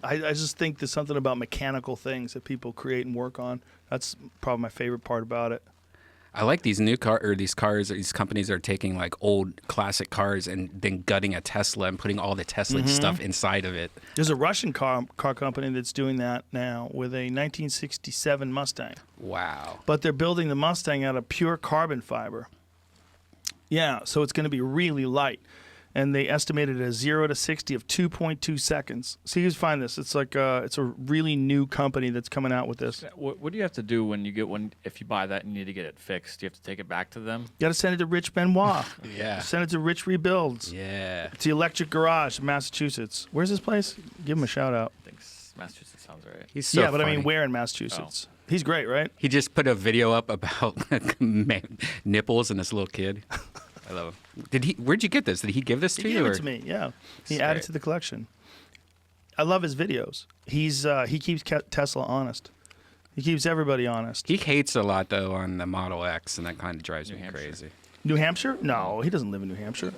I just think there's something about mechanical things that people create and work on. That's probably my favorite part about it. I like these these companies are taking like old classic cars and then gutting a Tesla and putting all the Tesla Mm-hmm. stuff inside of it. There's a Russian car company that's doing that now with a 1967 Mustang. Wow. But they're building the Mustang out of pure carbon fiber. Yeah, so it's going to be really light. And they estimated a 0 to 60 of 2.2 seconds. So you find this. It's like it's a really new company that's coming out with this. What do you have to do when you get one? If you buy that and you need to get it fixed, do you have to take it back to them? You got to send it to Rich Benoit. Yeah. Send it to Rich Rebuilds. Yeah. It's the Electric Garage, Massachusetts. Where's this place? Give him a shout out. I think Massachusetts sounds right. He's so yeah, but I funny. mean, where in Massachusetts? He's great, right? He just put a video up about nipples and this little kid. I love him. Where'd you get this? Did he give this to He you? gave or? it to me. Yeah, he That's added great. to the collection. I love his videos. He keeps Tesla honest. He keeps everybody honest. He hates a lot though on the Model X, and that kind of drives New me Hampshire. crazy. New Hampshire? No, he doesn't live in New Hampshire.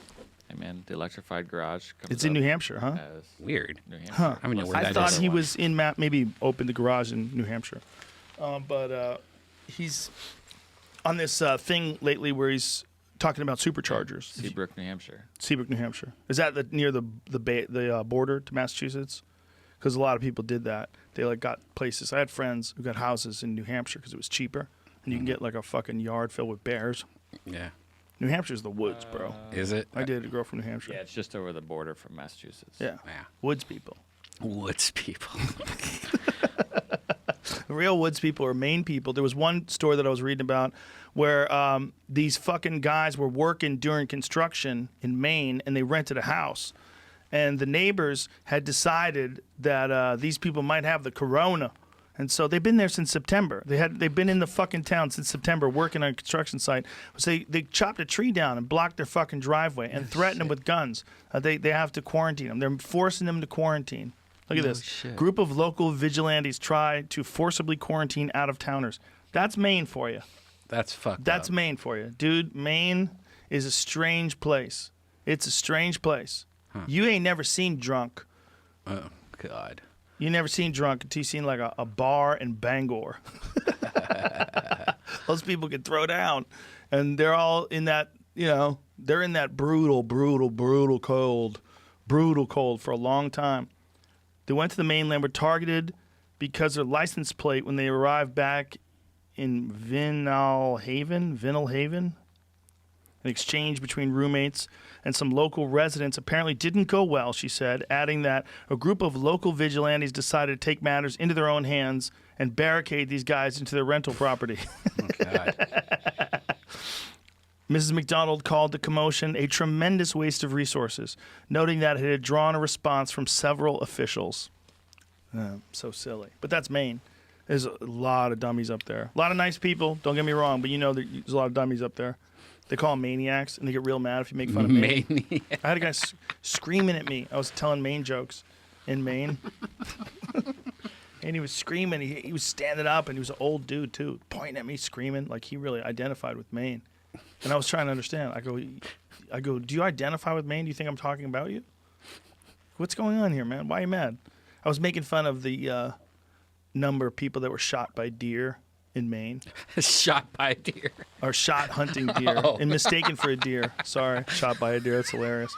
Hey man, the electrified garage comes It's in up New Hampshire, huh? as Weird. New Hampshire. Huh. I don't know where I that thought is. he was in maybe opened the garage in New Hampshire, but he's on this thing lately where he's talking about superchargers. Seabrook, New Hampshire. Seabrook, New Hampshire. Is that near the border to Massachusetts? Because a lot of people did that. They like got places. I had friends who got houses in New Hampshire because it was cheaper, and you can get like a fucking yard filled with bears. Yeah. New Hampshire's the woods, bro. Is it? I dated a girl from New Hampshire. Yeah, it's just over the border from Massachusetts. Yeah. Yeah. Woods people. Woods people. The real woods people are Maine people. There was one story that I was reading about where these fucking guys were working during construction in Maine, and they rented a house. And the neighbors had decided that these people might have the corona. And so they've been there since September. They've been in the fucking town since September working on a construction site. So they chopped a tree down and blocked their fucking driveway and threatened them with guns. They have to quarantine them. They're forcing them to quarantine. Look at this. shit. Group of local vigilantes try to forcibly quarantine out-of-towners. That's Maine for you. That's fucked That's up. Maine for you. Dude, Maine is a strange place. It's a strange place. You ain't never seen drunk. Oh, God. You never seen drunk until you seen like a bar in Bangor. Those people can throw down. And they're all in that, they're in that brutal cold for a long time. They went to the mainland, were targeted because their license plate when they arrived back in Vinyl Haven, an exchange between roommates and some local residents apparently didn't go well, she said, adding that a group of local vigilantes decided to take matters into their own hands and barricade these guys into their rental property. Oh, God. Mrs. McDonald called the commotion a tremendous waste of resources, noting that it had drawn a response from several officials. So silly. But that's Maine. There's a lot of dummies up there. A lot of nice people, don't get me wrong, but there's a lot of dummies up there. They call them maniacs, and they get real mad if you make fun of Maine. Maniac. I had a guy screaming at me. I was telling Maine jokes in Maine. And he was screaming. He was standing up, and he was an old dude, too, pointing at me, screaming. Like, he really identified with Maine. And I was trying to understand. I go, do you identify with Maine? Do you think I'm talking about you? What's going on here, man? Why are you mad? I was making fun of the number of people that were shot by deer in Maine. Shot by a deer. Or shot hunting deer and mistaken for a deer. Sorry, shot by a deer. That's hilarious.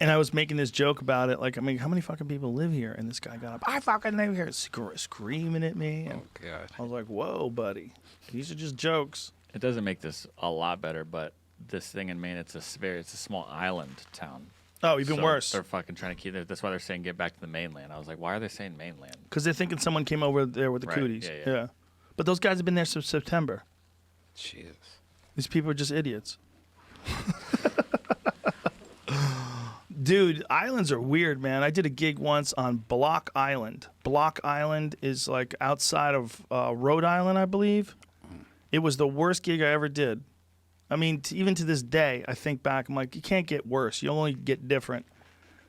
And I was making this joke about it. Like, how many fucking people live here? And this guy got up. I fucking live here, screaming at me. And Oh, God. I was like, whoa, buddy. These are just jokes. It doesn't make this a lot better, but this thing in Maine, it's a small island town. Oh, even So worse. They're fucking trying to keep it. That's why they're saying get back to the mainland. I was like, why are they saying mainland? Because they're thinking someone came over there with the Right, cooties. yeah. But those guys have been there since September. Jesus. These people are just idiots. Dude, islands are weird, man. I did a gig once on Block Island. Block Island is like outside of Rhode Island, I believe. It was the worst gig I ever did. I mean, even to this day, I think back, I'm like, you can't get worse. You only get different.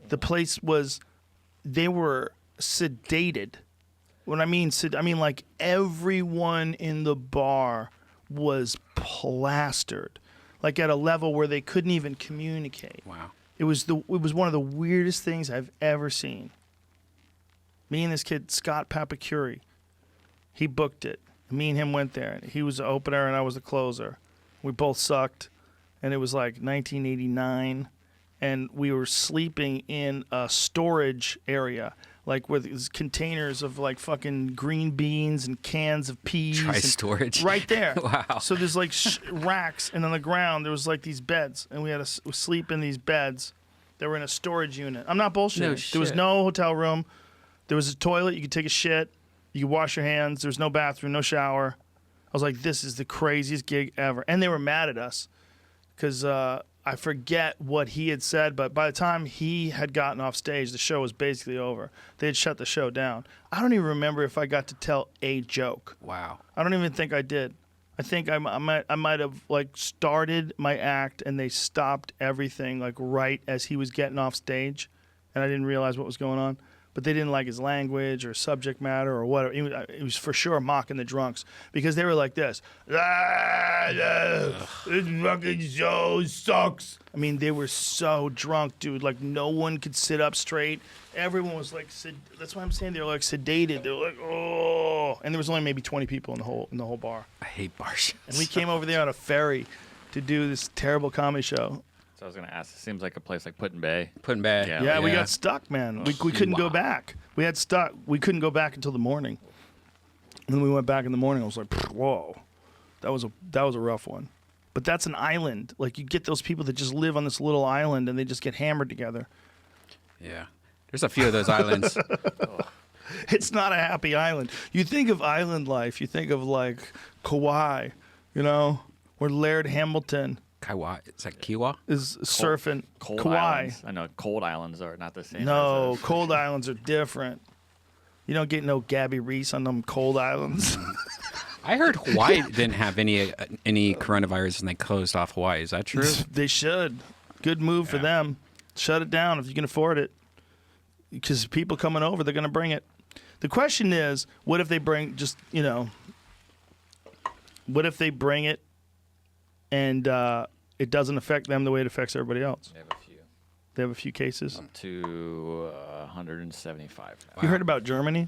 The place was, they were sedated. When I mean, like everyone in the bar was plastered, like at a level where they couldn't even communicate. Wow. It was one of the weirdest things I've ever seen. Me and this kid, Scott Papacuri, he booked it. Me and him went there. He was the opener and I was the closer. We both sucked, and it was like 1989, and we were sleeping in a storage area, like with these containers of like fucking green beans and cans of peas. Try and- storage. Right there. Wow. So there's like racks, and on the ground there was like these beds, and we had to sleep in these beds that were in a storage unit. I'm not bullshitting. No There was shit. no hotel room. There was a toilet. You could take a shit. You could wash your hands. There was no bathroom, no shower. I was like, this is the craziest gig ever. And they were mad at us because I forget what he had said, but by the time he had gotten off stage, the show was basically over. They had shut the show down. I don't even remember if I got to tell a joke. Wow. I don't even think I did. I think I might have like started my act and they stopped everything like right as he was getting off stage, and I didn't realize what was going on. But they didn't like his language or subject matter or whatever. He was for sure mocking the drunks because they were like this. This fucking show sucks. I mean, they were so drunk, dude. Like, no one could sit up straight. Everyone was like, that's why I'm saying they were like sedated. They were like, oh. And there was only maybe 20 people in the whole bar. I hate bar shows. And we came over there on a ferry to do this terrible comedy show. So I was gonna ask. It seems like a place like Put-in-Bay. Put-in-Bay. Yeah, we got stuck, man. We couldn't go back. We had stuck. We couldn't go back until the morning. And when we went back in the morning, I was like, whoa, that was a rough one. But that's an island. Like, you get those people that just live on this little island and they just get hammered together. Yeah. There's a few of those islands. It's not a happy island. You think of island life, you think of like Kauai, you know, where Laird Hamilton Kaiwa. Is that Kiwa? is surfing. Cold Kauai. islands. I know cold islands are not the same. No, as cold islands are different. You don't get no Gabby Reese on them cold islands. I heard Hawaii didn't have any coronavirus and they closed off Hawaii. Is that true? They should. Good move for them. Shut it down if you can afford it. Because people coming over, they're going to bring it. The question is, what if they bring what if they bring it and it doesn't affect them the way it affects everybody else? They have a few. They have a few cases. Up to 175 now. You heard about Germany?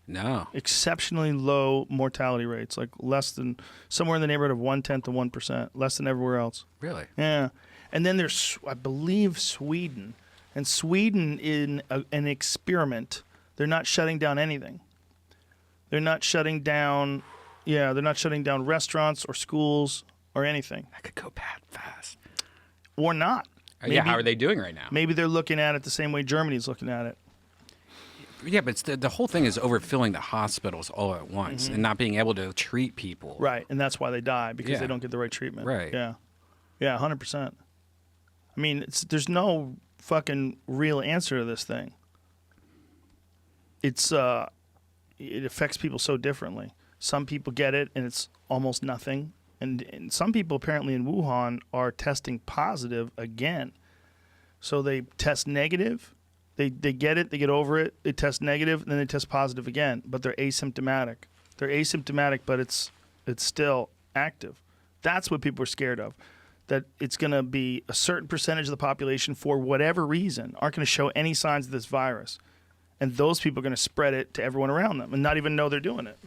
No. Exceptionally low mortality rates, like less than, somewhere in the neighborhood of 1/10 of 1%, less than everywhere else. Really? Yeah. And then there's, I believe, Sweden. And Sweden, in an experiment, they're not shutting down anything. They're not shutting down, they're not shutting down restaurants or schools or anything. That could go bad fast. Or not. Yeah, how are they doing right now? Maybe they're looking at it the same way Germany's looking at it. Yeah, but it's the whole thing is overfilling the hospitals all at once and not being able to treat people. Right, and that's why they die, because Yeah. they don't get the right treatment. Right. Yeah. Yeah, 100%. I mean, there's no fucking real answer to this thing. It affects people so differently. Some people get it and it's almost nothing. And some people apparently in Wuhan are testing positive again. So they test negative, they get it, they get over it, they test negative, and then they test positive again. But they're asymptomatic. They're asymptomatic, but it's still active. That's what people are scared of. That it's going to be a certain percentage of the population, for whatever reason, aren't going to show any signs of this virus. And those people are going to spread it to everyone around them and not even know they're doing it.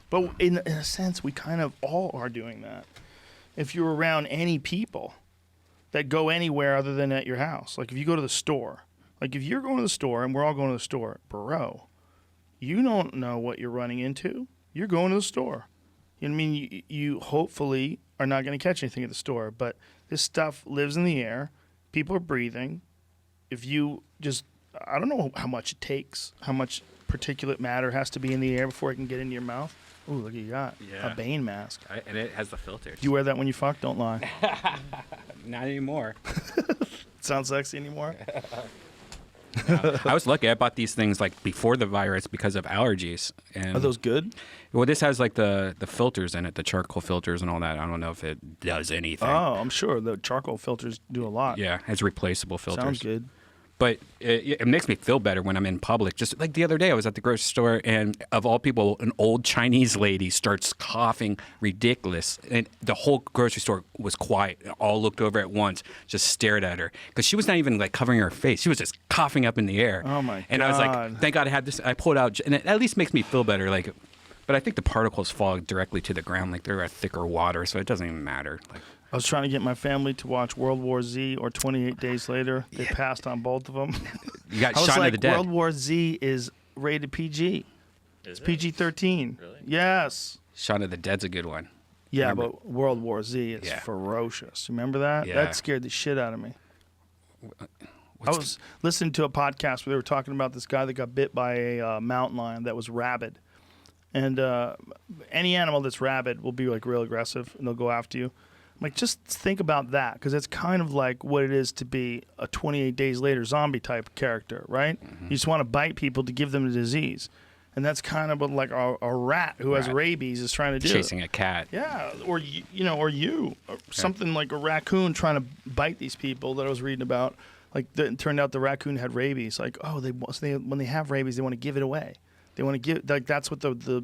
But in a sense, we kind of all are doing that. If you're around any people that go anywhere other than at your house, like if you go to the store, like if you're going to the store and we're all going to the store, bro, you don't know what you're running into. You're going to the store. You know what I mean? You hopefully are not going to catch anything at the store, but this stuff lives in the air. People are breathing. If you just, I don't know how much it takes, how much particulate matter has to be in the air before it can get into your mouth. Ooh, look what you got. Yeah. A Bane mask. And it has the filters. You wear that when you fuck? Don't lie. Not anymore. Sound sexy anymore? I was lucky. I bought these things like before the virus because of allergies. And Are those good? well, this has like the filters in it, the charcoal filters and all that. I don't know if it does anything. Oh, I'm sure the charcoal filters do a lot. Yeah, it has replaceable filters. Sounds good. But it makes me feel better when I'm in public. Just like the other day, I was at the grocery store, and of all people, an old Chinese lady starts coughing ridiculous. And the whole grocery store was quiet. All looked over at once, just stared at her. Because she was not even like covering her face. She was just coughing up in the air. Oh, my And I was God. like, thank God I had this. I pulled out, and it at least makes me feel better. Like, but I think the particles fall directly to the ground. Like they're a thicker water, so it doesn't even matter. Like, I was trying to get my family to watch World War Z or 28 Days Later. They passed on both of them. you got I was Shaun like, of the Dead. World War Z is rated PG. It's PG-13. Really? Yes. Shaun of the Dead's a good one. Yeah, Remember- but World War Z is Yeah. ferocious. Remember that? Yeah. That scared the shit out of me. I was listening to a podcast where they were talking about this guy that got bit by a mountain lion that was rabid. And any animal that's rabid will be like real aggressive and they'll go after you. like, just think about that, because it's kind of like what it is to be a 28 Days Later zombie type character, right? You just want to bite people to give them the disease. And that's kind of what, like, a rat who has rabies is trying to do. Chasing a cat. Yeah, or something like a raccoon trying to bite these people that I was reading about. Like, it turned out the raccoon had rabies. Like, oh, when they have rabies, they want to give it away. They want to give, like, that's what the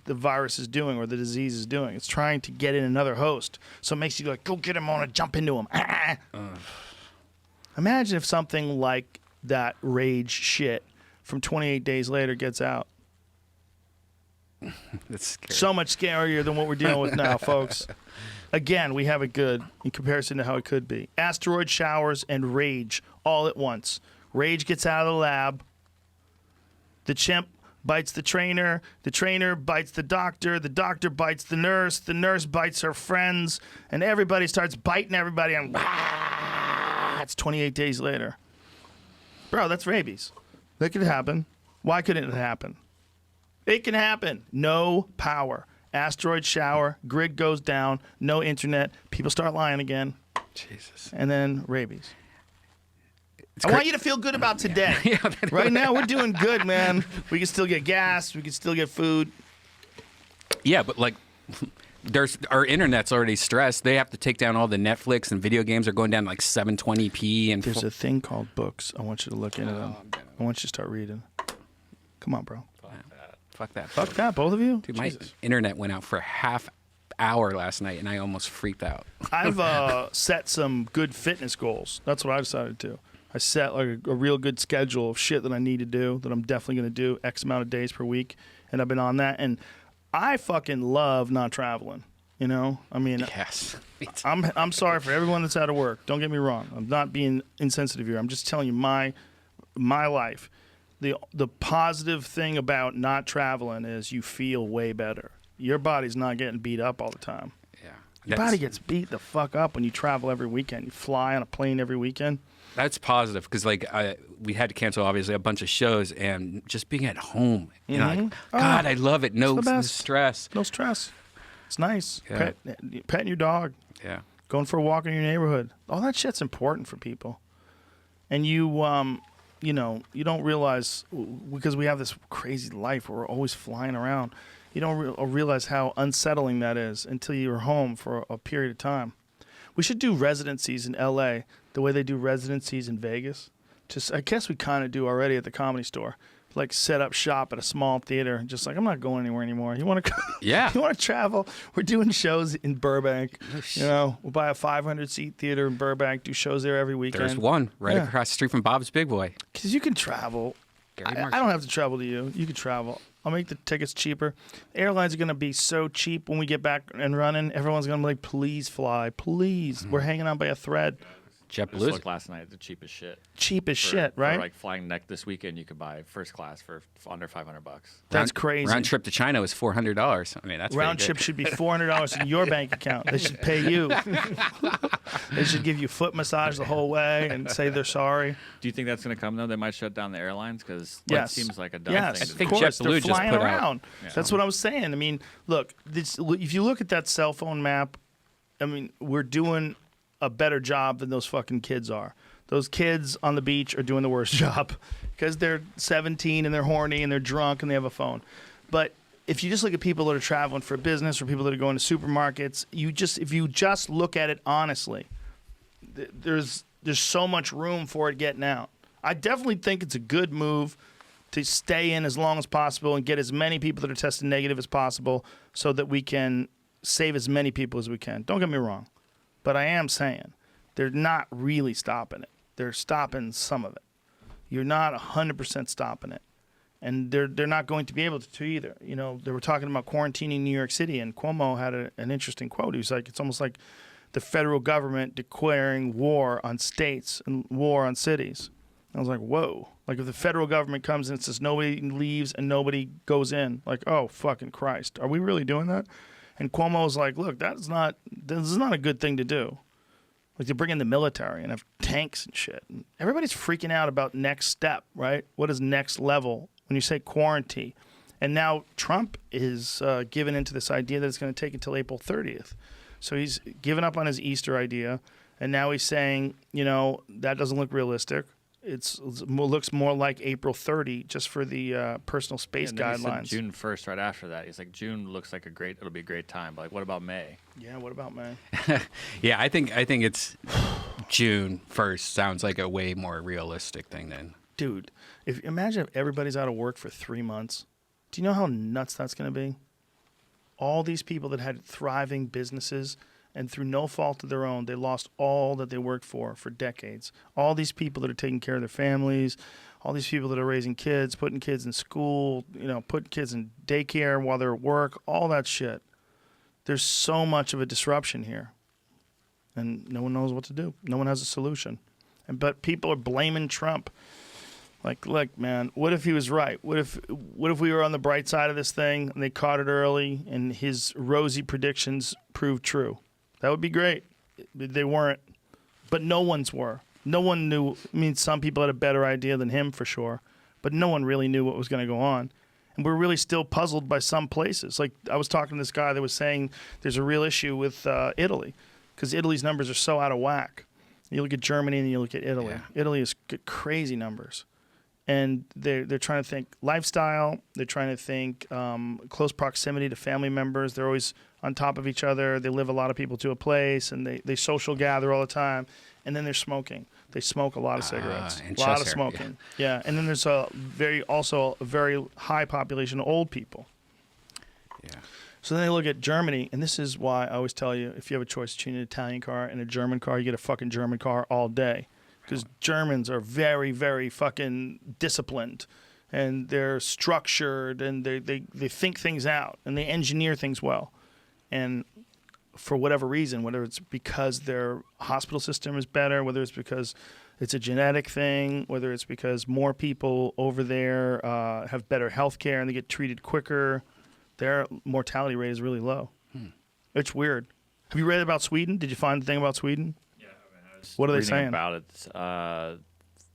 virus is doing, or the disease is doing. It's trying to get in another host. So it makes you like, go get him, I want to jump into him. Imagine if something like that rage shit from 28 Days Later gets out. That's scary. So much scarier than what we're dealing with now, folks. Again, we have it good in comparison to how it could be. Asteroid showers and rage all at once. Rage gets out of the lab. The chimp bites the trainer bites the doctor bites the nurse bites her friends, and everybody starts biting everybody, and it's 28 Days Later. Bro, that's rabies. That could happen. Why couldn't it happen? It can happen. No power. Asteroid shower, grid goes down, no internet, people start lying again. Jesus. And then rabies. I want you to feel good about today. Right now, we're doing good, man. We can still get gas. We can still get food. Yeah, but like, our internet's already stressed. They have to take down all the Netflix, and video games are going down like 720p. And there's a thing called books. I want you to look into them. I want you to start reading. Come on, bro. Fuck that. Fuck that, both of you? Dude, my internet went out for a half hour last night, and I almost freaked out. I've set some good fitness goals. That's what I decided to do. I set like a real good schedule of shit that I need to do, that I'm definitely going to do X amount of days per week, and I've been on that. And I fucking love not traveling. You know, I mean, yes. I'm sorry for everyone that's out of work. Don't get me wrong. I'm not being insensitive here. I'm just telling you my life. The positive thing about not traveling is you feel way better. Your body's not getting beat up all the time. Yeah. Your body gets beat the fuck up when you travel every weekend. You fly on a plane every weekend. That's positive, because like we had to cancel obviously a bunch of shows, and just being at home, you know, like, God, I love it. No stress. No stress. It's nice. Yeah. Petting your dog. Yeah. Going for a walk in your neighborhood. All that shit's important for people. And you know, you don't realize, because we have this crazy life where we're always flying around. You don't realize how unsettling that is until you're home for a period of time. We should do residencies in L.A. the way they do residencies in Vegas. Just, I guess we kind of do already at the Comedy Store. Like, set up shop at a small theater. Just like, I'm not going anywhere anymore. You want to? Yeah. You want to travel? We're doing shows in Burbank. You know, we'll buy a 500-seat theater in Burbank. Do shows there every weekend. There's one right across the street from Bob's Big Boy. Because you can travel. I don't have to travel to you. You can travel. I'll make the tickets cheaper. Airlines are going to be so cheap when we get back and running. Everyone's going to be like, please fly. Please. We're hanging on by a thread. Just looked last night, the cheapest shit. Cheapest shit, right? For like flying this weekend, you could buy first class for under $500. That's crazy. Round trip to China was $400. I mean, that's round trip should be $400 in your bank account. They should pay you. They should give you foot massage the whole way and say they're sorry. Do you think that's going to come though? They might shut down the airlines because that seems like a dumb thing. I to think do. JetBlue they're just flying put around. out. That's what I was saying. I mean, look, if you look at that cell phone map, I mean, we're doing a better job than those fucking kids are. Those kids on the beach are doing the worst job because they're 17 and they're horny and they're drunk and they have a phone. But if you just look at people that are traveling for business or people that are going to supermarkets, if you just look at it honestly, there's so much room for it getting out. I definitely think it's a good move to stay in as long as possible and get as many people that are tested negative as possible so that we can save as many people as we can. Don't get me wrong. But I am saying they're not really stopping it. They're stopping some of it. You're not 100% stopping it. And they're not going to be able to either. You know, they were talking about quarantining New York City, and Cuomo had an interesting quote. He was like, it's almost like the federal government declaring war on states and war on cities. I was like, whoa. Like, if the federal government comes in and says nobody leaves and nobody goes in, like, oh, fucking Christ. Are we really doing that? And Cuomo was like, look, this is not a good thing to do. Like, to bring in the military and have tanks and shit. And everybody's freaking out about next step, right? What is next level when you say quarantine? And now Trump is given into this idea that it's going to take until April 30th. So he's given up on his Easter idea, and now he's saying, that doesn't look realistic. It looks more like April 30 just for the personal space And then he said guidelines. June 1st right after that. He's like, June looks like it'll be a great time. But like, what about May? Yeah, what about May? Yeah, I think it's June 1st sounds like a way more realistic thing than. Dude, imagine if everybody's out of work for 3 months. Do you know how nuts that's going to be? All these people that had thriving businesses, and through no fault of their own, they lost all that they worked for decades. All these people that are taking care of their families, all these people that are raising kids, putting kids in school, putting kids in daycare while they're at work, all that shit. There's so much of a disruption here, and no one knows what to do. No one has a solution. But people are blaming Trump. Like, look, man, what if he was right? What if we were on the bright side of this thing and they caught it early and his rosy predictions proved true? That would be great. They weren't. But no one's were. No one knew. I mean, some people had a better idea than him for sure, but no one really knew what was going to go on. And we're really still puzzled by some places. Like, I was talking to this guy that was saying there's a real issue with Italy because Italy's numbers are so out of whack. You look at Germany and you look at Italy. Yeah. Italy has crazy numbers. And they're trying to think lifestyle. They're trying to think close proximity to family members. They're always on top of each other. They live a lot of people to a place, and they social gather all the time. And then they're smoking. They smoke a lot of cigarettes, and a lot of Cheshire, smoking. Yeah, and then there's also a very high population of old people. Yeah. So then they look at Germany, and this is why I always tell you, if you have a choice between an Italian car and a German car, you get a fucking German car all day. Because Germans are very, very fucking disciplined, and they're structured, and they think things out, and they engineer things well. And for whatever reason, whether it's because their hospital system is better, whether it's because it's a genetic thing, whether it's because more people over there have better health care and they get treated quicker, their mortality rate is really low. It's weird. Have you read about Sweden? Did you find the thing about Sweden? What are they Reading saying about it?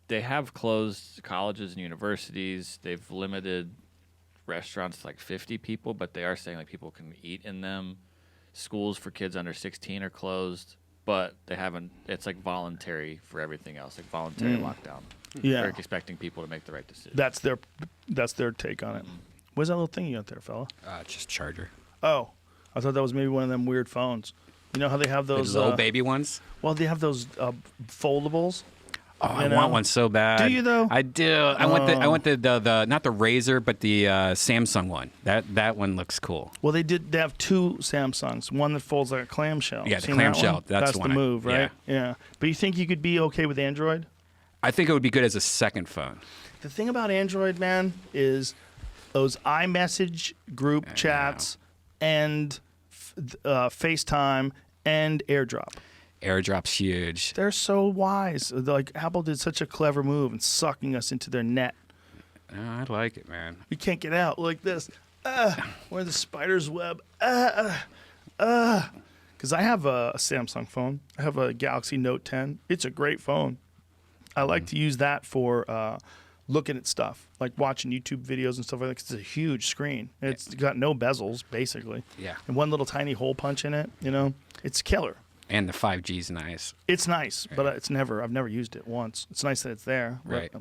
They have closed colleges and universities. They've limited restaurants to like 50 people, but they are saying like people can eat in them. Schools for kids under 16 are closed, but they haven't. It's like voluntary for everything else, like voluntary lockdown. Yeah. They're expecting people to make the right decision. That's their take on it. What's that little thing you got there, fella? Just charger. Oh, I thought that was maybe one of them weird phones. You know how they have those Those little baby ones. Well, they have those foldables. Oh, I want one so bad. Do you though? I do. I want the not the Razor, but the Samsung one. That one looks cool. Well, they have two Samsungs. One that folds like a clamshell. Yeah, the Seen that clamshell, one? that's the the one move, right? Yeah. But you think you could be okay with Android? I think it would be good as a second phone. The thing about Android, man, is those iMessage group chats and FaceTime and AirDrop. AirDrop's huge. They're so wise. Like, Apple did such a clever move in sucking us into their net. I like it, man. We can't get out like this. We're in the spider's web. Because I have a Samsung phone. I have a Galaxy Note 10. It's a great phone. I like to use that for looking at stuff, like watching YouTube videos and stuff like that. 'Cause it's a huge screen. It's got no bezels, basically. Yeah. And one little tiny hole punch in it, It's killer. And the 5G's nice. It's nice, but I've never used it once. It's nice that it's there. Right.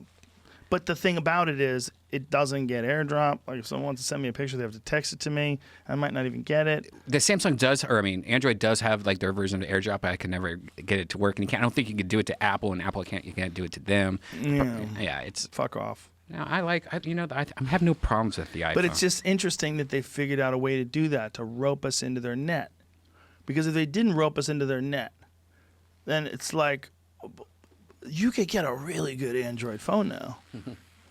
But the thing about it is it doesn't get AirDrop. Like, if someone wants to send me a picture, they have to text it to me. I might not even get it. The Samsung does, Android does have like their version of AirDrop, but I can never get it to work. And I don't think you can do it to Apple, and Apple you can't do it to them. Yeah. It's. Fuck off. No, I have no problems with the iPhone. But it's just interesting that they figured out a way to do that, to rope us into their net. Because if they didn't rope us into their net, then it's like you could get a really good Android phone now.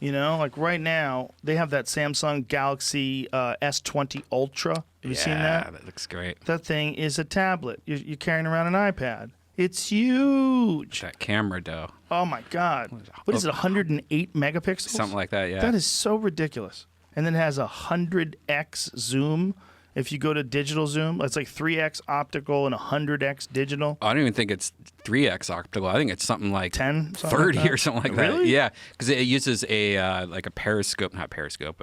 Like right now, they have that Samsung Galaxy S20 Ultra. Have you seen that? Yeah, that looks great. That thing is a tablet. You're carrying around an iPad. It's huge. That camera, though. Oh, my God. What is it, 108 megapixels? Something like that, yeah. That is so ridiculous. And then it has a 100x zoom. If you go to digital zoom, it's like 3x optical and 100x digital. I don't even think it's 3x optical. I think it's something like 10, 30 or something like that. Really? Yeah, because it uses a periscope, not periscope.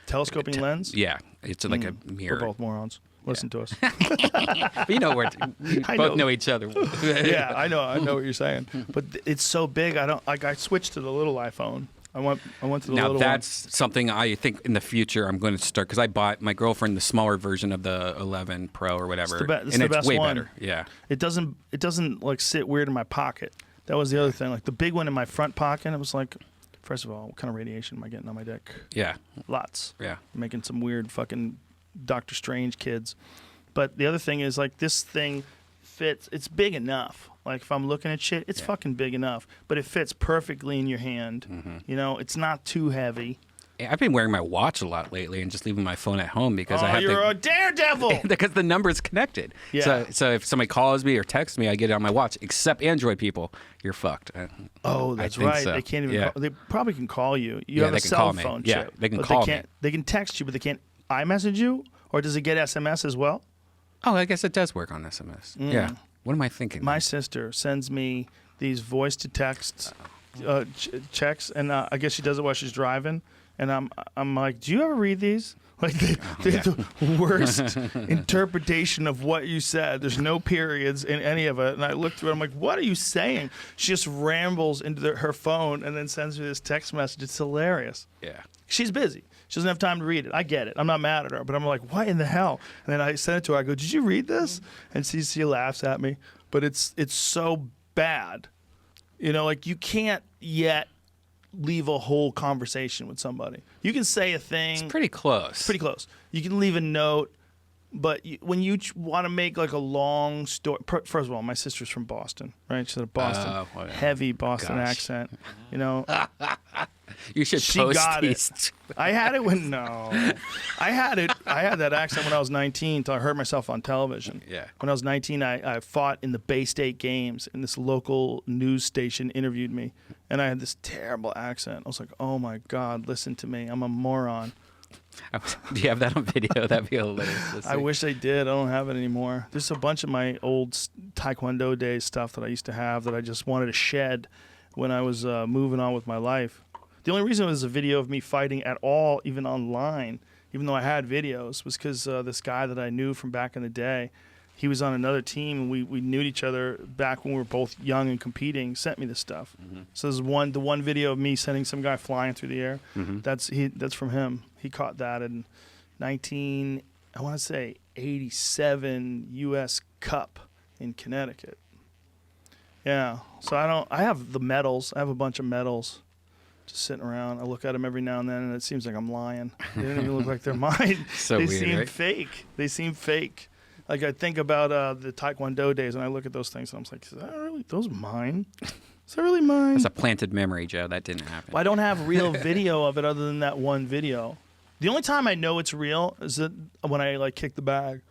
Telescoping lens? Yeah, it's like a We're mirror. both morons. Listen to us. But we I both know. know each other. Yeah, I know what you're saying. But it's so big. I switched to the little iPhone. I went to the Now little that's something I think in the future I'm going to start because I bought my girlfriend the smaller version of the 11 Pro or whatever, It's and the it's best way one. better. Yeah, It doesn't like sit weird in my pocket. That was the other thing. Like the big one in my front pocket, it was like, first of all, what kind of radiation am I getting on my dick? yeah, Lots. yeah. Making some weird fucking Doctor Strange kids. But the other thing is like this thing fits. It's big enough. Like if I'm looking at shit, it's fucking big enough. But it fits perfectly in your hand. Mm-hmm. You know, it's not too heavy. I've been wearing my watch a lot lately and just leaving my phone at home because I have you're to. a daredevil. Because the number is connected. Yeah. So if somebody calls me or texts me, I get it on my watch. Except Android people, you're fucked. Oh, that's I think right. so. They can't even. Yeah. They probably can call you. You Yeah, have a they can cell call me. phone Yeah, chip. they can but call they me. can't, They can text you, but they can't iMessage you. Or does it get SMS as well? Oh, I guess it does work on SMS. Yeah. What am I thinking? My sister sends me these voice to text checks, and I guess she does it while she's driving. And I'm like, do you ever read these? Like they're the worst interpretation of what you said. There's no periods in any of it. And I looked through it. I'm like, what are you saying? She just rambles into her phone and then sends me this text message. It's hilarious. Yeah. She's busy. She doesn't have time to read it. I get it. I'm not mad at her, but I'm like, what in the hell? And then I sent it to her. I go, did you read this? And she laughs at me. But it's so bad. You know, like you can't yet leave a whole conversation with somebody. You can say a thing. It's pretty close. It's pretty close. You can leave a note, but when you want to make like a long story. First of all, my sister's from Boston, right? She's a Boston, well, yeah. heavy Boston Gosh. accent. You know, You should she post got these. it. I had it when I had that accent when I was 19 until I heard myself on television. Yeah. When I was 19, I fought in the Bay State games, and this local news station interviewed me, and I had this terrible accent. I was like, oh my God, listen to me. I'm a moron. Do you have that on video? That'd be hilarious. to I see. wish I did. I don't have it anymore. There's a bunch of my old Taekwondo days stuff that I used to have that I just wanted to shed when I was moving on with my life. The only reason it was a video of me fighting at all, even online, even though I had videos, was because this guy that I knew from back in the day, he was on another team, and we knew each other back when we were both young and competing, sent me this stuff. Mm-hmm. So there's the one video of me sending some guy flying through the air. Mm-hmm. That's from him. He caught that in 87 U.S. Cup in Connecticut. Yeah. So I have the medals. I have a bunch of medals just sitting around. I look at them every now and then, and it seems like I'm lying. They don't even look like they're mine. So they weird, seem right? fake. They seem fake. Like I think about the Taekwondo days, and I look at those things, and I'm like, is that really those mine? Is that really mine? That's a planted memory, Joe. That didn't happen. Well, I don't have real video of it other than that one video. The only time I know it's real is that when I like kick the bag.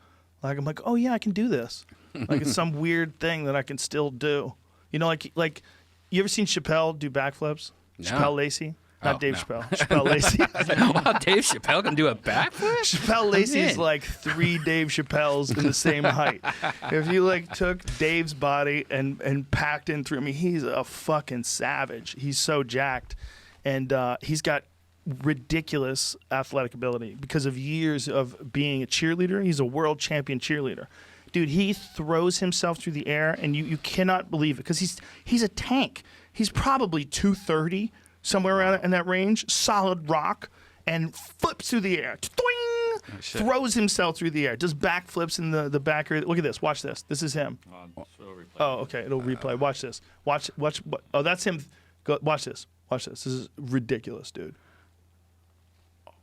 Like I'm like, oh yeah, I can do this. Like it's some weird thing that I can still do. You know, like you ever seen Chappelle do backflips? No. Chappelle Lacey? Not Dave no. Chappelle. Chappelle Lacey. Wow, Dave Chappelle can do a backflip? Chappelle Lacey is in. like 3 Dave Chappelles in the same height. If you like took Dave's body and packed in through me, he's a fucking savage. He's so jacked, and he's got ridiculous athletic ability because of years of being a cheerleader. He's a world champion cheerleader. Dude, he throws himself through the air, and you cannot believe it because he's a tank. He's probably 230, somewhere around in that range, solid rock, and flips through the air. Doing! Throws himself through the air, does backflips in the back area. Look at this. Watch this. This is him. Oh, okay. It'll replay. Watch this. Watch. Oh, that's him. Go, watch this. Watch this. This is ridiculous, dude.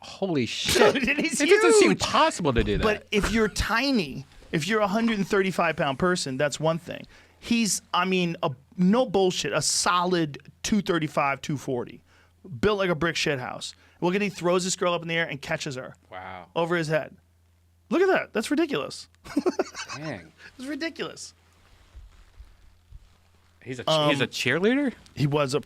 Holy shit. Dude, he's it doesn't seem huge. possible to do that. But if you're tiny, if you're a 135-pound person, that's one thing. He's, no bullshit, a solid 235, 240. Built like a brick shit house. Look at he throws this girl up in the air and catches her. Wow. Over his head. Look at that. That's ridiculous. Dang. It's ridiculous. He's a cheerleader? He was a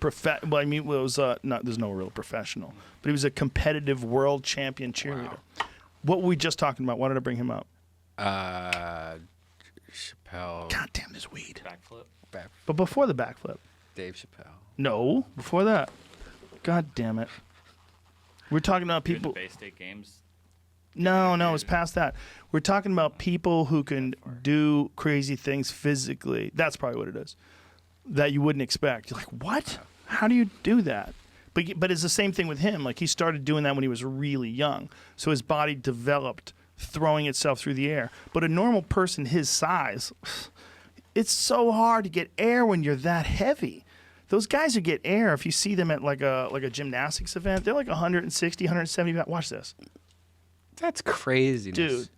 there's no real professional, but he was a competitive world champion cheerleader. Wow. What were we just talking about? Why did I bring him up? Chappelle. God damn this weed. Backflip. But before the backflip. Dave Chappelle. No, before that. God damn it. We're talking about During people. the Bay State games. No, it's past that. We're talking about people who can do crazy things physically. That's probably what it is. That you wouldn't expect. You're like, what? How do you do that? But it's the same thing with him. Like, he started doing that when he was really young. So his body developed throwing itself through the air. But a normal person his size, it's so hard to get air when you're that heavy. Those guys who get air, if you see them at like a gymnastics event, they're like 160, 170. Watch this. That's craziness. Dude.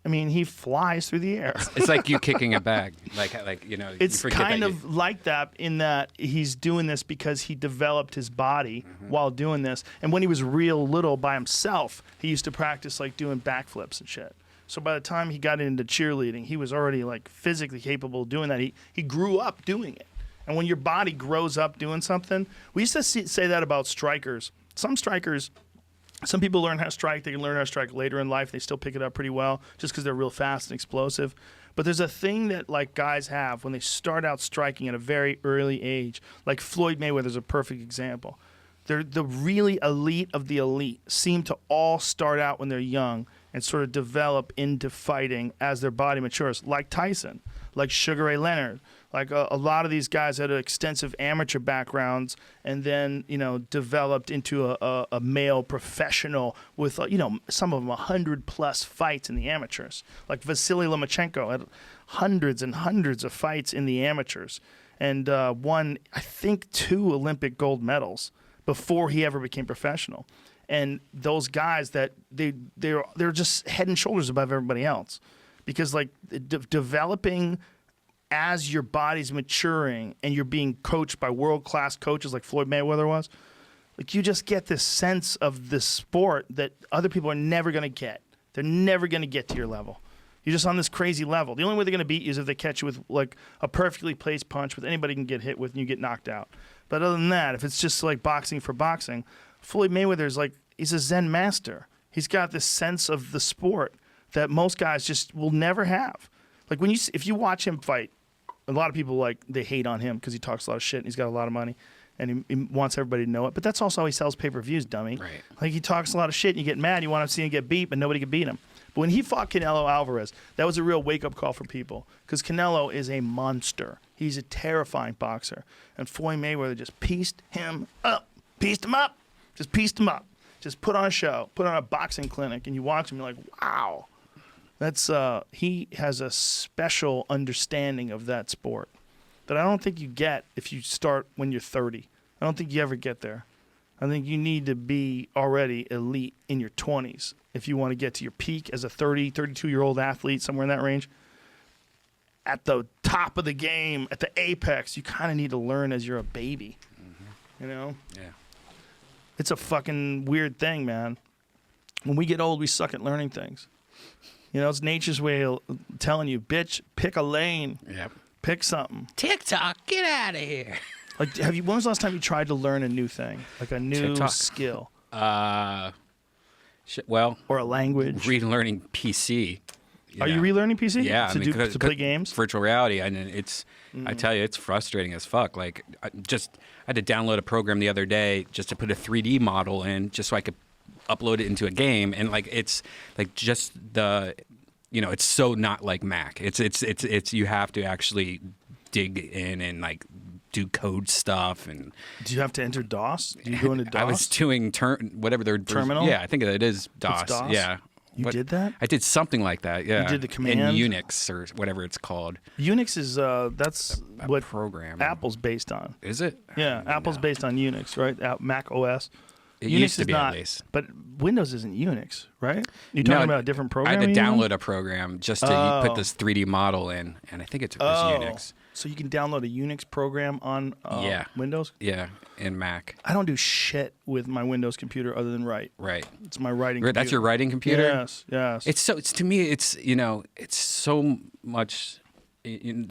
I mean, he flies through the air. It's like you kicking a bag. Like you know. It's kind of like that in that he's doing this because he developed his body while doing this. And when he was real little by himself, he used to practice like doing backflips and shit. So by the time he got into cheerleading, he was already like physically capable of doing that. He grew up doing it. And when your body grows up doing something, we used to say that about strikers. Some strikers, some people learn how to strike. They can learn how to strike later in life. They still pick it up pretty well just because they're real fast and explosive. But there's a thing that like guys have when they start out striking at a very early age. Like Floyd Mayweather's a perfect example. They're the really elite of the elite seem to all start out when they're young and sort of develop into fighting as their body matures. Like Tyson, like Sugar Ray Leonard. Like a lot of these guys had extensive amateur backgrounds and then, you know, developed into a male professional with, you know, some of them 100+ fights in the amateurs. Like Vasily Lomachenko had hundreds and hundreds of fights in the amateurs and won, I think, 2 Olympic gold medals before he ever became professional. And those guys that they're just head and shoulders above everybody else because like developing as your body's maturing and you're being coached by world-class coaches like Floyd Mayweather was, like you just get this sense of the sport that other people are never going to get. They're never going to get to your level. You're just on this crazy level. The only way they're going to beat you is if they catch you with like a perfectly placed punch with anybody can get hit with and you get knocked out. But other than that, if it's just like boxing for boxing, Floyd Mayweather is like, he's a Zen master. He's got this sense of the sport that most guys just will never have. Like if you watch him fight, a lot of people like they hate on him because he talks a lot of shit and he's got a lot of money and he wants everybody to know it. But that's also how he sells pay-per-views, dummy. Right. Like he talks a lot of shit and you get mad. You want to see him get beat, but nobody can beat him. But when he fought Canelo Alvarez, that was a real wake-up call for people because Canelo is a monster. He's a terrifying boxer. And Floyd Mayweather just pieced him up. Pieced him up. Just pieced him up. Just put on a show. Put on a boxing clinic. And you watch him, you're like, wow. That's he has a special understanding of that sport that I don't think you get if you start when you're 30. I don't think you ever get there. I think you need to be already elite in your 20s if you want to get to your peak as a 30, 32-year-old athlete, somewhere in that range. At the top of the game, at the apex, you kind of need to learn as you're a baby. Mm-hmm. You know? Yeah. It's a fucking weird thing, man. When we get old, we suck at learning things. You know, it's nature's way of telling you, bitch, pick a lane. Yep. Pick something. TikTok, get out of here. Like, when was the last time you tried to learn a new thing? Like a new TikTok. skill? Well, or a language? Relearning PC. Are you relearning PC? Yeah. To play games? Virtual reality. And it's, I tell you, it's frustrating as fuck. Like, I had to download a program the other day just to put a 3D model in just so I could upload it into a game. And, like, it's, like, just the, you know, it's so not like Mac. It's you have to actually dig in and, like, do code stuff. And do you have to enter DOS? Do you go into DOS? I was doing whatever their terminal. Yeah, I think it is DOS. It's DOS? Yeah. You did that? I did something like that. Yeah. You did the command in Unix or whatever it's called. Unix is that's what program Apple's based on. Is it? Yeah, Apple's based on Unix, right? Mac OS. It Unix used to is be not, at least. But Windows isn't Unix, right? You're talking about a different program? I had to download a program just to put this 3D model in, and I think it was Unix. So you can download a Unix program on Windows? Yeah, in Mac. I don't do shit with my Windows computer other than write. Right. It's my writing computer. That's your writing computer? Yes. It's to me, it's, you know, it's so much...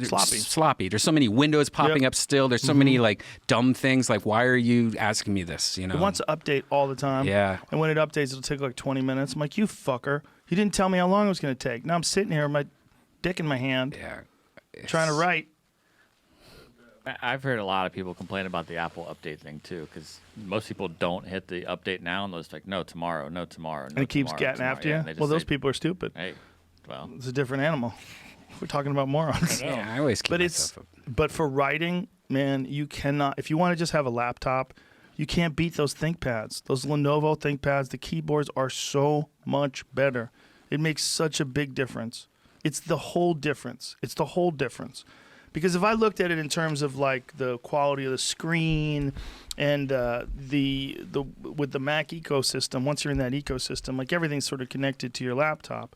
sloppy. There's so many windows popping up still. There's so many like dumb things. Like, why are you asking me this? You know, it wants to update all the time. Yeah. And when it updates, it'll take like 20 minutes. I'm like, you fucker! You didn't tell me how long it was going to take. Now I'm sitting here with my dick in my hand, yeah, trying to write. I've heard a lot of people complain about the Apple update thing too, because most people don't hit the update now, and they're just like, no, tomorrow, no, tomorrow. No, And it keeps tomorrow, getting tomorrow. after Yeah, you. and they just Well, those say, people are stupid. Hey, well, It's a different animal. We're talking about morons. Yeah, I always keep But myself up. but for writing, man, you cannot. If you want to just have a laptop, you can't beat those ThinkPads. Those Lenovo ThinkPads. The keyboards are so much better. It makes such a big difference. It's the whole difference. It's the whole difference. Because if I looked at it in terms of like the quality of the screen and the with the Mac ecosystem, once you're in that ecosystem, like everything's sort of connected to your laptop.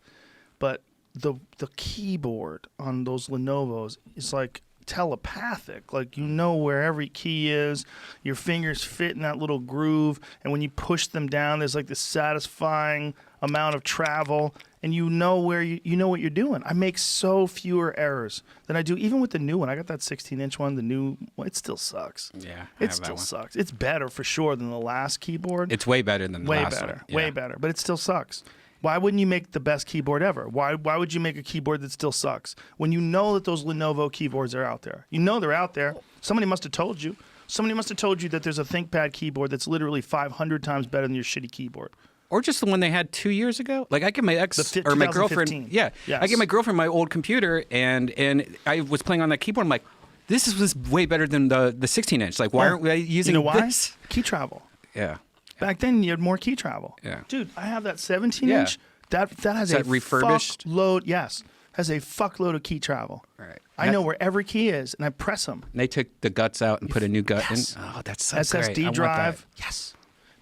But the keyboard on those Lenovo's is like telepathic. Like you know where every key is. Your fingers fit in that little groove, and when you push them down, there's like this satisfying amount of travel, and you know where you know what you're doing. I make so fewer errors than I do even with the new one. I got that 16-inch one, the new one. It still sucks. Yeah, It still sucks. It's better for sure than the last keyboard. It's way better than the way last better, one. Yeah. way better. But it still sucks. Why wouldn't you make the best keyboard ever? Why would you make a keyboard that still sucks when you know that those Lenovo keyboards are out there? You know they're out there. Somebody must have told you. Somebody must have told you that there's a ThinkPad keyboard that's literally 500 times better than your shitty keyboard. Or just the one they had 2 years ago. Like I give my or my girlfriend. 2015. Yeah, Yes. I give my girlfriend my old computer, and I was playing on that keyboard. I'm like, this was way better than the 16-inch. Like, why aren't we using you know why? this? Key travel. Yeah. Back then, you had more key travel. Yeah. Dude, I have that 17-inch. That has Is that a refurbished? fuckload. Yes, has a fuckload of key travel. Right. I know where every key is, and I press them. They took the guts out and put a new gut Yes. in. Oh, that's so great. I SSD want drive. that. Yes.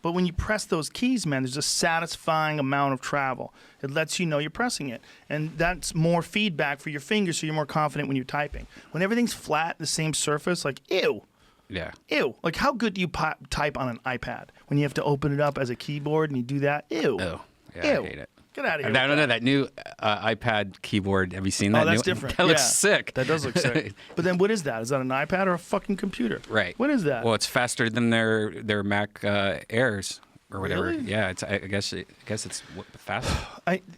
But when you press those keys, man, there's a satisfying amount of travel. It lets you know you're pressing it. And that's more feedback for your fingers, so you're more confident when you're typing. When everything's flat, the same surface, like, ew. Yeah. Ew. Like, how good do you type on an iPad? When you have to open it up as a keyboard and you do that? Ew. Oh, yeah, Ew. I hate it. Get out of here. No, with no, that. that new iPad keyboard. Have you seen that? Oh, that's new? different. That looks Yeah. sick. That does look sick. But then what is that? Is that an iPad or a fucking computer? Right. What is that? Well, it's faster than their Mac Airs or whatever. Really? Yeah, it's. I guess it's faster.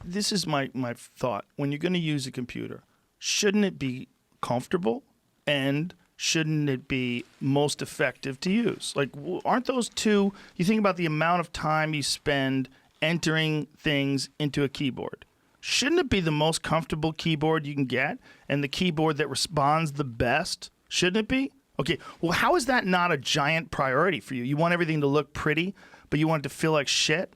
This is my thought. When you're going to use a computer, shouldn't it be comfortable and shouldn't it be most effective to use? Like, aren't those two? You think about the amount of time you spend entering things into a keyboard. Shouldn't it be the most comfortable keyboard you can get and the keyboard that responds the best? Shouldn't it be? Okay, well, how is that not a giant priority for you? You want everything to look pretty, but you want it to feel like shit?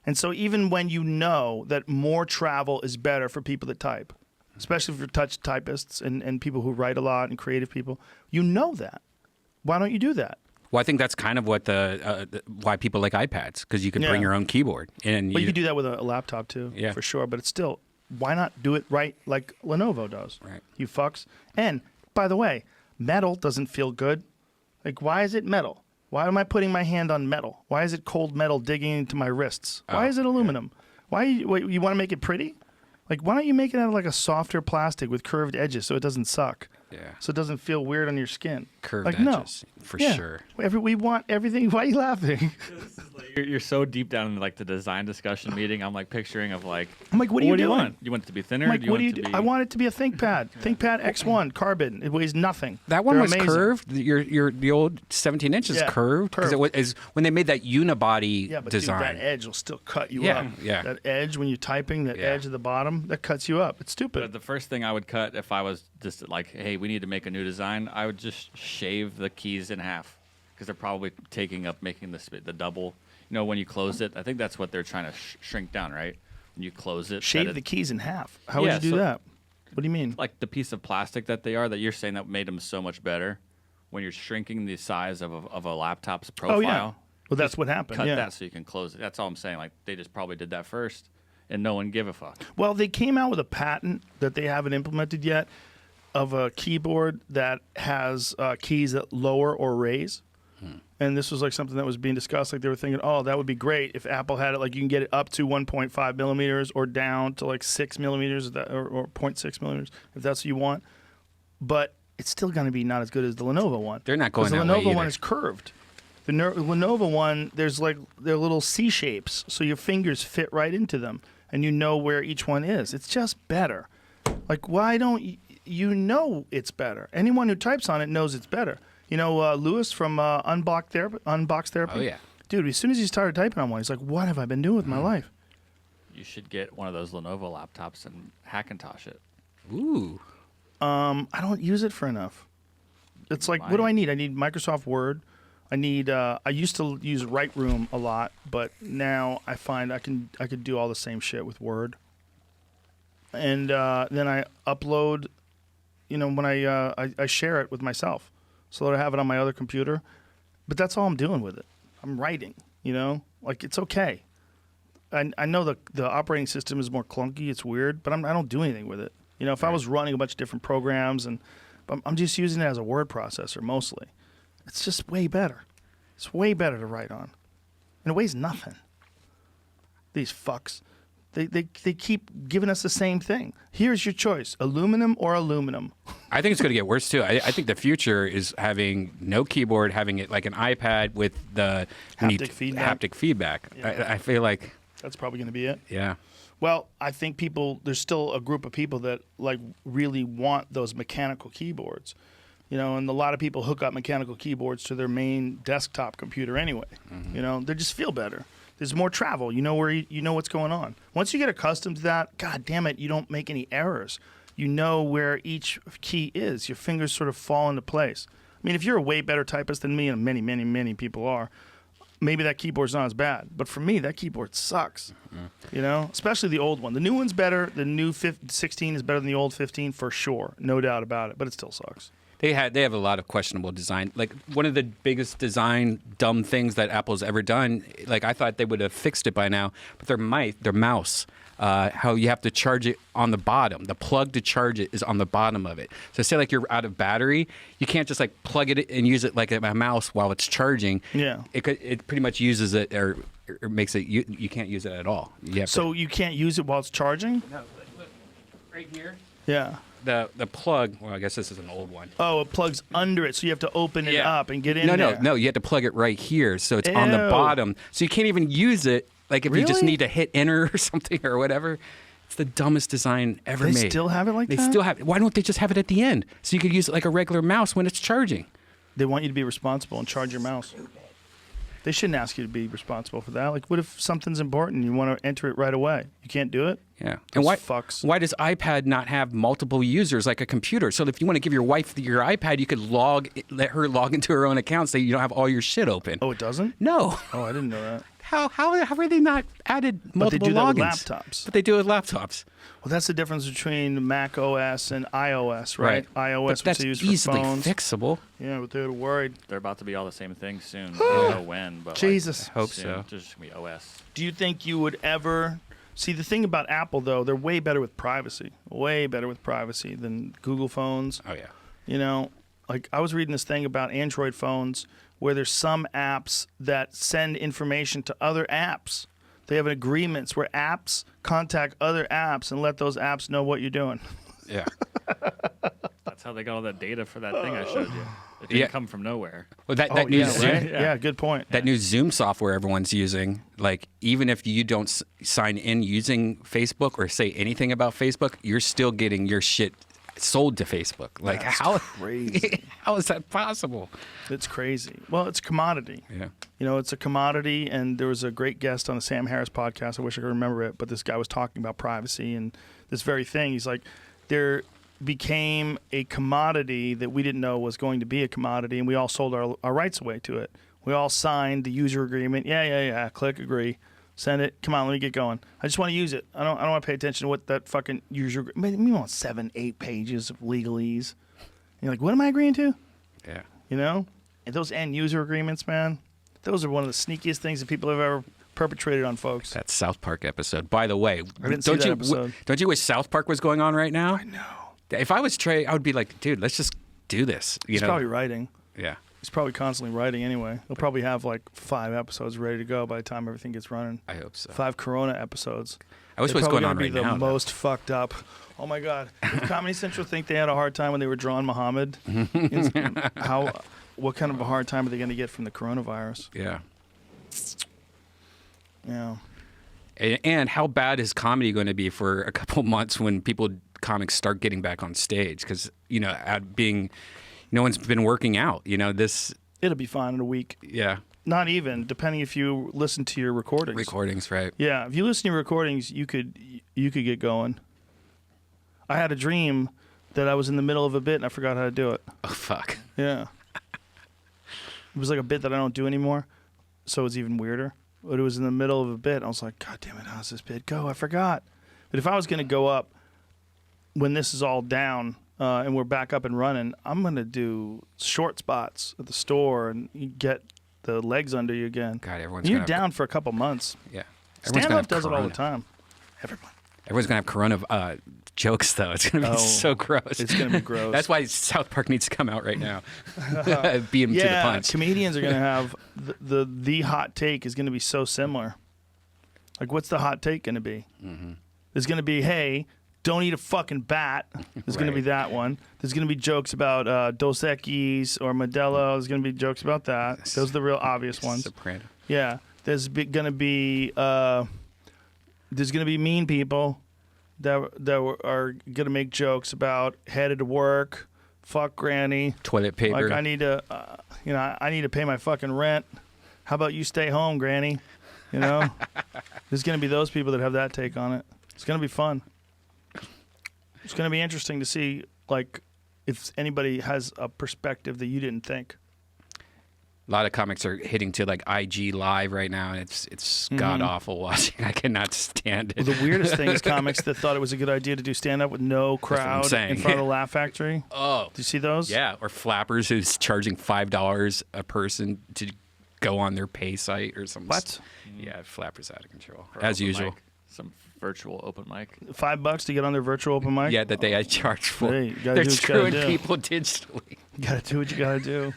And so even when you know that more travel is better for people that type, especially for touch typists and people who write a lot and creative people, you know that. Why don't you do that? Well, I think that's kind of what why people like iPads, because you can bring Yeah. your own keyboard. And But you can do that with a laptop too, Yeah. for sure. But it's still, why not do it right like Lenovo does? Right. You fucks. And by the way, metal doesn't feel good. Like, why is it metal? Why am I putting my hand on metal? Why is it cold metal digging into my wrists? Why is it aluminum? Why you want to make it pretty? Like, why don't you make it out of like a softer plastic with curved edges so it doesn't suck? Yeah. So it doesn't feel weird on your skin. Curved like, edges, no. for Yeah. sure. We want everything. Why are you laughing? You're so deep down in like the design discussion meeting. I'm like picturing of like. I'm like, what are you doing? want? You want it to be thinner? Like, do you what want do you it to do? be... I want it to be a ThinkPad. ThinkPad X1 carbon. It weighs nothing. That one They're was amazing. curved. The old 17 inches Yeah, curved because curved. is when they made that unibody Yeah, but design. dude, that edge will still cut you Yeah, up. yeah. That edge when you're typing, that Yeah. edge at the bottom, that cuts you up. It's stupid. But the first thing I would cut if I was just like, hey, we need to make a new design, I would just shave the keys in half because they're probably taking up making the double. You know, when you close it, I think that's what they're trying to shrink down, right? When you close it, Shave that the it- keys in half. How Yeah, would you do so- that? What do you mean? like the piece of plastic that they are that you're saying that made them so much better. When you're shrinking the size of a laptop's profile, Oh, yeah. Well, that's what happened. cut yeah. that so you can close it. That's all I'm saying. Like they just probably did that first, and no one give a fuck. Well, they came out with a patent that they haven't implemented yet of a keyboard that has keys that lower or raise. And this was like something that was being discussed. Like they were thinking, oh, that would be great if Apple had it. Like you can get it up to 1.5 millimeters or down to like 6 millimeters or 0.6 millimeters if that's what you want. But it's still going to be not as good as the Lenovo one. They're not going 'Cause that the way Lenovo one either. is curved. The Lenovo one, there's like they're little C shapes, so your fingers fit right into them, and you know where each one is. It's just better. Like, why don't you, you know it's better. Anyone who types on it knows it's better. You know, Lewis from Unbox Therapy. Oh yeah. Dude, as soon as he started typing on one, he's like, "What have I been doing with my life?" You should get one of those Lenovo laptops and Hackintosh it. Ooh. I don't use it for enough. It's like, what do I need? I need Microsoft Word. I need. I used to use Lightroom a lot, but now I find I could do all the same shit with Word. And then I upload. You know, when I share it with myself, so that I have it on my other computer. But that's all I'm doing with it. I'm writing. You know, like it's okay. I know the operating system is more clunky. It's weird, but I don't do anything with it. You know, if I was running a bunch of different programs, and I'm just using it as a word processor mostly. It's just way better. It's way better to write on. And it weighs nothing. These fucks. They keep giving us the same thing. Here's your choice, aluminum or aluminum. I think it's going to get worse too. I think the future is having no keyboard, having it like an iPad with the Haptic feedback. Yeah. I feel like that's probably going to be it. Yeah. Well, I think there's still a group of people that like really want those mechanical keyboards. You know, and a lot of people hook up mechanical keyboards to their main desktop computer anyway. Mm-hmm. You know, they just feel better. There's more travel. You know where you know what's going on. Once you get accustomed to that, God damn it, you don't make any errors. You know where each key is. Your fingers sort of fall into place. I mean, if you're a way better typist than me, and many, many, many people are, maybe that keyboard's not as bad. But for me, that keyboard sucks. Mm-hmm. You know, especially the old one. The new one's better. The new 16 is better than the old 15 for sure. No doubt about it. But it still sucks. They have a lot of questionable design. Like one of the biggest design dumb things that Apple's ever done. Like I thought they would have fixed it by now, but their mouse, how you have to charge it on the bottom. The plug to charge it is on the bottom of it. So say like you're out of battery, you can't just like plug it and use it like a mouse while it's charging. Yeah, it pretty much uses it or makes it you can't use it at all. You can't use it while it's charging. No, look right here. Yeah. The plug, well, I guess this is an old one. Oh, it plugs under it, so you have to open it up and get in there. No, you have to plug it right here, so it's on the bottom. So you can't even use it, like if you just need to hit enter or something or whatever. It's the dumbest design ever made. They still have it like that? They still have it. Why don't they just have it at the end, so you could use it like a regular mouse when it's charging? They want you to be responsible and charge your mouse. They shouldn't ask you to be responsible for that. Like, what if something's important and you want to enter it right away? You can't do it? Yeah. Those And fucks. why does iPad not have multiple users like a computer? So if you want to give your wife your iPad, you could let her log into her own account so you don't have all your shit open. Oh, it doesn't? No. Oh, I didn't know that. How are they not added multiple logins? But they do that with laptops. But they do it with laptops. Well, that's the difference between Mac OS and iOS, right? iOS, that's which they use easily for phones. Fixable. Yeah, but they're worried. They're about to be all the same thing soon. I don't know when, but Jesus. I hope soon. so. There's just gonna be OS. Do you think you would ever... See, the thing about Apple, though, they're way better with privacy. Way better with privacy than Google phones. Oh, yeah. You know, like I was reading this thing about Android phones where there's some apps that send information to other apps. They have agreements where apps contact other apps and let those apps know what you're doing. Yeah. That's how they got all that data for that thing I showed you. It didn't come from nowhere. Well, that new Zoom, right? Yeah, good point. that new Zoom software everyone's using, like even if you don't sign in using Facebook or say anything about Facebook, you're still getting your shit sold to Facebook. Like That's how crazy. how is that possible? It's crazy. Well, it's commodity. Yeah. You know, it's a commodity, and there was a great guest on the Sam Harris podcast. I wish I could remember it, but this guy was talking about privacy and this very thing. He's like, there became a commodity that we didn't know was going to be a commodity, and we all sold our rights away to it. We all signed the user agreement. Yeah. Click agree. Send it. Come on, let me get going. I just want to use it. I don't want to pay attention to what that fucking user. You want 7-8 pages of legalese. And you're like, what am I agreeing to? Yeah. You know, and those end user agreements, man. Those are one of the sneakiest things that people have ever perpetrated on folks. That South Park episode. By the way, I didn't see that episode. Don't you wish South Park was going on right now? I know. If I was Trey, I would be like, dude, let's just do this. He's probably writing. Yeah. He's probably constantly writing anyway. He'll probably have like 5 episodes ready to go by the time everything gets running. I hope so. 5 Corona episodes. I wish what's going on right now. The most fucked up. Oh my God! Did Comedy Central think they had a hard time when they were drawing Muhammad? What kind of a hard time are they going to get from the coronavirus? Yeah. Yeah. And how bad is comedy going to be for a couple months when people comics start getting back on stage because no one's been working out. This. It'll be fine in a week. Yeah. Not even, depending if you listen to your recordings. Recordings, right? Yeah, if you listen to your recordings, you could get going. I had a dream that I was in the middle of a bit and I forgot how to do it. Oh fuck. Yeah. It was like a bit that I don't do anymore, so it's even weirder. But it was in the middle of a bit. I was like, God damn it, how's this bit go? I forgot. But if I was going to go up when this is all down and we're back up and running, I'm going to do short spots at the store and you get the legs under you again. God, everyone's You're gonna down for a couple months. Yeah. Stand-up does it all the time. Everyone's going to have corona jokes, though. It's going to be so gross. It's going to be gross. That's why South Park needs to come out right now. Beat him to the punch. Comedians are going to have the hot take is going to be so similar. Like, what's the hot take going to be? Mm-hmm. There's going to be, hey, don't eat a fucking bat. There's going to be that one. There's going to be jokes about Dos Equis or Modelo. There's going to be jokes about that. Those are the real obvious ones. Soprano. Yeah. There's going to be mean people that are going to make jokes about headed to work, fuck granny, toilet paper. Like I need to pay my fucking rent. How about you stay home, granny? There's going to be those people that have that take on it. It's going to be fun. It's going to be interesting to see, like, if anybody has a perspective that you didn't think. A lot of comics are hitting to like IG Live right now, and it's god awful watching. I cannot stand it. Well, the weirdest thing is comics that thought it was a good idea to do stand up with no crowd in front of the Laugh Factory. Oh, do you see those? Yeah, or flappers who's charging $5 a person to go on their pay site or something. What? Yeah, flappers out of control Or as open usual. mic. Some virtual open mic. $5 to get on their virtual open mic. Yeah, that they had charged for. Hey, you gotta They're do what you gotta screwing do. people digitally. You gotta do what you gotta do.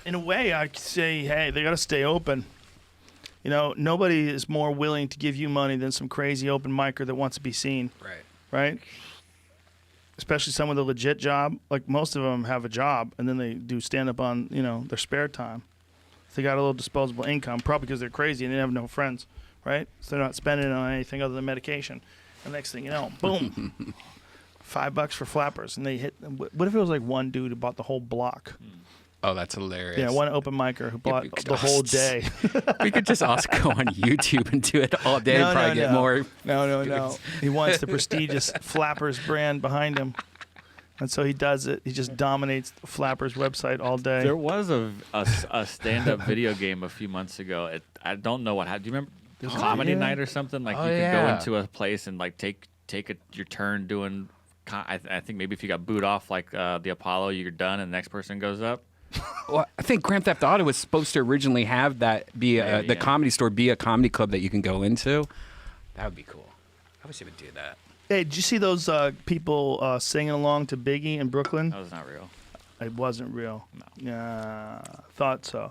In a way, I could say, hey, they gotta stay open. Nobody is more willing to give you money than some crazy open micer that wants to be seen. Right? Especially someone with a legit job. Like, most of them have a job, and then they do stand-up on, their spare time. They got a little disposable income, probably because they're crazy and they have no friends, right? So they're not spending it on anything other than medication. The next thing you know, boom, $5 for flappers. And they hit, what if it was like one dude who bought the whole block? Oh, that's hilarious. Yeah, one open micer who bought the whole day. We could just also go on YouTube and do it all day and probably get more. No. He wants the prestigious Flappers brand behind him. And so he does it. He just dominates the Flappers website all day. There was a stand-up video game a few months ago. I don't know what happened. Do you remember Comedy Night or something? Like, you could go into a place and like take your turn doing. I think maybe if you got booed off like the Apollo, you're done, and the next person goes up. Well, I think Grand Theft Auto was supposed to originally have that be the Comedy Store be a comedy club that you can go into. That would be cool. I wish they would do that. Hey, did you see those people singing along to Biggie in Brooklyn? That was not real. It wasn't real. No. Yeah, thought so.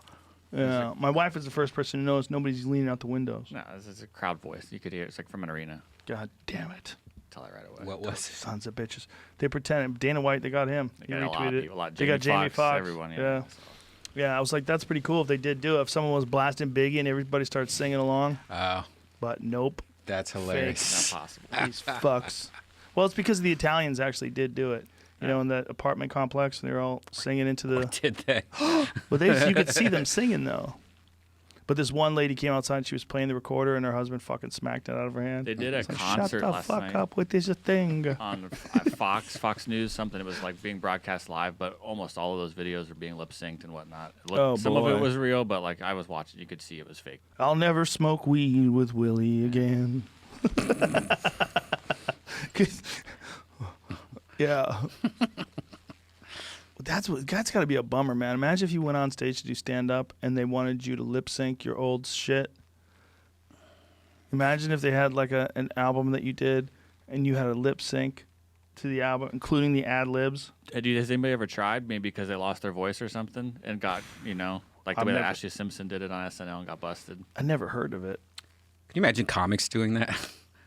Yeah, my wife is the first person to notice nobody's leaning out the windows. No, it's a crowd voice. You could hear it's like from an arena. God damn it. Tell it right away. What was it? Sons of bitches. They pretended. Dana White, they got him. They He got a lot of retweeted. people. They got Jamie Foxx. Everyone. Yeah. So. Yeah, I was like, that's pretty cool if they did do it. If someone was blasting Biggie and everybody starts singing along. Oh, But nope. that's hilarious. It's not possible. These fucks. Well, it's because the Italians actually did do it. In that apartment complex, they were all singing into the. Did they? But you could see them singing though. But this one lady came outside and she was playing the recorder and her husband fucking smacked it out of her hand. They did a It's like, concert Shut the last fuck night up with this thing. on Fox News, something. It was like being broadcast live, but almost all of those videos were being lip synced and whatnot. Some of it was real, but like I was watching, you could see it was fake. I'll never smoke weed with Willie again. Yeah. That's got to be a bummer, man. Imagine if you went on stage to do stand up and they wanted you to lip sync your old shit. Imagine if they had like an album that you did and you had a lip sync to the album, including the ad libs. Has anybody ever tried? Maybe because they lost their voice or something and got, like the way that never- Ashley Simpson did it on SNL and got busted. I never heard of it. Can you imagine comics doing that?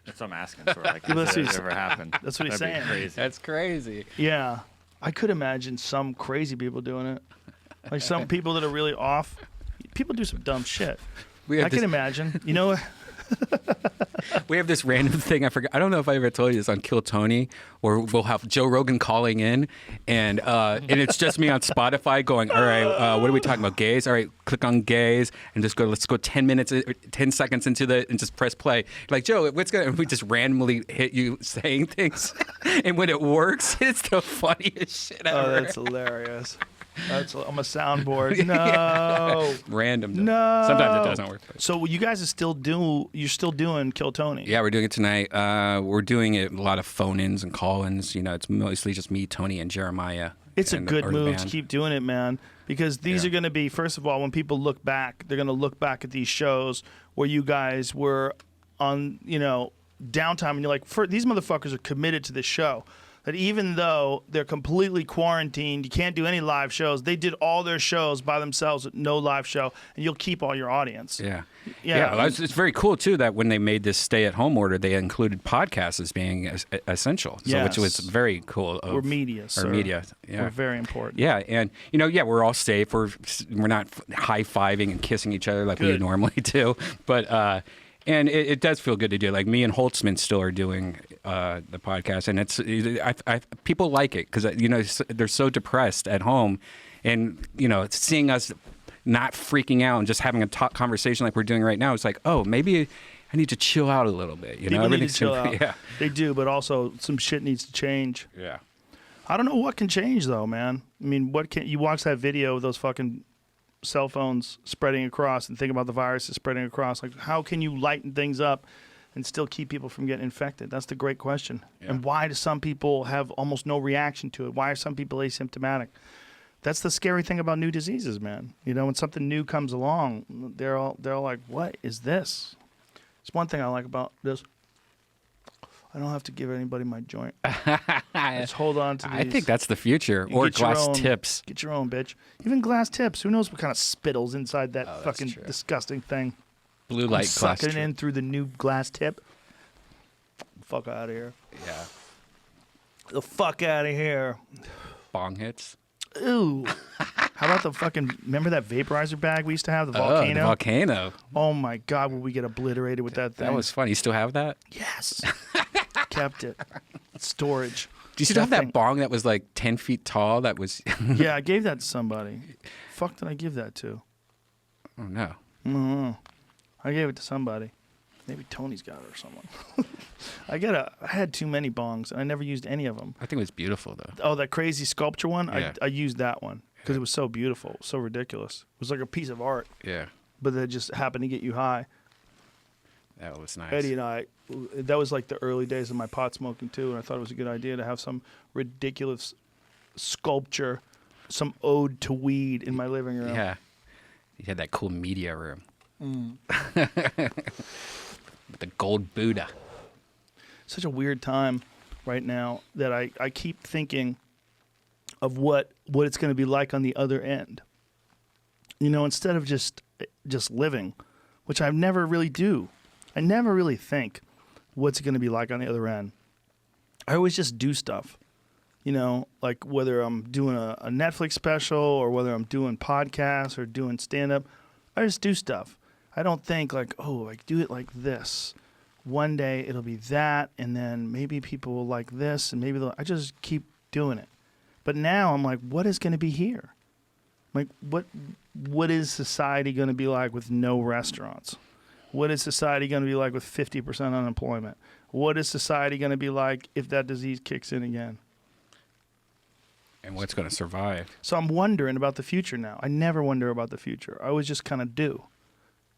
That's what I'm asking for. Like, Let's has it see. ever happened? That's what he's That'd be saying. Crazy. That's crazy. Yeah. I could imagine some crazy people doing it. Like some people that are really off. People do some dumb shit. We have I can imagine. You know, We have this random thing. I forgot. I don't know if I ever told you this on Kill Tony, where we'll have Joe Rogan calling in, and it's just me on Spotify going, all right, what are we talking about? Gays? All right, click on gays and just go. Let's go 10 seconds into and just press play. Like, Joe, what's going? And we just randomly hit you saying things, and when it works, it's the funniest shit ever. Oh, that's hilarious. I'm a soundboard. No. Random. No. Sometimes it doesn't work. But. So you guys you're still doing Kill Tony. Yeah, we're doing it tonight. We're doing it a lot of phone-ins and call-ins. You know, it's mostly just me, Tony, and Jeremiah. It's a good move to keep doing it, man, because these are going to be, first of all, when people look back, they're going to look back at these shows where you guys were on, downtime, and you're like, these motherfuckers are committed to this show. That even though they're completely quarantined, you can't do any live shows, they did all their shows by themselves with no live show, and you'll keep all your audience. Yeah. Well, it's very cool, too, that when they made this stay-at-home order, they included podcasts as being essential, which was very cool. We're media, sir. Media, yeah. We're very important. Yeah, and, we're all safe. We're not high-fiving and kissing each other like we normally do, but... And it does feel good to do. Like me and Holtzman still are doing the podcast, and people like it because they're so depressed at home, and seeing us not freaking out and just having a conversation like we're doing right now. It's like, oh, maybe I need to chill out a little bit. People need to chill out. Yeah, they do, but also some shit needs to change. Yeah, I don't know what can change though, man. I mean, you watch that video of those fucking cell phones spreading across and think about the viruses spreading across. Like, how can you lighten things up and still keep people from getting infected? That's the great question. Yeah. And why do some people have almost no reaction to it? Why are some people asymptomatic? That's the scary thing about new diseases, man. When something new comes along, they're all like, what is this? It's one thing I like about this. I don't have to give anybody my joint. Let's hold on to these. I think that's the future. Or glass tips. Get your own, bitch. Even glass tips. Who knows what kind of spittle's inside that fucking disgusting thing. Blue light glass sucking it in through the new glass tip. Fuck out of here. Yeah. The fuck out of here. Bong hits. Ooh. How about the fucking, remember that vaporizer bag we used to have, the volcano? The volcano. Oh my God, would we get obliterated with that thing? That was fun. You still have that? Yes. Kept it. Storage. Do you still have that bong that was like 10 feet tall? That was. Yeah, I gave that to somebody. Fuck did I give that to? Oh, no. Mm-hmm. I gave it to somebody. Maybe Tony's got it or someone. I had too many bongs, and I never used any of them. I think it was beautiful, though. Oh, that crazy sculpture one? Yeah. I used that one because it was so beautiful, so ridiculous. It was like a piece of art. Yeah. But that just happened to get you high. That was nice. Eddie and I, that was like the early days of my pot smoking, too, and I thought it was a good idea to have some ridiculous sculpture, some ode to weed in my living room. Yeah. You had that cool media room. With the gold Buddha. Such a weird time right now that I keep thinking of what it's going to be like on the other end. Instead of just living, which I never really do. I never really think what's it going to be like on the other end. I always just do stuff. Like whether I'm doing a Netflix special or whether I'm doing podcasts or doing stand-up, I just do stuff. I don't think like, oh, I do it like this. One day it'll be that, and then maybe people will like this, and maybe I just keep doing it. But now I'm like, what is going to be here? Like, what is society going to be like with no restaurants? What is society going to be like with 50% unemployment? What is society going to be like if that disease kicks in again? And what's going to survive? So I'm wondering about the future now. I never wonder about the future. I always just kind of do.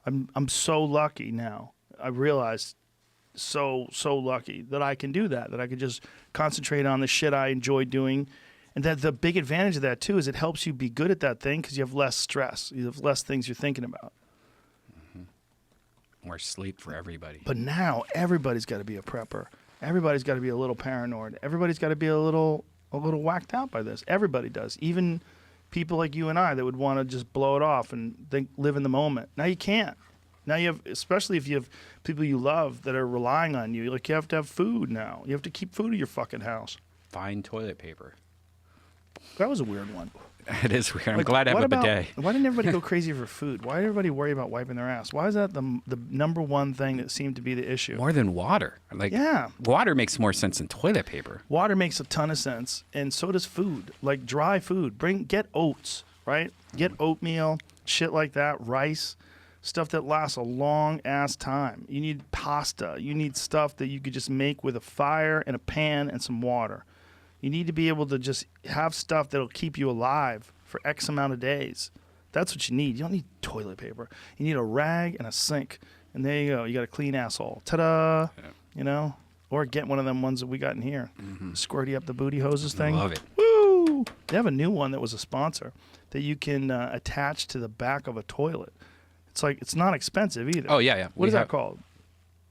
I'm so lucky now. I realized so lucky that I can do that I can just concentrate on the shit I enjoy doing. And that the big advantage of that, too, is it helps you be good at that thing because you have less stress. You have less things you're thinking about. Mm-hmm. More sleep for everybody. But now everybody's got to be a prepper. Everybody's got to be a little paranoid. Everybody's got to be a little whacked out by this. Everybody does. Even people like you and I that would want to just blow it off and live in the moment. Now you can't. Now you have, especially if you have people you love that are relying on you, like you have to have food now. You have to keep food at your fucking house. Fine toilet paper. That was a weird one. It is weird. I'm Like, glad I have what a about- bidet. Why didn't everybody go crazy for food? Why did everybody worry about wiping their ass? Why is that the number one thing that seemed to be the issue? More than water. Like, Yeah. water makes more sense than toilet paper. Water makes a ton of sense, and so does food. Like dry food. Get oats, right? Get oatmeal, shit like that, rice, stuff that lasts a long ass time. You need pasta. You need stuff that you could just make with a fire and a pan and some water. You need to be able to just have stuff that'll keep you alive for X amount of days. That's what you need. You don't need toilet paper. You need a rag and a sink, and there you go. You got a clean asshole. Ta-da! Yeah. You know. Or get one of them ones that we got in here. Squirty up the booty hoses thing. Love it. Woo! They have a new one that was a sponsor that you can attach to the back of a toilet. It's not expensive either. Oh, yeah. What is that called?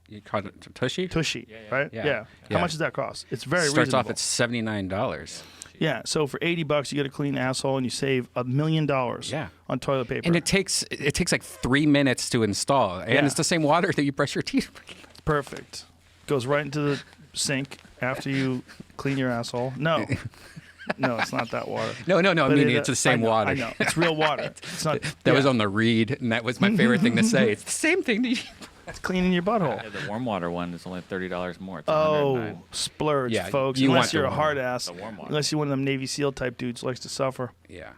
You call it Tushy? Tushy, right? Yeah. How Yeah. much does that cost? It's very Starts reasonable. off at $79. Yeah, so for $80 you get a clean asshole and you save $1 million Yeah. on toilet paper. And it takes like 3 minutes to install. And Yeah. it's the same water that you brush your teeth with. It's perfect. Goes right into the sink after you clean your asshole. No. No, it's not that water. No. I But mean, it's the same water. I know. It's real water. It's not. That was yeah, on the read, and that was my favorite thing to say. It's the same thing to you. It's cleaning your butthole. Yeah, the warm water one is only $30 more. It's Oh, $109. splurge, Yeah, folks. you Unless want you're the a warm hard water. ass. The warm water. Unless you're one of them Navy SEAL type dudes who likes to suffer. Yeah.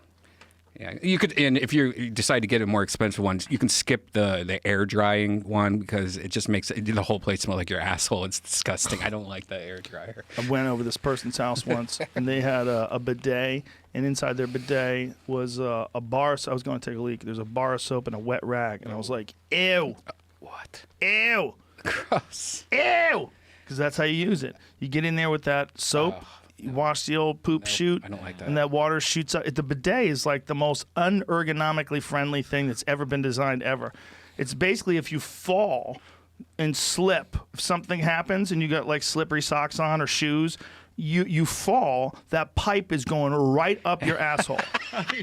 You could, and if you decide to get a more expensive one, you can skip the air drying one because it just makes the whole place smell like your asshole. It's disgusting. I don't like the air dryer. I went over this person's house once, and they had a bidet, and inside their bidet was a bar. So I was going to take a leak. There's a bar of soap and a wet rag, and I was like, "Ew, What? ew, Gross. ew," because that's how you use it. You get in there with that soap. You wash the old poop chute, I don't like that. and that water shoots up. The bidet is like the most unergonomically friendly thing that's ever been designed ever. It's basically if you fall and slip, if something happens and you got like slippery socks on or shoes, you fall, that pipe is going right up your asshole.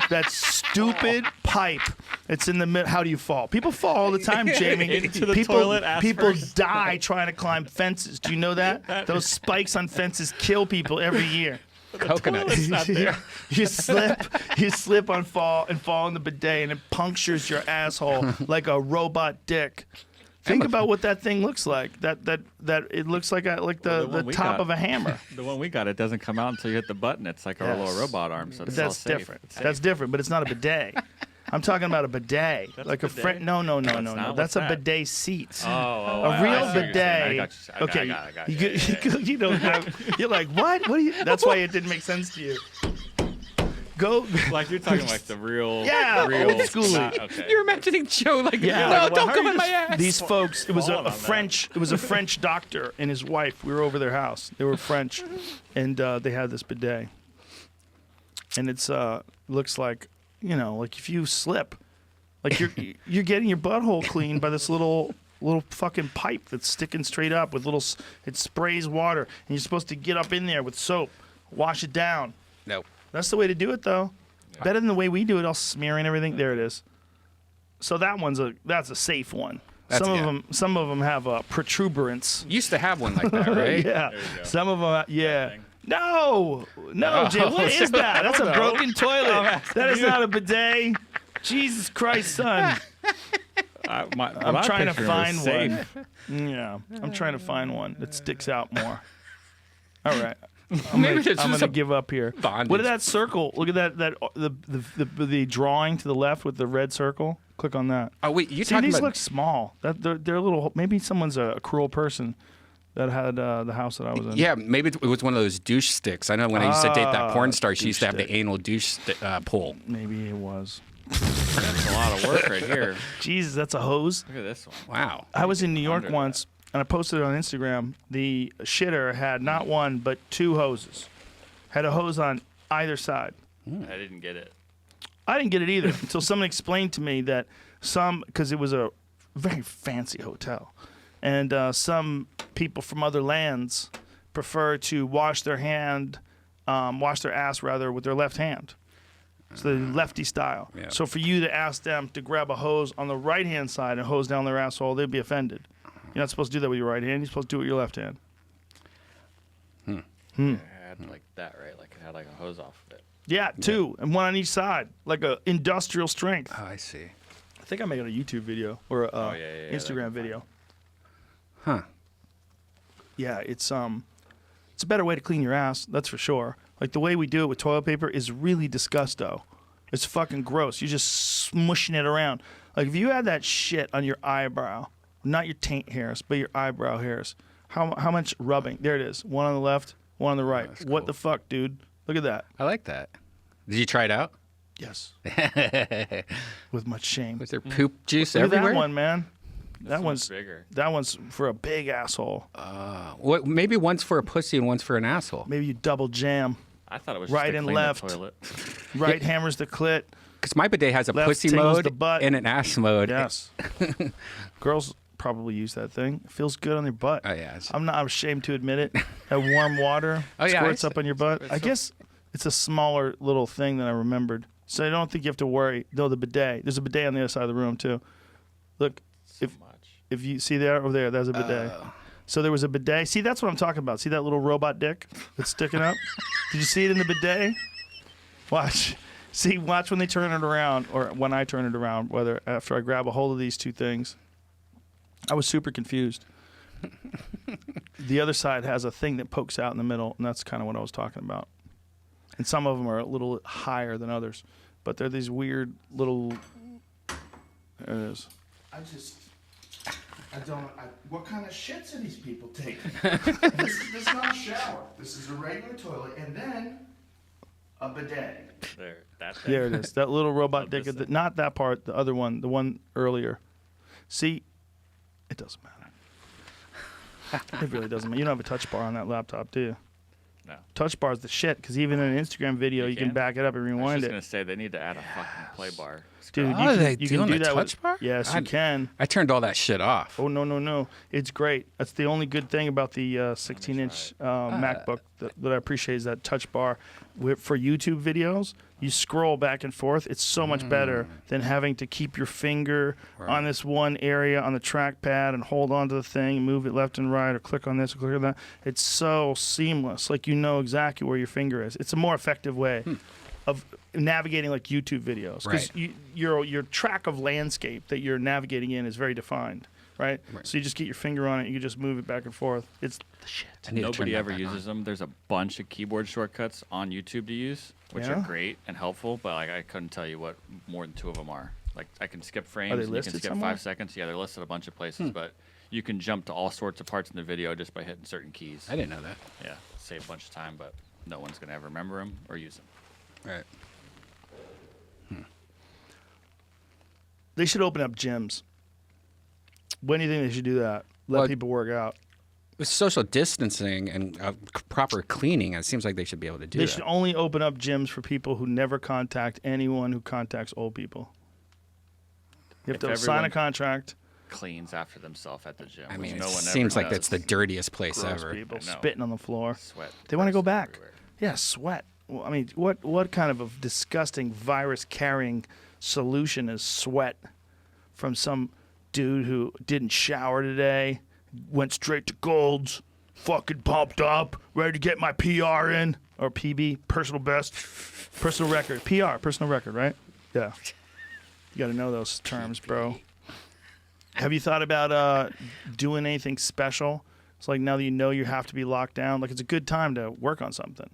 That stupid pipe. It's in the middle. How do you fall? People fall all the time, Jamie. Into the people, toilet ass people first. die trying to climb fences. Do you know that? Those spikes on fences kill people every year. Coconuts. Not there. You slip and fall in the bidet, and it punctures your asshole like a robot dick. Think about what that thing looks like. That it looks like Well, the the one we top got- of a hammer. The one we got, it doesn't come out until you hit the button. It's like our Yes. little robot arm, so But it's all that's safe. different. It's safe. That's different, but it's not a bidet. I'm talking about a bidet, That's like a a friend. bidet? No. not? That's What's a that? bidet seat. Oh, A real I see what you're saying. bidet. I got you. Okay, I got you, you. Yeah. you don't have. You're like, what? What are you? That's why it didn't make sense to you. Go. Like you're talking like the real, Yeah, real old schooly. Okay. You're imagining Joe like, Yeah. no, Like, don't how come are in you my just- ass. These folks, it was Falling a on that. French. It was a French doctor and his wife. We were over their house. They were French, and they had this bidet. And it's looks like like if you slip, like you're getting your butthole cleaned by this little fucking pipe that's sticking straight up with it sprays water, and you're supposed to get up in there with soap, wash it down. No. That's the way to do it, though. Better than the way we do it, all smearing everything. There it is. So that's a safe one. Some of them have a protuberance. Used to have one like that, right? Yeah. There you go. Some of them, yeah. thing. No, Jim. What is that? That's a broken toilet. That is not a bidet. Jesus Christ, son. I'm trying to find one. Yeah, I'm trying to find one that sticks out more. All right. Maybe it's I'm just gonna a give up here. bondage. What is that circle? Look at that the drawing to the left with the red circle. Click on that. Oh wait, you See, talking these about? look small. They're a little. Maybe someone's a cruel person that had the house that I was in. Yeah, maybe it was one of those douche sticks. I know when I used to date that porn star, she used to have douche the anal douche pull. Maybe it was. That's a lot of work right here. Jesus, that's a hose. Look at this one. Wow. I was in New York Under once, and I posted it on Instagram. The shitter had not one but two hoses. Had a hose on either side. I didn't get it. I didn't get it either until someone explained to me that because it was a very fancy hotel, and some people from other lands prefer to wash their ass rather with their left hand. So the lefty style. Yeah. So for you to ask them to grab a hose on the right hand side and hose down their asshole, they'd be offended. You're not supposed to do that with your right hand. You're supposed to do it with your left hand. It had like that, right? Like it had like a hose off of it. Yeah, 2 and 1 on each side, like a industrial strength. Oh, I see. I think I made a YouTube video or a Instagram video. Huh. Yeah, it's a better way to clean your ass, that's for sure. Like the way we do it with toilet paper is really disgusto. It's fucking gross. You're just smushing it around. Like if you had that shit on your eyebrow, not your taint hairs, but your eyebrow hairs, how much rubbing? There it is. One on the left, one on the right. That's What cool. the fuck, dude? Look at that. I like that. Did you try it out? Yes. With much shame. Was there poop juice Look at everywhere? that one, man. That This one's bigger. That one's for a big asshole. What? Maybe one's for a pussy and one's for an asshole. Maybe you double jam. I thought it was Right just to and clean left. the toilet. Right hammers the clit. Because my bidet has a Left pussy tingles mode the butt. and an ass mode. Yes. Girls probably use that thing. It feels good on their butt. Oh, yeah. It's- I'm ashamed to admit it. That warm water Oh, yeah, squirts I up on your butt. I guess it's a smaller little thing than I remembered. So I don't think you have to worry. No, the bidet. There's a bidet on the other side of the room too. Look, So much. if you see there over there, there's a bidet. So there was a bidet. See, that's what I'm talking about. See that little robot dick that's sticking up? Did you see it in the bidet? Watch. See, watch when they turn it around, or when I turn it around, whether after I grab a hold of these two things. I was super confused. The other side has a thing that pokes out in the middle, and that's kind of what I was talking about. And some of them are a little higher than others, but they're these weird little. There it is. What kind of shits are these people taking? This is not a shower. This is a regular toilet, and then a bidet. There, that thing. There it is. That little robot Love dick. this thing. Not that part. The other one. The one earlier. See, it doesn't matter. It really doesn't matter. You don't have a touch bar on that laptop, do you? No. Touch bar is the shit, because even in an Instagram video, you can can? back it up and I was rewind just it. gonna say they need to add a fucking play bar. Dude, Oh, you they can, you do can on do the that touch with, bar? Yes, you God. can. I turned all that shit off. Oh, no. It's great. That's the only good thing about the 16-inch MacBook that I appreciate is that touch bar. For YouTube videos, you scroll back and forth. It's so much better than having to keep your finger on this one area on the trackpad and hold on to the thing, move it left and right, or click on this or click on that. It's so seamless. Like you know exactly where your finger is. It's a more effective way of navigating like YouTube videos, because Right. your track of landscape that you're navigating in is very defined, right? So you just get your finger on it, you can just move it back and forth. It's the shit. I need to turn Nobody that ever back uses on. them. There's a bunch of keyboard shortcuts on YouTube to use, which Yeah? are great and helpful. But like, I couldn't tell you what more than 2 of them are. Like I can skip frames. Are they and you can listed skip somewhere? 5 seconds. Yeah, they're listed a bunch of places, but you can jump to all sorts of parts in the video just by hitting certain keys. I didn't know that. Yeah, save a bunch of time, but no one's gonna ever remember them or use them. Right. They should open up gyms. When do you think they should do that? Let Well, people work out. With social distancing and proper cleaning, it seems like they should be able to do They that. should only open up gyms for people who never contact anyone who contacts old people. You have If to sign a everyone- contract. Cleans after themselves at the gym. I which mean, no it one seems ever like that's the does. dirtiest place Gross ever. people I know. spitting on the floor. Sweat. They want to go particles back. everywhere. Yeah, sweat. Well, I mean, what kind of a disgusting virus-carrying solution is sweat from some dude who didn't shower today, went straight to Gold's, fucking pumped up, ready to get my PR in, or PB, personal best, personal record, PR, personal record, right? Yeah. You got to know those terms, bro. Have you thought about doing anything special? It's like now that you know you have to be locked down, like it's a good time to work on something.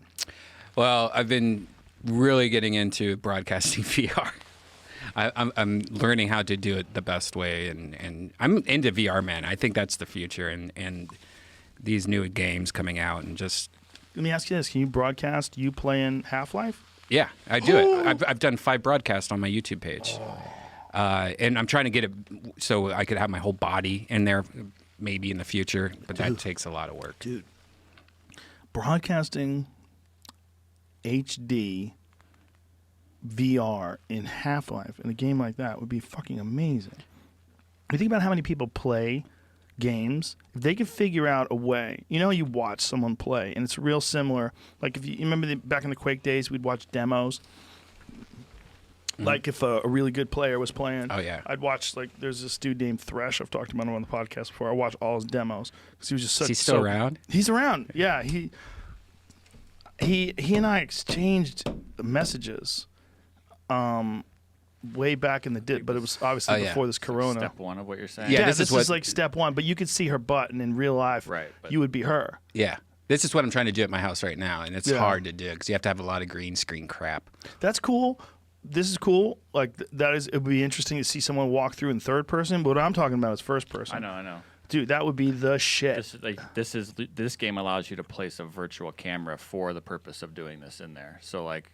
Well, I've been really getting into broadcasting VR. I'm learning how to do it the best way, and I'm into VR, man. I think that's the future, and these new games coming out, and just Let me ask you this: can you broadcast you playing Half-Life? yeah, I do it. I've done 5 broadcasts on my YouTube page, and I'm trying to get it so I could have my whole body in there, maybe in the future, but that takes a lot of work. Dude, broadcasting HD VR in Half-Life in a game like that would be fucking amazing. You think about how many people play games. If they could figure out a way, you watch someone play, and it's real similar. Like if you remember back in the Quake days, we'd watch demos. Like if a really good player was playing, Oh, yeah. I'd watch. Like there's this dude named Thresh. I've talked about him on the podcast before. I watch all his demos because he was just such. Is he still around? He's around. Yeah, he and I exchanged messages, way back in the but it was obviously before this Corona. Step one of what you're saying. Yeah, this is is like step one, but you could see her butt, and in real life, Right, but- you would be her. Yeah. This is what I'm trying to do at my house right now, and it's Yeah. hard to do because you have to have a lot of green screen crap. That's cool. This is cool. Like that is. It would be interesting to see someone walk through in third person. But what I'm talking about is first person. I know. Dude, that would be the shit. This game allows you to place a virtual camera for the purpose of doing this in there. So like,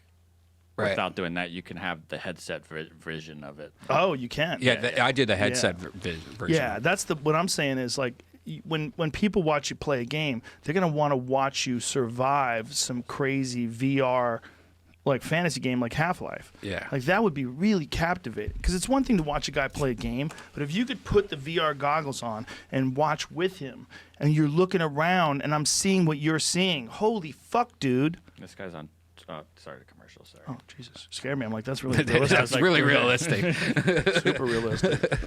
Right. without doing that, you can have the headset vision of it. Oh, you can. Yeah, I did the headset version. Yeah, that's what I'm saying is like when people watch you play a game, they're gonna want to watch you survive some crazy VR like fantasy game like Half-Life. Yeah. Like that would be really captivating because it's one thing to watch a guy play a game, but if you could put the VR goggles on and watch with him and you're looking around and I'm seeing what you're seeing, holy fuck, dude. This guy's on. Sorry, the commercial. Sorry. Oh, Jesus. Scared me. I'm like, that's really realistic. That's really realistic. Super realistic.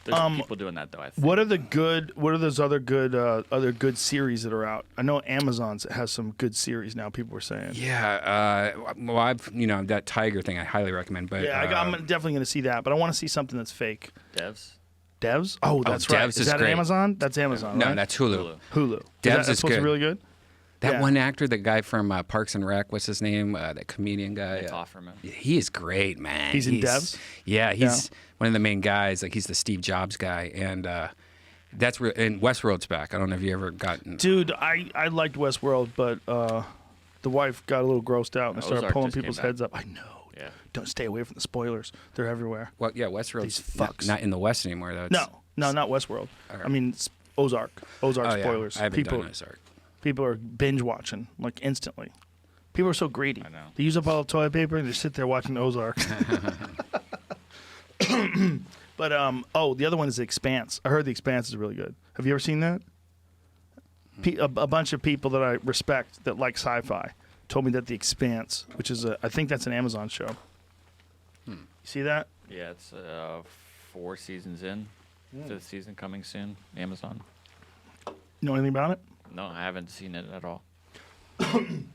There's people doing that though. I think. What are those other good series that are out? I know Amazon has some good series now. People were saying. Yeah. Well, that Tiger thing I highly recommend. But Yeah, I'm definitely going to see that, but I want to see something that's fake. Devs. Oh, that's right. Devs Is that great. Amazon? That's Amazon. no, right? that's Hulu. Hulu. Devs that's is supposed to good. be really good. That Yeah. one actor, the guy from Parks and Rec, what's his name? That comedian guy. It's Offerman. He is great, man. He's in Devs? Yeah, he's one of the main guys. Like he's the Steve Jobs guy, and that's real. And Westworld's back. I don't know if you ever gotten. Dude, I liked Westworld, but the wife got a little grossed out and started Ozark pulling just came people's back. heads up. I know. Yeah. Don't stay away from the spoilers. They're everywhere. Well, yeah, Westworld's These fucks. not in the West anymore though. No, not Westworld. Okay. I mean Ozark. Ozark Oh, yeah. spoilers. I haven't People done Ozark. People are binge watching like instantly. People are so greedy. I know. They use up all the toilet paper and they sit there watching Ozark. But the other one is The Expanse. I heard The Expanse is really good. Have you ever seen that? A bunch of people that I respect that like sci-fi told me that The Expanse, which is I think that's an Amazon show. You see that? Yeah, it's 4 seasons in. 5th season coming soon. Amazon. Know anything about it, No, I haven't seen it at all.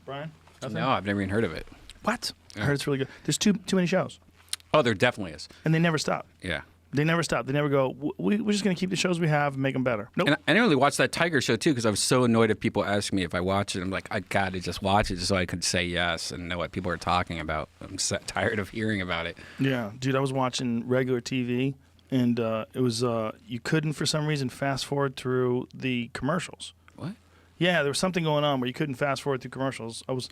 Brian? No, I've never even heard of it. What? I heard it's really good. There's too many shows, Oh, there definitely is. and they never stop. Yeah. They never stop. They never go, we're just going to keep the shows we have and make them better. Nope. And I didn't really watch that Tiger show too because I was so annoyed if people asked me if I watched it. I'm like, I gotta just watch it just so I could say yes and know what people are talking about. I'm tired of hearing about it. Yeah, dude, I was watching regular TV, and it was you couldn't for some reason fast forward through the commercials. What? Yeah, there was something going on where you couldn't fast forward through commercials. I was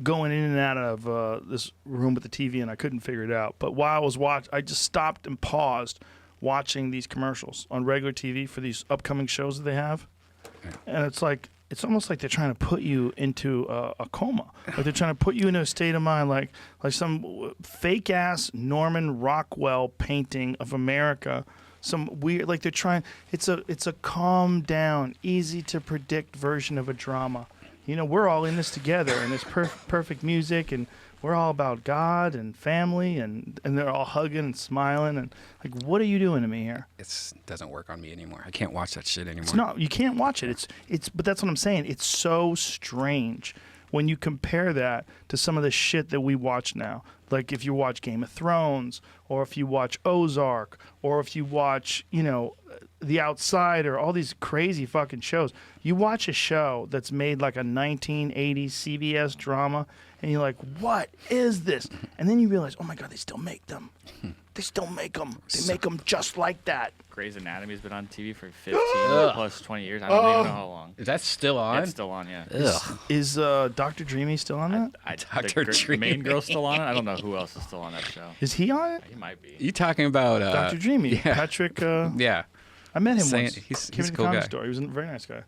going in and out of this room with the TV, and I couldn't figure it out. But while I was I just stopped and paused watching these commercials on regular TV for these upcoming shows that they have, and it's almost like they're trying to put you into a coma. Like they're trying to put you in a state of mind, like some fake ass Norman Rockwell painting of America. Some weird, like they're trying. It's a calm down, easy to predict version of a drama. You know, we're all in this together, and it's perfect music, and we're all about God and family, and they're all hugging and smiling, and like, what are you doing to me here? It doesn't work on me anymore. I can't watch that shit anymore. It's not. You can't watch it. But that's what I'm saying. It's so strange when you compare that to some of the shit that we watch now. Like if you watch Game of Thrones, or if you watch Ozark, or if you watch, The Outsider, all these crazy fucking shows. You watch a show that's made like a 1980s CBS drama, and you're like, what is this? And then you realize, oh my God, they still make them. They still make them. They make them just like that. Grey's Anatomy's been on TV for 15 plus 20 years. I don't even know how long. Is that still on? It's still on, yeah. Ugh. Is Dr. Dreamy still on that? Dr. The main Dreamy. girl's still on it. I don't know who else is still on that show. Is he on it? He might be. You talking about Dr. Dreamy. Yeah. Patrick. Yeah. I met him Saying- once. he's Came a to the cool comedy guy. store. He was a very nice guy.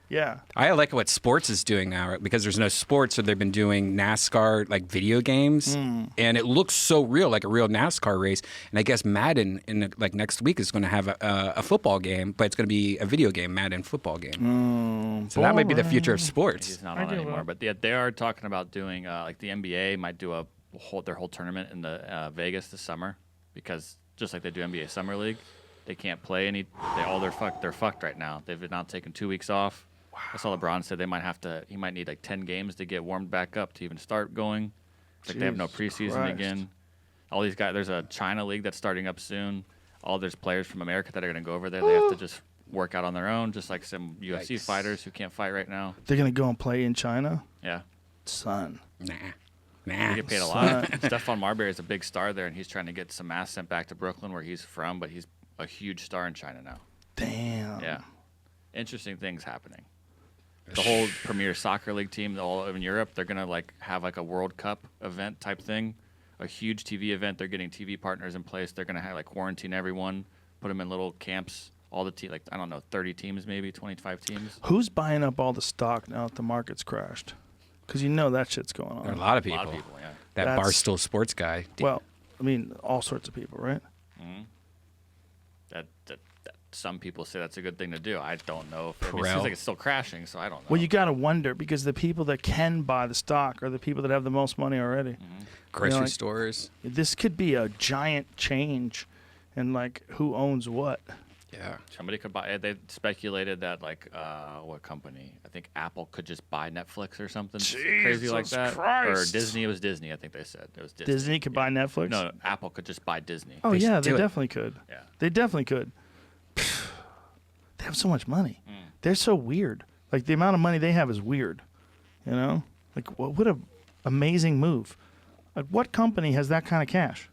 Yeah. I like what sports is doing now, right? Because there's no sports, so they've been doing NASCAR like video games, and it looks so real, like a real NASCAR race. And I guess Madden in like next week is going to have a football game, but it's going to be a video game, Madden football game. So that might be the future of sports. He's not on anymore. But yeah, they are talking about doing like the NBA might do their whole tournament in the Vegas this summer, because just like they do NBA Summer League, they can't play they're fucked right now. They've now taken 2 weeks off. I saw LeBron said he might need like 10 games to get warmed back up to even start going. It's like they have no Jesus preseason Christ. again. All these guys, there's a China league that's starting up soon. There's players from America that are going to go over there. They have to just work out on their own, just like some UFC Yikes. fighters who can't fight right now. They're gonna go and play in China, Yeah. son. Nah. They get paid a lot. Stephon Marbury is a big star there, and he's trying to get some ass sent back to Brooklyn, where he's from, but he's a huge star in China now. Damn. Yeah. Interesting things happening. The whole Premier Soccer League team, all in Europe, they're going to like have like a World Cup event type thing, a huge TV event. They're getting TV partners in place. They're going to have like quarantine everyone, put them in little camps, all the like, I don't know, 30 teams maybe, 25 teams. Who's buying up all the stock now that the market's crashed? Because you know that shit's going There are a on. lot of A people. lot of people, yeah. That That's- Barstool Sports guy. Well, I mean, all sorts of people, right? That some people say that's a good thing to do. I don't know. It Pharrell. seems like it's still crashing, so I don't know. Well, you got to wonder because the people that can buy the stock are the people that have the most money already. Grocery like- stores. This could be a giant change in like who owns what. Yeah. Somebody could buy. They speculated that like what company? I think Apple could just buy Netflix or something crazy like Jesus that. Christ. Or Disney. It was Disney. I think they said it was Disney. Disney could buy Netflix. No, Apple could just buy Disney. Oh They yeah, should they do it. definitely could. Yeah. They definitely could. They have so much money. They're so weird. Like the amount of money they have is weird. You know? Like what a amazing move. Like what company has that kind of cash?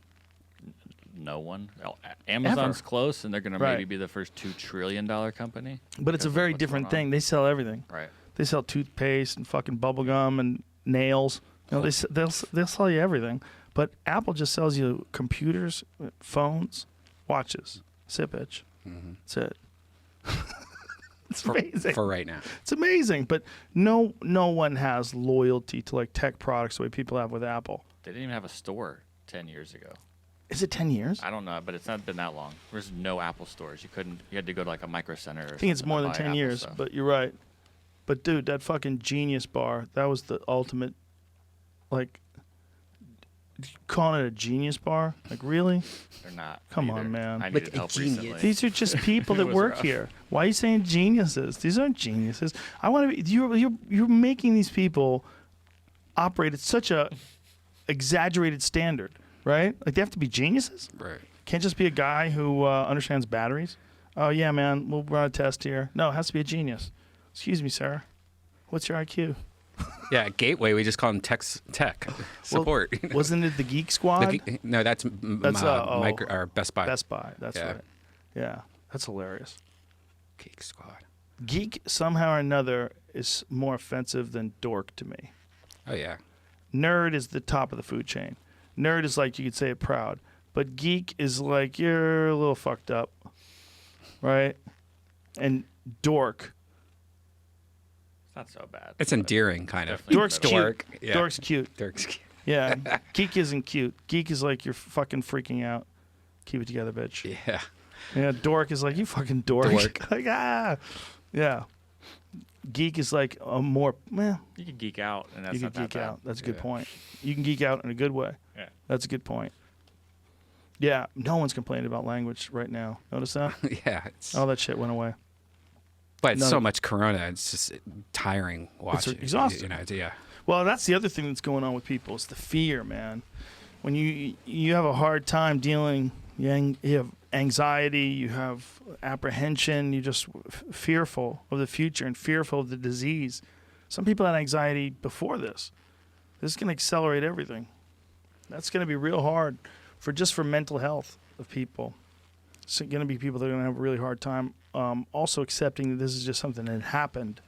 No one. Amazon's Ever. close, and they're gonna Right. maybe be the first $2 trillion company. But it's a because of very what's different going on. thing. They sell everything. Right. They sell toothpaste and fucking bubble gum and nails. You know, they'll sell you everything. But Apple just sells you computers, phones, watches. That's it, bitch. That's it. It's amazing. For right now. It's amazing. But no one has loyalty to like tech products the way people have with Apple. They didn't even have a store 10 years ago. Is it 10 years? I don't know, but it's not been that long. There's no Apple stores. You had to go to like a Micro Center. Or I think it's something more to than buy 10 Apple years, stuff. but you're right. But dude, that fucking Genius bar, that was the ultimate, like, calling it a Genius bar? Like, really? They're not. Come either. on, man. I Like needed a help genius. recently. These are just people that It was work rough. here. Why are you saying geniuses? These aren't geniuses. I want to be, you're making these people operate at such a exaggerated standard, right? Like, they have to be geniuses? Right. Can't just be a guy who understands batteries. Oh, yeah, man, we'll run a test here. No, it has to be a genius. Excuse me, sir. What's your IQ? Yeah, at Gateway, we just call them tech support. Well, wasn't it the Geek Squad? No, that's, oh. or Best Buy. Best Buy. That's Yeah. right. Yeah, that's hilarious. Geek Squad. Geek, somehow or another, is more offensive than dork to me. Oh, yeah. Nerd is the top of the food chain. Nerd is like, you could say it proud. But geek is like, you're a little fucked up. Right? And dork. It's not so bad. It's endearing, kind of. Definitely Dork's cute. Dork. Yeah. Dork's cute. Dork's cute. Yeah. Geek isn't cute. Geek is like, you're fucking freaking out. Keep it together, bitch. Yeah. Yeah, dork is like, you fucking dork. Dork. Like, ah. Yeah. Geek is like a more, well, You can geek out, and that's you can not that geek bad. out. That's a good Yeah. point. You can geek out in a good way. Yeah. That's a good point. Yeah, no one's complaining about language right now. Notice that? Yeah. It's, All that shit went away. but none so of- much Corona. It's just tiring watching. exhausting. You know, yeah. Well, that's the other thing that's going on with people. It's the fear, man. When you have a hard time dealing, you have anxiety, you have apprehension, you're just fearful of the future and fearful of the disease. Some people had anxiety before this. This is going to accelerate everything. That's going to be real hard for mental health of people. It's going to be people that are going to have a really hard time also accepting that this is just something that happened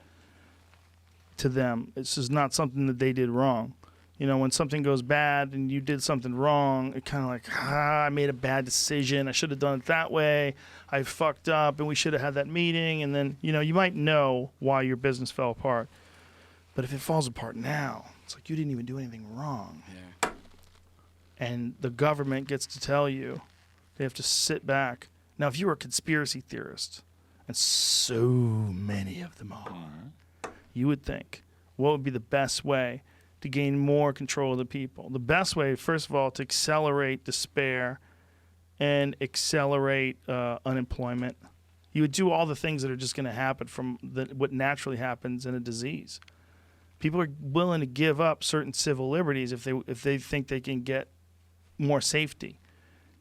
to them. This is not something that they did wrong. You know, when something goes bad and you did something wrong, it kind of like, I made a bad decision. I should have done it that way. I fucked up and we should have had that meeting. And then, you know, you might know why your business fell apart. But if it falls apart now, it's like you didn't even do anything wrong. Yeah. And the government gets to tell you, they have to sit back. Now, if you were a conspiracy theorist, and so many of them are, you would think, what would be the best way to gain more control of the people? The best way, first of all, to accelerate despair and accelerate unemployment. You would do all the things that are just going to happen from what naturally happens in a disease. People are willing to give up certain civil liberties if they think they can get more safety.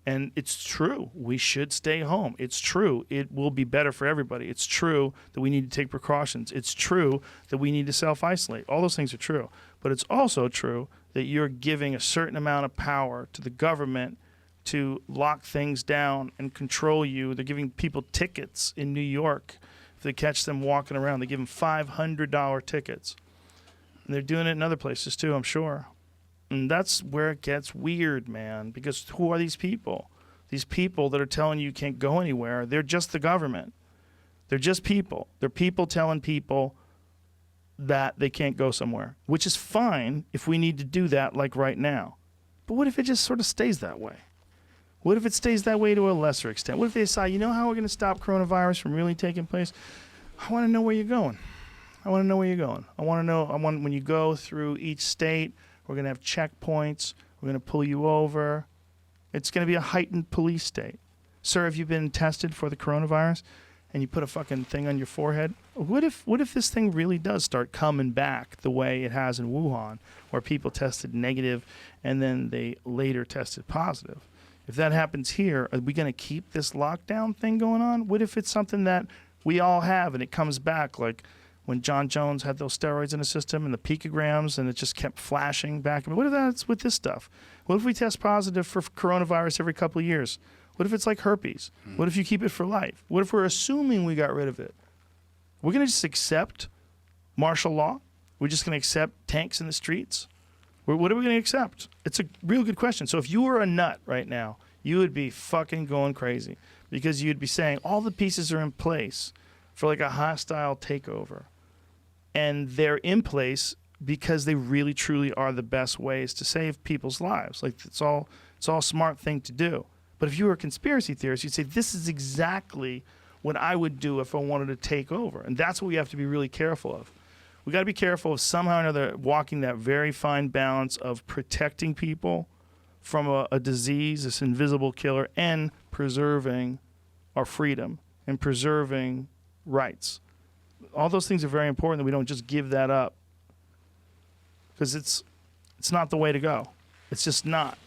And it's true. We should stay home. It's true. It will be better for everybody. It's true that we need to take precautions. It's true that we need to self-isolate. All those things are true. But it's also true that you're giving a certain amount of power to the government to lock things down and control you. They're giving people tickets in New York. If they catch them walking around, they give them $500 tickets. And they're doing it in other places too, I'm sure. And that's where it gets weird, man, because who are these people? These people that are telling you can't go anywhere, they're just the government. They're just people. They're people telling people that they can't go somewhere, which is fine if we need to do that like right now. But what if it just sort of stays that way? What if it stays that way to a lesser extent? What if they decide, you know how we're going to stop coronavirus from really taking place? I want to know where you're going. I want to know where you're going. I want to know, when you go through each state, we're going to have checkpoints. We're going to pull you over. It's going to be a heightened police state. Sir, have you been tested for the coronavirus? And you put a fucking thing on your forehead? What if this thing really does start coming back the way it has in Wuhan, where people tested negative and then they later tested positive? If that happens here, are we going to keep this lockdown thing going on? What if it's something that we all have and it comes back, like when John Jones had those steroids in his system and the picograms and it just kept flashing back? What if that's with this stuff? What if we test positive for coronavirus every couple of years? What if it's like herpes? What if you keep it for life? What if we're assuming we got rid of it? We're going to just accept martial law? We're just going to accept tanks in the streets? What are we going to accept? It's a real good question. So if you were a nut right now, you would be fucking going crazy because you'd be saying all the pieces are in place for like a hostile takeover. And they're in place because they really, truly are the best ways to save people's lives. Like it's all a smart thing to do. But if you were a conspiracy theorist, you'd say, this is exactly what I would do if I wanted to take over. And that's what we have to be really careful of. We got to be careful of somehow or another walking that very fine balance of protecting people from a disease, this invisible killer, and preserving our freedom and preserving rights. All those things are very important that we don't just give that up, because it's not the way to go. It's just not.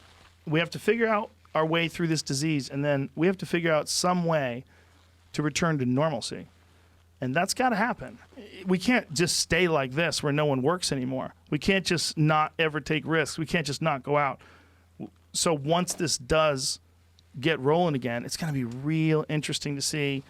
We have to figure out our way through this disease, and then we have to figure out some way to return to normalcy. And that's got to happen. We can't just stay like this where no one works anymore. We can't just not ever take risks. We can't just not go out. So once this does get rolling again, it's going to be real interesting to see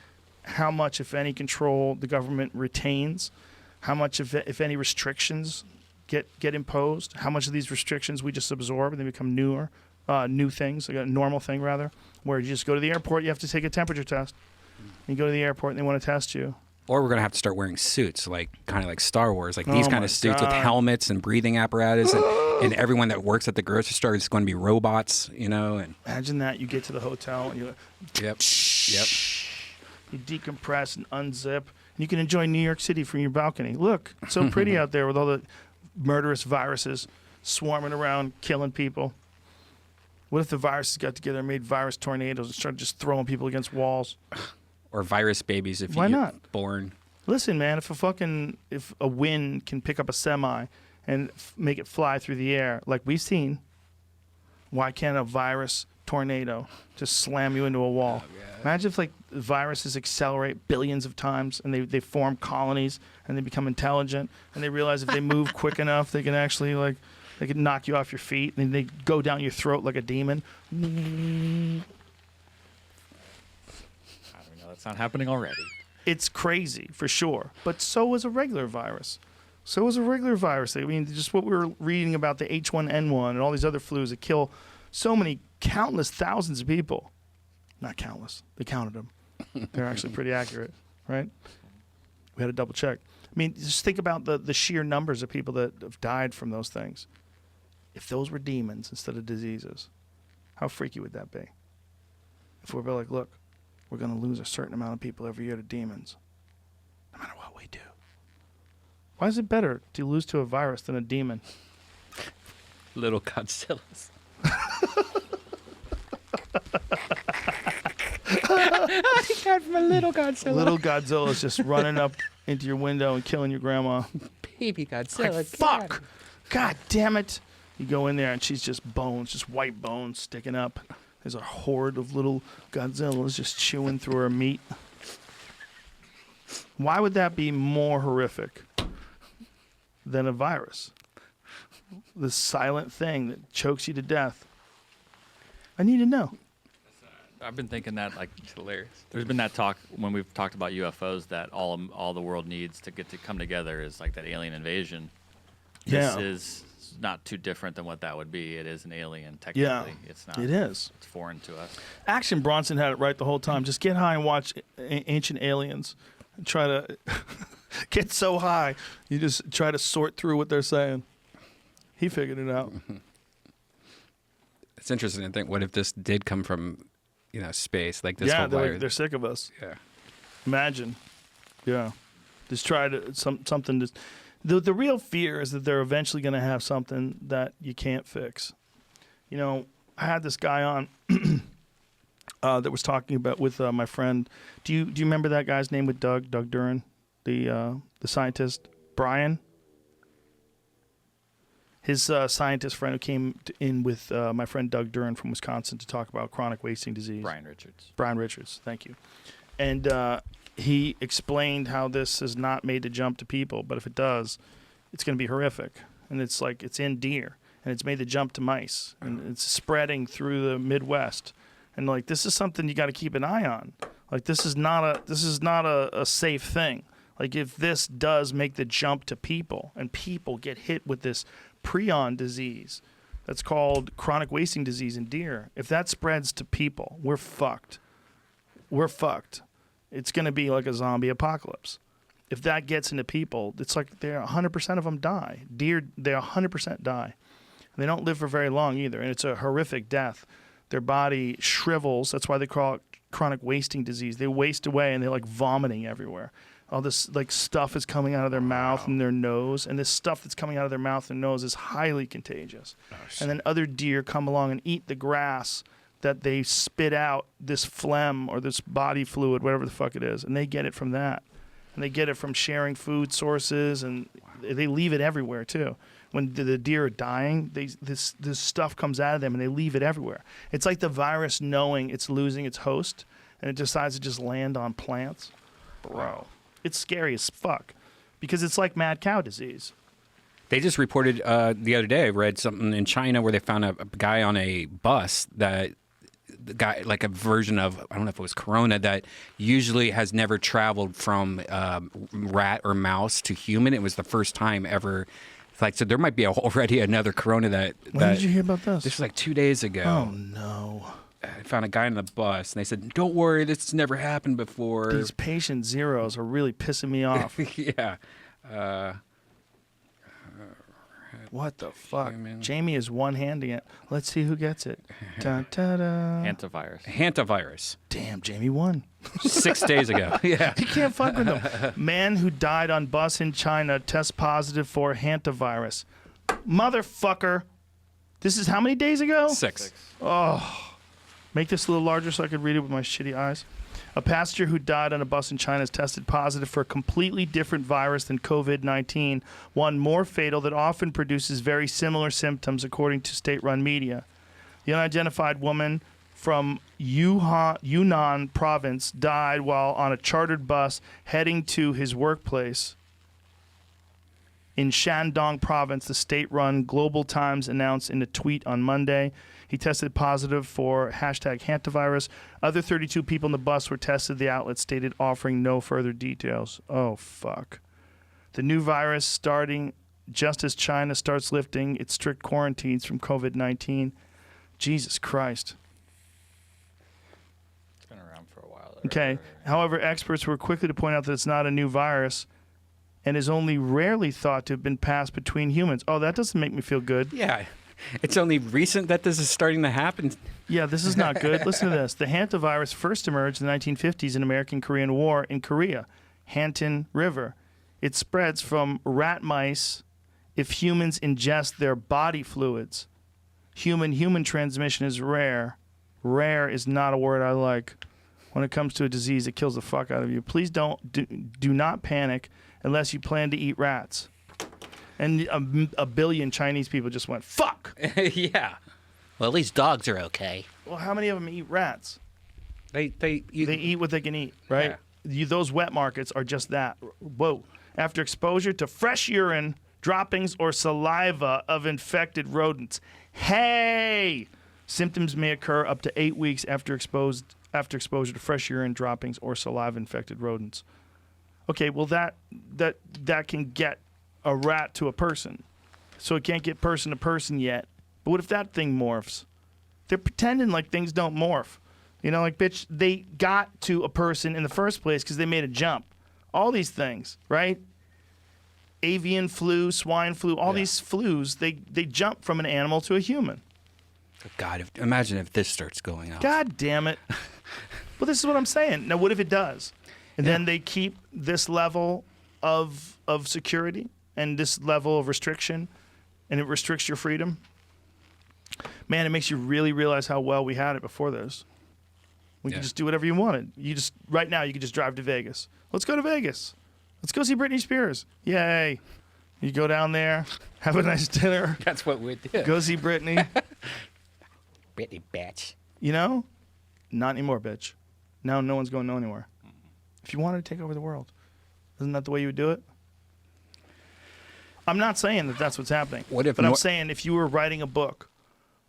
how much, if any, control the government retains, how much, if any, restrictions get imposed, how much of these restrictions we just absorb and they become new things, like a normal thing rather, where you just go to the airport, you have to take a temperature test. You go to the airport and they want to test you. Or we're going to have to start wearing suits, like kind of like Star Wars, like these kind of suits with helmets and breathing apparatus, and everyone that works at the grocery store is going to be robots, you know. And imagine that. You get to the hotel and you yep. You decompress and unzip. And you can enjoy New York City from your balcony. Look, it's so pretty out there with all the murderous viruses swarming around, killing people. What if the viruses got together and made virus tornadoes and started just throwing people against walls? Or virus babies if Why you're not? Born. Listen, man, if a wind can pick up a semi and make it fly through the air like we've seen, why can't a virus tornado just slam you into a wall? Imagine if like viruses accelerate billions of times and they form colonies and they become intelligent and they realize if they move quick enough they can actually they can knock you off your feet and they go down your throat like a demon. That's not happening already. It's crazy, for sure. But so is a regular virus. I mean, just what we were reading about the H1N1 and all these other flus that kill so many, countless thousands of people. Not countless. They counted them. They're actually pretty accurate, right? We had to double check. I mean, just think about the sheer numbers of people that have died from those things. If those were demons instead of diseases, how freaky would that be? If we're like, look, we're going to lose a certain amount of people every year to demons, no matter what we do. Why is it better to lose to a virus than a demon? Little Godzillas. He got from a little Godzilla. Little Godzilla's just running up into your window and killing your grandma. Baby Godzilla. Like, fuck! God damn it! You go in there and she's just bones, just white bones sticking up. There's a horde of little Godzillas just chewing through her meat. Why would that be more horrific than a virus? This silent thing that chokes you to death. I need to know. I've been thinking that, like, It's hilarious. there's been that talk when we've talked about UFOs that all the world needs to get to come together is like that alien invasion. Yeah. This is not too different than what that would be. It is an alien, technically. It's not. It is. It's foreign to us. Action Bronson had it right the whole time. Just get high and watch Ancient Aliens. And try to get so high, you just try to sort through what they're saying. He figured it out. It's interesting to think, what if this did come from, space? Like this Yeah, whole virus. they're sick of us. Yeah. Imagine. Yeah. Just try to something. Just the real fear is that they're eventually going to have something that you can't fix. I had this guy on that was talking about with my friend. Do you remember that guy's name with Doug Duran, the scientist, Brian? His scientist friend who came in with my friend Doug Duran from Wisconsin to talk about chronic wasting disease. Brian Richards, thank you. And he explained how this is not made to jump to people, but if it does, it's going to be horrific. And it's like it's in deer, and it's made to jump to mice, and it's spreading through the Midwest. And like this is something you got to keep an eye on. Like this is not a safe thing. Like if this does make the jump to people, and people get hit with this prion disease that's called chronic wasting disease in deer, if that spreads to people, we're fucked. We're fucked. It's going to be like a zombie apocalypse. If that gets into people, it's like 100% of them die. Deer, they 100% die. And they don't live for very long either, and it's a horrific death. Their body shrivels. That's why they call it chronic wasting disease. They waste away, and they're like vomiting everywhere. All this like stuff is coming out of their mouth and their nose, and this stuff that's coming out of their mouth and nose is highly contagious. And then other deer come along and eat the grass that they spit out, this phlegm or this body fluid, whatever the fuck it is, and they get it from that. And they get it from sharing food sources, and they leave it everywhere too. When the deer are dying, this stuff comes out of them, and they leave it everywhere. It's like the virus knowing it's losing its host, and it decides to just land on plants. Bro. It's scary as fuck because it's like mad cow disease. They just reported the other day, I read something in China where they found a guy on a bus that the guy, like a version of, I don't know if it was Corona, that usually has never traveled from rat or mouse to human. It was the first time ever. So there might be already another Corona that. When did you hear about this? This was like 2 days ago. Oh, no. I found a guy on the bus, and they said, "Don't worry, this has never happened before." These patient zeros are really pissing me off. Yeah. What the fuck? Human. Jamie is one-handing it. Let's see who gets it. Ta-ta-da. Hantavirus. Damn, Jamie won. 6 days ago. Yeah. You can't fuck with them. Man who died on bus in China tests positive for hantavirus. Motherfucker. This is how many days ago? 6. Make this a little larger so I could read it with my shitty eyes. A passenger who died on a bus in China has tested positive for a completely different virus than COVID-19, one more fatal that often produces very similar symptoms, according to state-run media. The unidentified woman from Yunnan province died while on a chartered bus heading to his workplace. In Shandong province, the state-run Global Times announced in a tweet on Monday. He tested positive for #hantavirus. Other 32 people in the bus were tested, the outlet stated, offering no further details. Oh, fuck. The new virus starting just as China starts lifting its strict quarantines from COVID-19. Jesus Christ. It's been around for a while. Okay. However, experts were quickly to point out that it's not a new virus and is only rarely thought to have been passed between humans. Oh, that doesn't make me feel good. Yeah. It's only recent that this is starting to happen. Yeah, this is not good. Listen to this. The hantavirus first emerged in the 1950s in American-Korean War in Korea, Hantan River. It spreads from rat mice if humans ingest their body fluids. Human-human transmission is rare. Rare is not a word I like. when it comes to a disease that kills the fuck out of you. Please do not panic unless you plan to eat rats. And a billion Chinese people just went, fuck! Yeah. Well, at least dogs are okay. Well, how many of them eat rats? They eat what they can eat, right? Those wet markets are just that. Whoa. After exposure to fresh urine, droppings, or saliva of infected rodents. Hey! Symptoms may occur up to 8 weeks after exposure to fresh urine, droppings, or saliva-infected rodents. Okay, well, that can get a rat to a person. So it can't get person to person yet. But what if that thing morphs? They're pretending like things don't morph. You know, like, bitch, they got to a person in the first place because they made a jump. All these things, right? Avian flu, swine flu, all these flus, they jump from an animal to a human. God, imagine if this starts going on. God damn it. Well, this is what I'm saying. Now, what if it does? And then they keep this level of security and this level of restriction, and it restricts your freedom? Man, it makes you really realize how well we had it before this. We could just do whatever you wanted. Right now, you could just drive to Vegas. Let's go to Vegas. Let's go see Britney Spears. Yay. You go down there, have a nice dinner. That's what we do. Go see Britney. Britney, bitch. You know? Not anymore, bitch. Now no one's going anywhere. If you wanted to take over the world, isn't that the way you would do it? I'm not saying that that's what's happening. But I'm saying if you were writing a book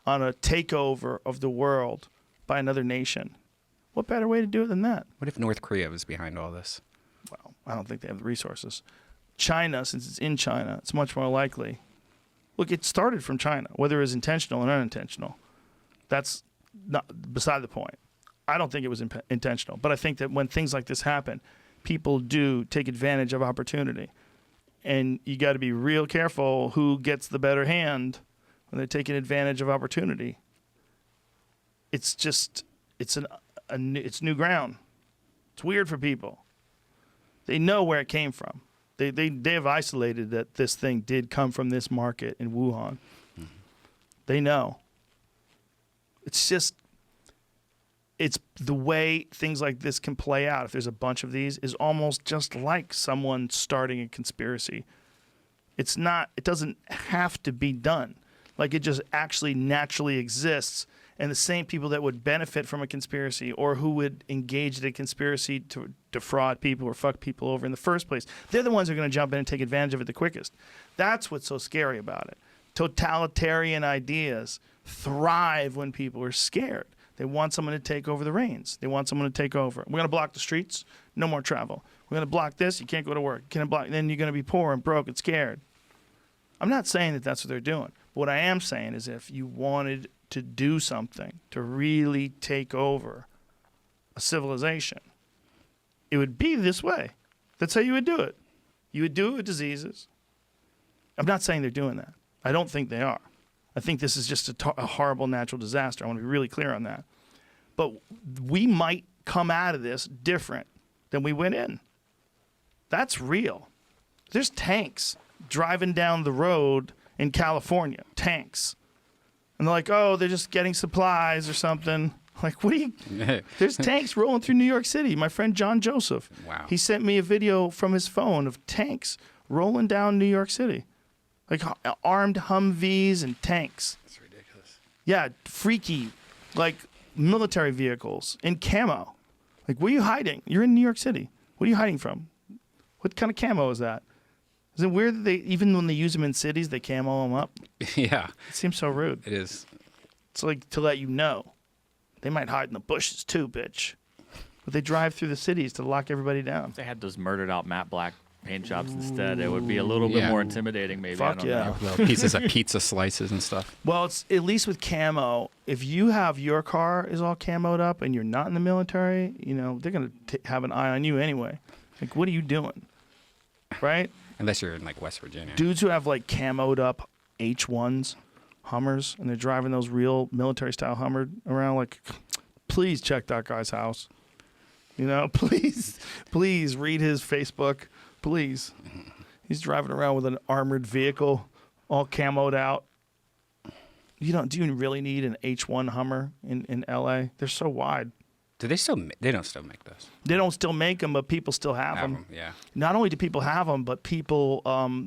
on a takeover of the world by another nation, what better way to do it than that? What if North Korea was behind all this? Well, I don't think they have the resources. China, since it's in China, it's much more likely. Look, it started from China, whether it was intentional or unintentional. That's not beside the point. I don't think it was intentional, but I think that when things like this happen, people do take advantage of opportunity. And you got to be real careful who gets the better hand when they're taking advantage of opportunity. It's just, it's new ground. It's weird for people. They know where it came from. They have isolated that this thing did come from this market in Wuhan. Mm-hmm. They know. It's just, it's the way things like this can play out. If there's a bunch of these, is almost just like someone starting a conspiracy. It doesn't have to be done. Like, it just actually naturally exists. And the same people that would benefit from a conspiracy or who would engage in a conspiracy to defraud people or fuck people over in the first place, they're the ones who are going to jump in and take advantage of it the quickest. That's what's so scary about it. Totalitarian ideas thrive when people are scared. They want someone to take over the reins. They want someone to take over. We're going to block the streets. No more travel. We're going to block this. You can't go to work. Then you're going to be poor and broke and scared. I'm not saying that that's what they're doing. But what I am saying is if you wanted to do something to really take over a civilization, it would be this way. That's how you would do it. You would do it with diseases. I'm not saying they're doing that. I don't think they are. I think this is just a horrible natural disaster. I want to be really clear on that. But we might come out of this different than we went in. That's real. There's tanks driving down the road in California. Tanks. And they're like, oh, they're just getting supplies or something. Like, what do you... There's tanks rolling through New York City. My friend John Joseph. Wow. He sent me a video from his phone of tanks rolling down New York City. Like armed Humvees and tanks. That's ridiculous. Yeah, freaky, like military vehicles in camo. Like, where are you hiding? You're in New York City. What are you hiding from? What kind of camo is that? Is it weird that even when they use them in cities, they camo them up? Yeah. It seems so rude. It is. It's like to let you know. They might hide in the bushes too, bitch. But they drive through the cities to lock everybody down. If they had those murdered out matte black paint jobs instead, it would be a little bit more intimidating, maybe. Fuck I don't know. Little pieces of pizza slices and stuff. Well, it's at least with camo. If you have your car is all camoed up and you're not in the military, you know they're gonna have an eye on you anyway. Like, what are you doing, right? Unless you're in like West Virginia. Dudes who have like camoed up H1s, Hummers, and they're driving those real military style Hummer around. Like, please check that guy's house. You know, please read his Facebook. Please. He's driving around with an armored vehicle, all camoed out. Do you really need an H1 Hummer in LA? They're so wide. Do they still? They don't still make those. They don't still make them, but people still have them. Yeah. Not only do people have them, but people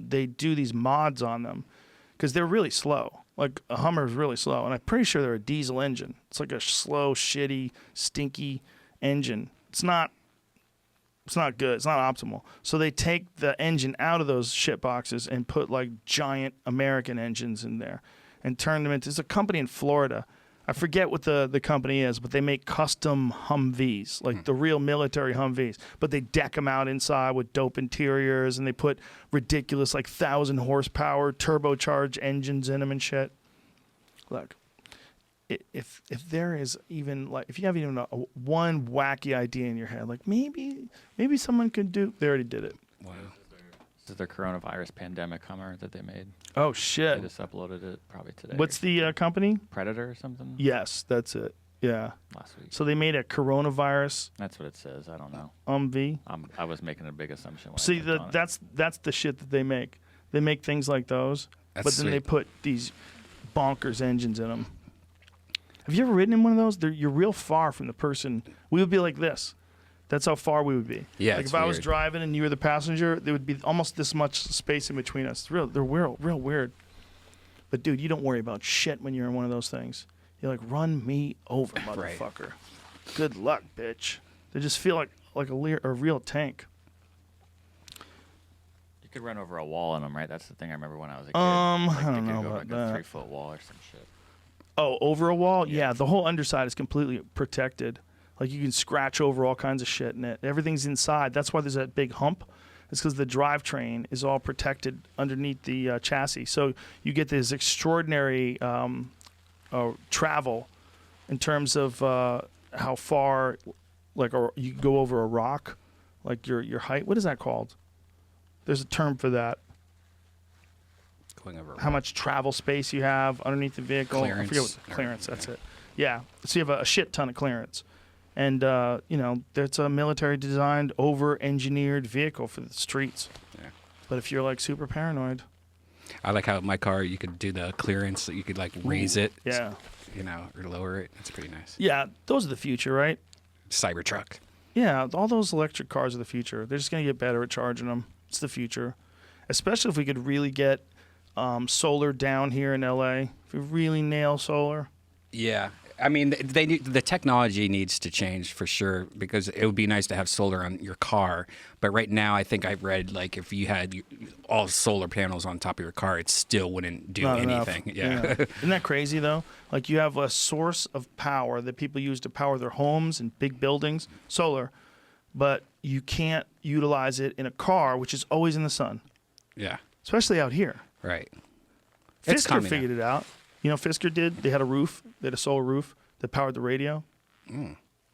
they do these mods on them because they're really slow. Like a Hummer is really slow, and I'm pretty sure they're a diesel engine. It's like a slow, shitty, stinky engine. It's not good. It's not optimal. So they take the engine out of those shit boxes and put like giant American engines in there and turn them into. There's a company in Florida. I forget what the company is, but they make custom Humvees, like the real military Humvees. But they deck them out inside with dope interiors, and they put ridiculous, like 1,000 horsepower turbocharged engines in them and shit. Look, if there is even like, if you have even one wacky idea in your head, like maybe someone could do. They already did it. Wow. This is their coronavirus pandemic Hummer that they made. Oh They shit! just uploaded it probably today. What's the company? Predator or something? Yes, that's it. Yeah. Last week. So they made a coronavirus That's what it says. I don't know. Humvee. I was making a big assumption. When I See, clicked on it. that's the shit that they make. They make things like those, That's but then they sweet. put these bonkers engines in them. Have you ever ridden in one of those? You're real far from the person. We would be like this. That's how far we would be. Yeah, Like it's if I was weird. driving and you were the passenger, there would be almost this much space in between us. They're real weird. But dude, you don't worry about shit when you're in one of those things. You're like, run me over, Right. motherfucker. Good luck, bitch. They just feel like a real tank. You could run over a wall in them, right? That's the thing I remember when I was a kid. I Like, don't they could know go about like that. a 3-foot wall or some shit. Oh, over a wall? Yeah, the whole underside is completely protected. Like you can scratch over all kinds of shit in it. Everything's inside. That's why there's that big hump. It's because the drivetrain is all protected underneath the chassis. So you get this extraordinary travel in terms of how far, like, or you go over a rock, like your height. What is that called? There's a term for that. Going over. How much travel space you have underneath the vehicle. I forget what Clearance. clearance, that's it. Yeah. So you have a shit ton of clearance. And, it's a military designed, over-engineered vehicle for the streets. Yeah. But if you're like super paranoid. I like how my car, you could do the clearance, so you could like raise it, Yeah. or lower it. That's pretty nice. Yeah. Those are the future, right? Cybertruck. Yeah. All those electric cars are the future. They're just going to get better at charging them. It's the future. Especially if we could really get solar down here in LA. If we really nail solar. Yeah. I mean, the technology needs to change for sure, because it would be nice to have solar on your car. But right now, I think I've read, like, if you had all solar panels on top of your car, it still wouldn't do Not enough. anything. Yeah. Isn't that crazy, though? Like, you have a source of power that people use to power their homes and big buildings, solar, but you can't utilize it in a car, which is always in the sun, Yeah. especially out here. Right. It's Fisker coming figured it out. You know, Fisker did. They had a roof. They had a solar roof that powered the radio.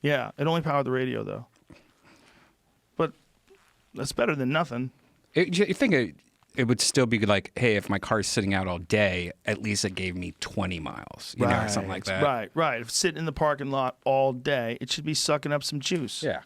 Yeah, it only powered the radio, though. But that's better than nothing. You think it would still be like, hey, if my car's sitting out all day, at least it gave me 20 miles, or something like that. Right. If it's sitting in the parking lot all day, it should be sucking up some juice. Yeah.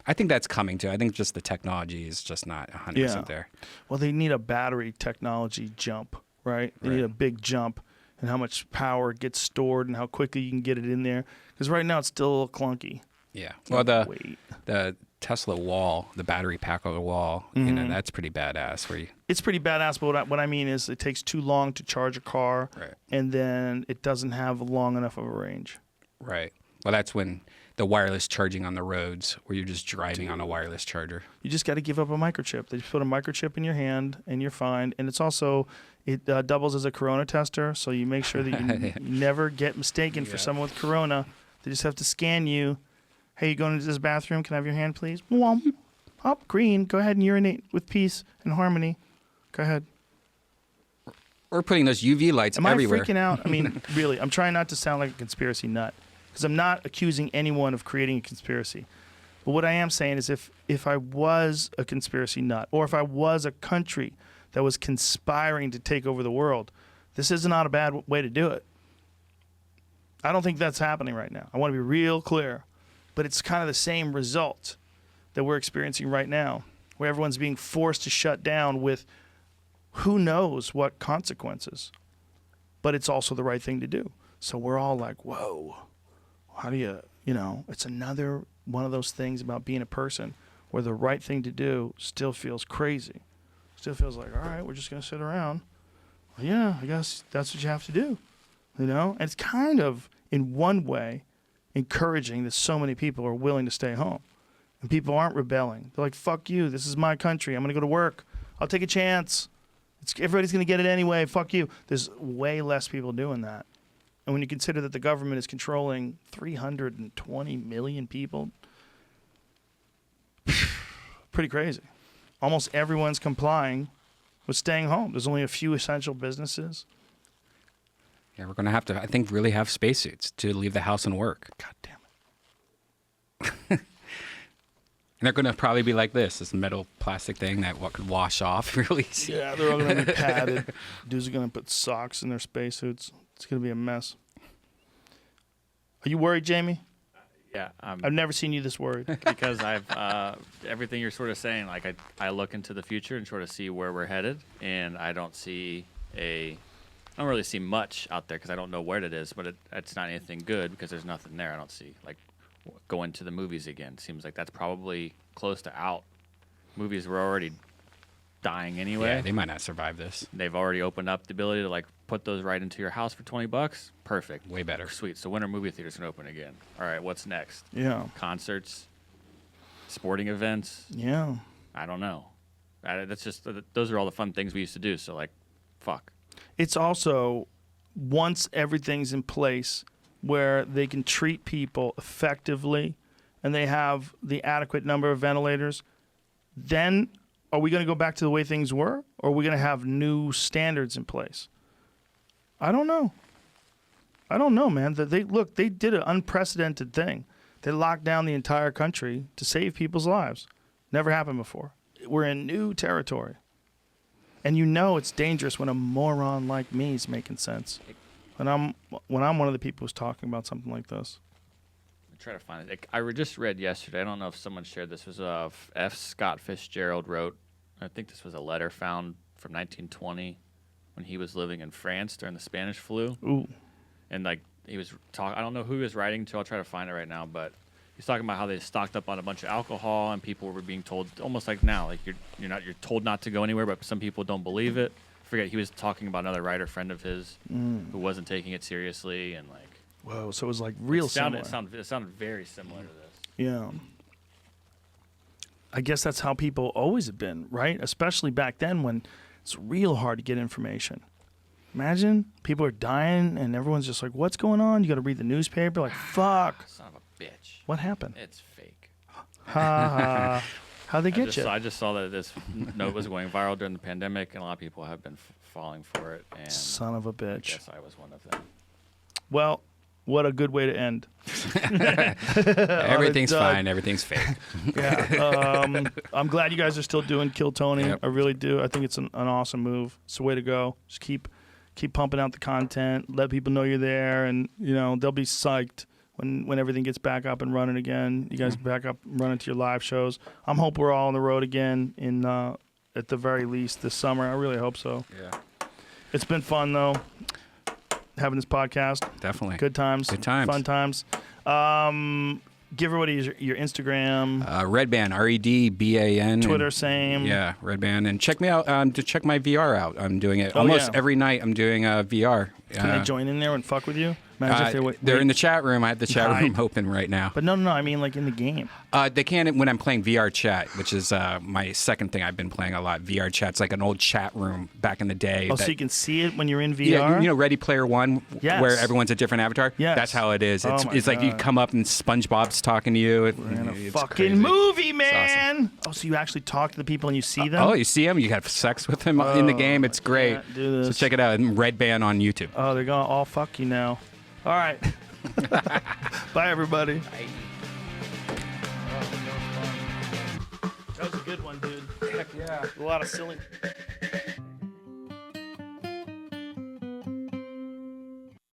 I think that's coming too. I think just the technology is just not 100% there. Well, they need a battery technology jump, right? They need a big jump in how much power gets stored and how quickly you can get it in there. Because right now it's still a little clunky. Yeah. Well, Wait. the Tesla wall, the battery pack on the wall, that's pretty badass. Where you It's pretty badass, but what I mean is it takes too long to charge a car, Right. and then it doesn't have long enough of a range. Right. Well, that's when the wireless charging on the roads, where you're just driving on a wireless charger. You just got to give up a microchip. They just put a microchip in your hand, and you're fine. And it's also, it doubles as a corona tester, so you make sure that you never get mistaken for someone with corona. They just have to scan you. Hey, you going into this bathroom? Can I have your hand, please? Womp. Up, green. Go ahead and urinate with peace and harmony. Go ahead. Or putting those UV lights Am everywhere. I freaking out? I mean, really, I'm trying not to sound like a conspiracy nut, because I'm not accusing anyone of creating a conspiracy. But what I am saying is if I was a conspiracy nut, or if I was a country that was conspiring to take over the world, this is not a bad way to do it. I don't think that's happening right now. I want to be real clear. But it's kind of the same result that we're experiencing right now, where everyone's being forced to shut down with who knows what consequences. But it's also the right thing to do. So we're all like, whoa, how do you You know, it's another one of those things about being a person where the right thing to do still feels crazy. Still feels like, all right, we're just going to sit around. Well, yeah, I guess that's what you have to do. You know? And it's kind of, in one way, encouraging that so many people are willing to stay home. And people aren't rebelling. They're like, fuck you. This is my country. I'm going to go to work. I'll take a chance. Everybody's going to get it anyway. Fuck you. There's way less people doing that. And when you consider that the government is controlling 320 million people, pretty crazy. Almost everyone's complying with staying home. There's only a few essential businesses. Yeah, we're going to have to, I think, really have spacesuits to leave the house and work. God damn it. And they're going to probably be like this metal plastic thing that could wash off really easy. Yeah, they're all going to be padded. Dudes are going to put socks in their spacesuits. It's going to be a mess. Are you worried, Jamie? Yeah, I've never seen you this worried. because I've everything you're sort of saying. Like I look into the future and sort of see where we're headed, and I don't really see much out there because I don't know where it is. But it's not anything good because there's nothing there. I don't see like going to the movies again. Seems like that's probably close to out. Movies were already dying anyway. Yeah, they might not survive this. They've already opened up the ability to like put those right into your house for $20. Perfect. Way better. Sweet. So when are movie theaters gonna open again? All right, what's next? Yeah. Concerts, sporting events. Yeah. I don't know. That's just those are all the fun things we used to do. So like, fuck. It's also, once everything's in place where they can treat people effectively and they have the adequate number of ventilators, then are we going to go back to the way things were, or are we going to have new standards in place? I don't know. I don't know, man. They did an unprecedented thing. They locked down the entire country to save people's lives. Never happened before. We're in new territory. And you know it's dangerous when a moron like me is making sense. When I'm one of the people who's talking about something like this. I'm trying to find it. I just read yesterday. I don't know if someone shared this. It was F. Scott Fitzgerald wrote. I think this was a letter found from 1920 when he was living in France during the Spanish flu. Ooh. And like he was talking. I don't know who he was writing to. I'll try to find it right now. But he's talking about how they stocked up on a bunch of alcohol and people were being told almost like now, like you're told not to go anywhere, but some people don't believe it. I forget. He was talking about another writer friend of his who wasn't taking it seriously and like. Whoa, so it was like real similar. It sounded very similar to this. Yeah. I guess that's how people always have been, right? Especially back then when it's real hard to get information. Imagine people are dying and everyone's just like, what's going on? You got to read the newspaper. Like, fuck. Son of a bitch. What happened? It's fake. Ha ha. How'd they get you? I just saw that this note was going viral during the pandemic, and a lot of people have been falling for it. And Son of a I bitch. guess I was one of them. Well, what a good way to end. Everything's fine. Everything's fake. Yeah. I'm glad you guys are still doing Kill Tony. Yep. I really do. I think it's an awesome move. It's the way to go. Just keep pumping out the content. Let people know you're there, and they'll be psyched when everything gets back up and running again. You guys back up and running to your live shows. I'm hope we're all on the road again in at the very least this summer. I really hope so. Yeah. It's been fun though, having this podcast. Definitely. Good times. Good times. Fun times. Give everybody your Instagram. Redban, REDBAN. Twitter, same. Yeah, Redban. And check me out to check my VR out. I'm doing it almost every night. I'm doing VR. Can they join in there and fuck with you? Imagine if they're in the chat room. I have the chat room open right now. But no. I mean, like in the game. They can when I'm playing VR chat, which is my second thing I've been playing a lot. VR chat's like an old chat room back in the day. Oh, so you can see it when you're in VR? Yeah, you know Ready Player One, where everyone's a different avatar? Yes. That's how it is. It's like God. you come up and SpongeBob's talking to you. We're in a It's fucking crazy. movie, man. Awesome. Oh, so you actually talk to the people and you see them? Oh, you see them? You have sex with them in the game. It's great. can't do So this. check it out. Redban on YouTube. Oh, they're going to all fuck you now. All right. Bye, everybody. Bye. That was a good one, dude. Heck yeah. A lot of silly.